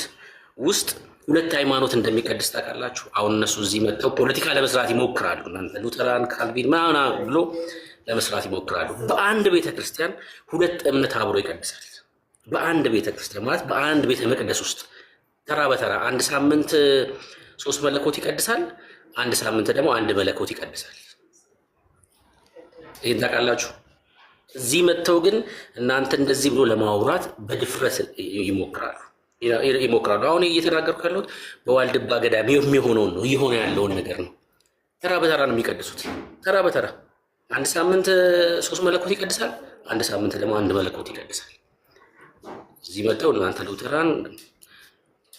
ውስጥ ሁለት ሃይማኖት እንደሚቀድስ ታውቃላችሁ። አሁን እነሱ እዚህ መጥተው ፖለቲካ ለመስራት ይሞክራሉ። እናንተ ሉተራን፣ ካልቪን ምናምን ብሎ ለመስራት ይሞክራሉ። በአንድ ቤተክርስቲያን ሁለት እምነት አብሮ ይቀድሳል። በአንድ ቤተክርስቲያን ማለት በአንድ ቤተ መቅደስ ውስጥ ተራ በተራ አንድ ሳምንት 3 መለኮት ይቀድሳል፣ አንድ ሳምንት ደግሞ አንድ መለኮት ይቀድሳል። ይሄን ታውቃላችሁ። እዚህ መጥተው ግን እናንተ እንደዚህ ብሎ ለማውራት በድፍረት ይሞክራሉ። አሁን እየተናገርኩ ያለሁት በዋልድባ ገዳም የሚሆነውን ነው፣ እየሆነ ያለውን ነገር ነው። ተራ በተራ ነው የሚቀድሱት። ተራ በተራ አንድ ሳምንት 3 መለኮት ይቀድሳል፣ አንድ ሳምንት ደግሞ አንድ መለኮት ይቀድሳል። እዚህ መጥተው እናንተ ሉተራን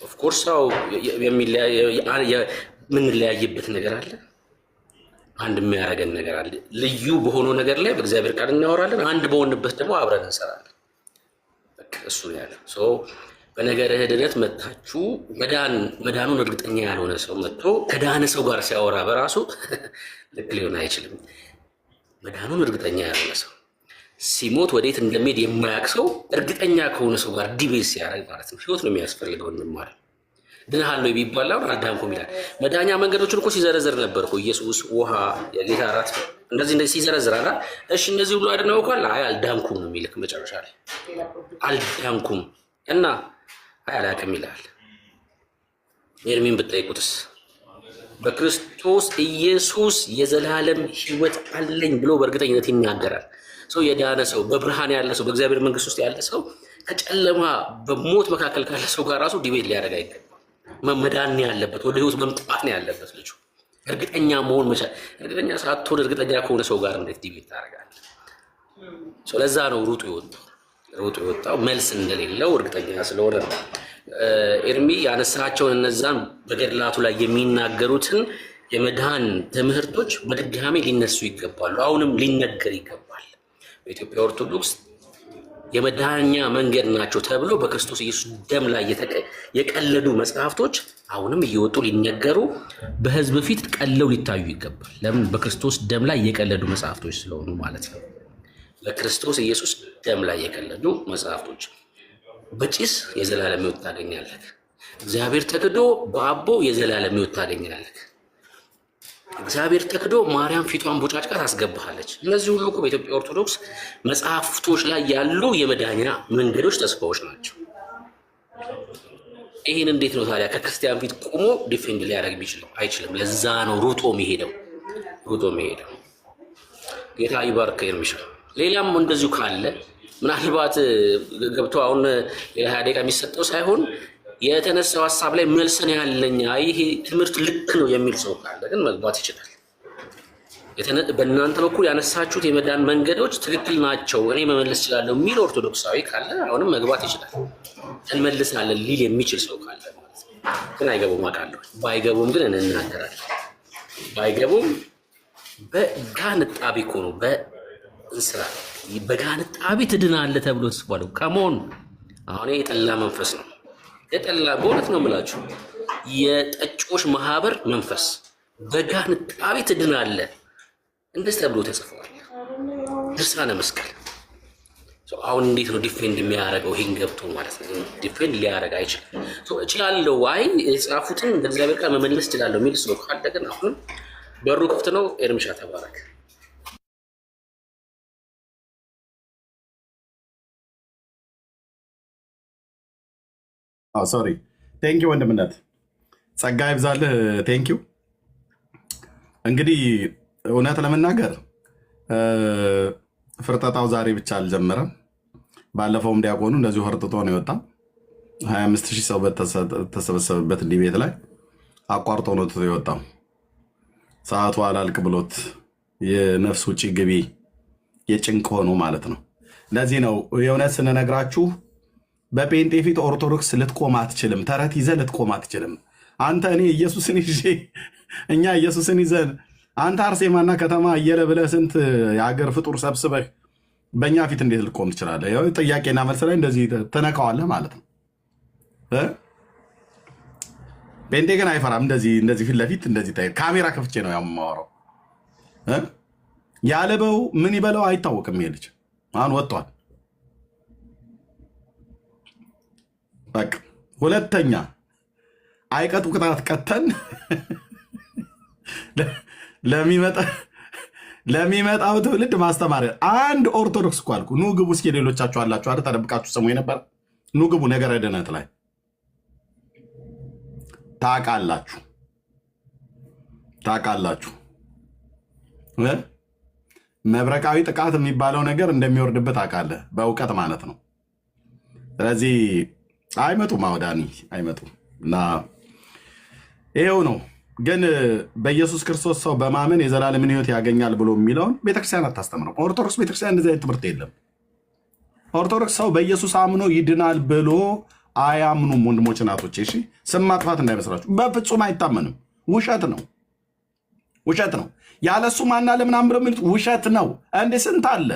ኦፍኮርስ የምንለያይበት ነገር አለ፣ አንድ የሚያደርገን ነገር አለ። ልዩ በሆነው ነገር ላይ በእግዚአብሔር ቃል እናወራለን፣ አንድ በሆንበት ደግሞ አብረን እንሰራለን። በቃ እሱ ነው ያለው። በነገረ ድነት መጥታችሁ መዳኑን እርግጠኛ ያልሆነ ሰው መጥቶ ከዳነ ሰው ጋር ሲያወራ በራሱ ልክ ሊሆን አይችልም። መዳኑን እርግጠኛ ያልሆነ ሰው ሲሞት ወዴት እንደሚሄድ የማያውቅ ሰው እርግጠኛ ከሆነ ሰው ጋር ዲቤት ሲያደርግ ማለት ነው። ህይወት ነው የሚያስፈልገው። እንማር ድነሃል ነው የሚባል አሁን አልዳንኩም ይላል። መዳኛ መንገዶችን እኮ ሲዘረዝር ነበር እኮ ኢየሱስ፣ ውሃ፣ የጌታ እራት እንደዚህ ሲዘረዝር አላ። እሺ እነዚህ ሁሉ አድነው እንኳን አይ አልዳንኩም ነው የሚልክ መጨረሻ ላይ አልዳንኩም እና አይ አላውቅም ይላል። ኤርሚን ብትጠይቁትስ በክርስቶስ ኢየሱስ የዘላለም ህይወት አለኝ ብሎ በእርግጠኝነት ይናገራል። ሰው የዳነ ሰው በብርሃን ያለ ሰው በእግዚአብሔር መንግስት ውስጥ ያለ ሰው ከጨለማ በሞት መካከል ካለ ሰው ጋር ራሱ ዲቤት ሊያደርግ አይገባም። መዳን ያለበት ወደ ህይወት መምጣት ነው ያለበት ልጁ። እርግጠኛ መሆን መቻል። እርግጠኛ ሳትሆን እርግጠኛ ከሆነ ሰው ጋር እንዴት ዲቤት ታደርጋለህ? ለዛ ነው ሩጡ የወጣው መልስ እንደሌለው እርግጠኛ ስለሆነ ነው። ኤርሚ ያነሳቸውን እነዛን በገድላቱ ላይ የሚናገሩትን የመድኃን ትምህርቶች በድጋሚ ሊነሱ ይገባሉ። አሁንም ሊነገር ይገባል። በኢትዮጵያ ኦርቶዶክስ የመድኃኛ መንገድ ናቸው ተብሎ በክርስቶስ ኢየሱስ ደም ላይ የቀለዱ መጽሐፍቶች አሁንም እየወጡ ሊነገሩ በህዝብ ፊት ቀለው ሊታዩ ይገባል። ለምን? በክርስቶስ ደም ላይ የቀለዱ መጽሐፍቶች ስለሆኑ ማለት ነው። በክርስቶስ ኢየሱስ ደም ላይ የቀለዱ መጽሐፍቶች። በጭስ የዘላለም ሕይወት ታገኛለህ። እግዚአብሔር ተክዶ በአቦ የዘላለም ሕይወት ታገኛለህ። እግዚአብሔር ተክዶ ማርያም ፊቷን ቦጫጭቃ ታስገባሃለች። እነዚህ ሁሉ እኮ በኢትዮጵያ ኦርቶዶክስ መጽሐፍቶች ላይ ያሉ የመዳኛ መንገዶች፣ ተስፋዎች ናቸው። ይህን እንዴት ነው ታዲያ ከክርስቲያን ፊት ቆሞ ዲፌንድ ሊያደርግ የሚችለው? አይችልም። ለዛ ነው ሩጦ የሚሄደው። ጌታ ይባርክ ኤርሚሻ። ሌላም እንደዚሁ ካለ ምናልባት ገብቶ አሁን ሌላ 20 ደቂቃ የሚሰጠው ሳይሆን የተነሳው ሀሳብ ላይ መልሰን ያለኝ ይሄ ትምህርት ልክ ነው የሚል ሰው ካለ ግን መግባት ይችላል። በእናንተ በኩል ያነሳችሁት የመዳን መንገዶች ትክክል ናቸው፣ እኔ መመለስ እችላለሁ የሚል ኦርቶዶክሳዊ ካለ አሁንም መግባት ይችላል። እንመልሳለን ሊል የሚችል ሰው ካለ ማለት ነው። ግን አይገቡም አውቃለሁ። ባይገቡም ግን እንናገራለን። ባይገቡም በጋን ጣቢ እኮ ነው በእንስራ በጋን ጣቢ ትድናለህ ተብሎ ተጽፏል። ከመሆን አሁን የጠላ መንፈስ ነው። የጠላ በእውነት ነው የምላችሁ የጠጮች ማህበር መንፈስ በጋን ጣቢ ትድናለህ እንደዚህ ተብሎ ተጽፏል። ድርሳነ መስቀል አሁን እንዴት ነው ዲፌንድ የሚያደርገው? ይህን ገብቶ ማለት ነው ዲፌንድ ሊያደርግ አይችልም። እችላለሁ አይ የጻፉትን እንደ እግዚአብሔር ቃል መመለስ እችላለሁ የሚል ሰው ካለ ግን አሁን በሩ ክፍት ነው። ኤርምሻ ተባረክ። ሶሪ ቴንኪ ወንድምነት ጸጋ ይብዛልህ። ቴንኪው። እንግዲህ እውነት ለመናገር ፍርጠጣው ዛሬ ብቻ አልጀመረም። ባለፈውም ዲያቆኑ እንደዚሁ ፈርጥጦ ነው የወጣ 25,000 ሰው በተሰበሰበበት እንዲህ ቤት ላይ አቋርጦ ነው የወጣው። ሰዓቱ አላልቅ ብሎት የነፍስ ውጭ ግቢ የጭንቅ ሆኖ ማለት ነው። ለዚህ ነው የእውነት ስንነግራችሁ በጴንጤ ፊት ኦርቶዶክስ ልትቆም አትችልም። ተረት ይዘህ ልትቆም አትችልም። አንተ እኔ ኢየሱስን ይዤ እኛ ኢየሱስን ይዘን አንተ አርሴማና ከተማ እየለ ብለህ ስንት የሀገር ፍጡር ሰብስበህ በእኛ ፊት እንዴት ልቆም ትችላለህ? ጥያቄና መልስ ላይ እንደዚህ ትነካዋለህ ማለት ነው። ጴንጤ ግን አይፈራም። እንደዚህ ፊት ለፊት እንደዚህ ካሜራ ከፍቼ ነው የማወራው። ያለበው ምን ይበለው አይታወቅም። ይሄ ልጅ አሁን ወጥቷል። በቃ ሁለተኛ አይቀጡ ቅጣት ቀተን ለሚመጣው ትውልድ ማስተማሪያ አንድ ኦርቶዶክስ እኮ አልኩ። ኑ ግቡ እስኪ ሌሎቻችሁ አላችሁ አይደል? ተደብቃችሁ ሰሙ ነበር። ኑ ግቡ። ነገረ ድነት ላይ ታውቃላችሁ መብረቃዊ ጥቃት የሚባለው ነገር እንደሚወርድበት አውቃለህ፣ በእውቀት ማለት ነው። ስለዚህ አይመጡም፣ አወዳኒ አይመጡም። እና ይሄው ነው። ግን በኢየሱስ ክርስቶስ ሰው በማመን የዘላለምን ሕይወት ያገኛል ብሎ የሚለውን ቤተክርስቲያን አታስተምረው። ኦርቶዶክስ ቤተክርስቲያን እንደዚህ አይነት ትምህርት የለም። ኦርቶዶክስ ሰው በኢየሱስ አምኖ ይድናል ብሎ አያምኑም። ወንድሞች እናቶቼ፣ እሺ ስም ማጥፋት እንዳይመስላችሁ፣ በፍጹም አይታመንም። ውሸት ነው፣ ውሸት ነው። ያለሱ ማና ለምናም ብለው የሚሉት ውሸት ነው። እንዴ ስንት አለ፣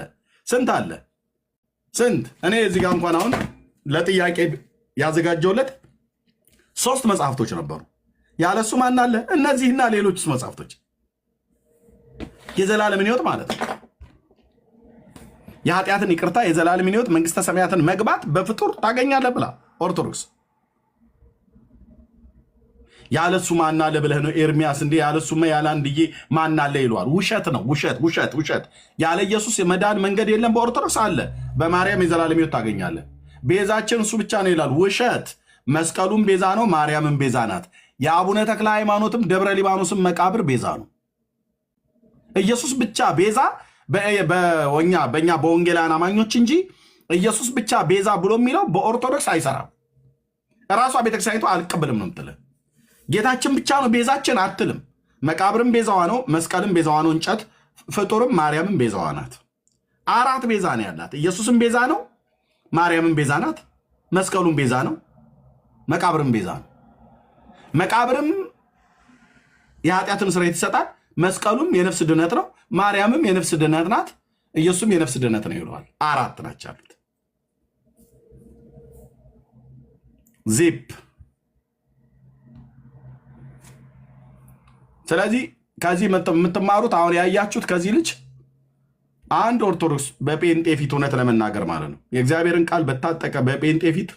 ስንት እኔ እዚህ ጋር እንኳን አሁን ለጥያቄ ያዘጋጀውለት 3 መጽሐፍቶች ነበሩ። ያለሱ ማን አለ? እነዚህና ሌሎች መጽሐፍቶች የዘላለምን ሕይወት ማለት ነው። የኃጢአትን ይቅርታ፣ የዘላለምን ሕይወት፣ መንግስተ ሰማያትን መግባት በፍጡር ታገኛለህ ብላ ኦርቶዶክስ። ያለሱ ማን አለ ብለህ ነው ኤርሚያስ እንዴ? ያለሱማ ያለ አንድዬ ማን አለ ይለዋል። ውሸት ነው፣ ውሸት። ያለ ኢየሱስ የመዳን መንገድ የለም። በኦርቶዶክስ አለ። በማርያም የዘላለም ሕይወት ታገኛለህ። ቤዛችን እሱ ብቻ ነው ይላል። ውሸት። መስቀሉም ቤዛ ነው፣ ማርያምም ቤዛ ናት። የአቡነ ተክለ ሃይማኖትም ደብረ ሊባኖስም መቃብር ቤዛ ነው። ኢየሱስ ብቻ ቤዛ በእኛ በወንጌላውያን አማኞች እንጂ ኢየሱስ ብቻ ቤዛ ብሎ የሚለው በኦርቶዶክስ አይሰራም። እራሷ ቤተክርስቲያኒቱ አልቀበልም ነው የምትልህ። ጌታችን ብቻ ነው ቤዛችን አትልም። መቃብርም ቤዛዋ ነው፣ መስቀልም ቤዛዋ ነው፣ እንጨት ፍጡርም ማርያምም ቤዛዋ ናት። 4 ቤዛ ነው ያላት። ኢየሱስም ቤዛ ነው፣ ማርያምም ቤዛ ናት፣ መስቀሉም ቤዛ ነው፣ መቃብርም ቤዛ ነው። መቃብርም የኃጢአትን ስርየት ይሰጣል፣ መስቀሉም የነፍስ ድነት ነው፣ ማርያምም የነፍስ ድነት ናት፣ ኢየሱስም የነፍስ ድነት ነው ይለዋል። 4 ናቸው ያሉት። ዚፕ። ስለዚህ ከዚህ የምትማሩት አሁን ያያችሁት ከዚህ ልጅ አንድ ኦርቶዶክስ በጴንጤ ፊት እውነት ለመናገር ማለት ነው የእግዚአብሔርን ቃል በታጠቀ በጴንጤ ፊት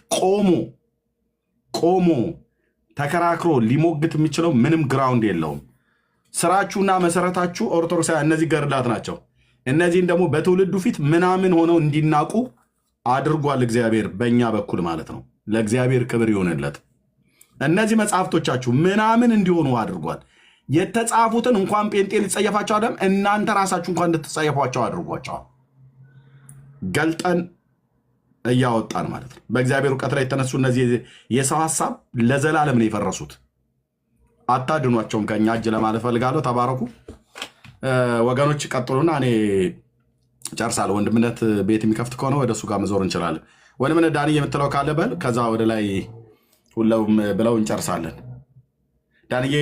ቆሞ ተከራክሮ ሊሞግት የሚችለው ምንም ግራውንድ የለውም። ስራችሁና መሰረታችሁ ኦርቶዶክሳውያን እነዚህ ገርላት ናቸው። እነዚህን ደግሞ በትውልዱ ፊት ምናምን ሆነው እንዲናቁ አድርጓል እግዚአብሔር በእኛ በኩል ማለት ነው። ለእግዚአብሔር ክብር ይሆንለት። እነዚህ መጽሐፍቶቻችሁ ምናምን እንዲሆኑ አድርጓል። የተጻፉትን እንኳን ጴንጤ ሊጸየፋቸው አለም እናንተ ራሳችሁ እንኳን እንድትጸየፏቸው አድርጓቸዋል። ገልጠን እያወጣን ማለት ነው። በእግዚአብሔር እውቀት ላይ የተነሱ እነዚህ የሰው ሀሳብ ለዘላለም ነው የፈረሱት። አታድኗቸውም ከእኛ እጅ ለማለት ፈልጋለሁ። ተባረኩ ወገኖች። ቀጥሉና እኔ ጨርሳለሁ። ወንድምነት ቤት የሚከፍት ከሆነ ወደ እሱ ጋር መዞር እንችላለን። ወንድምነት ዳኒ የምትለው ካለ በል፣ ከዛ ወደ ላይ ሁሉም ብለው እንጨርሳለን። ዳንዬ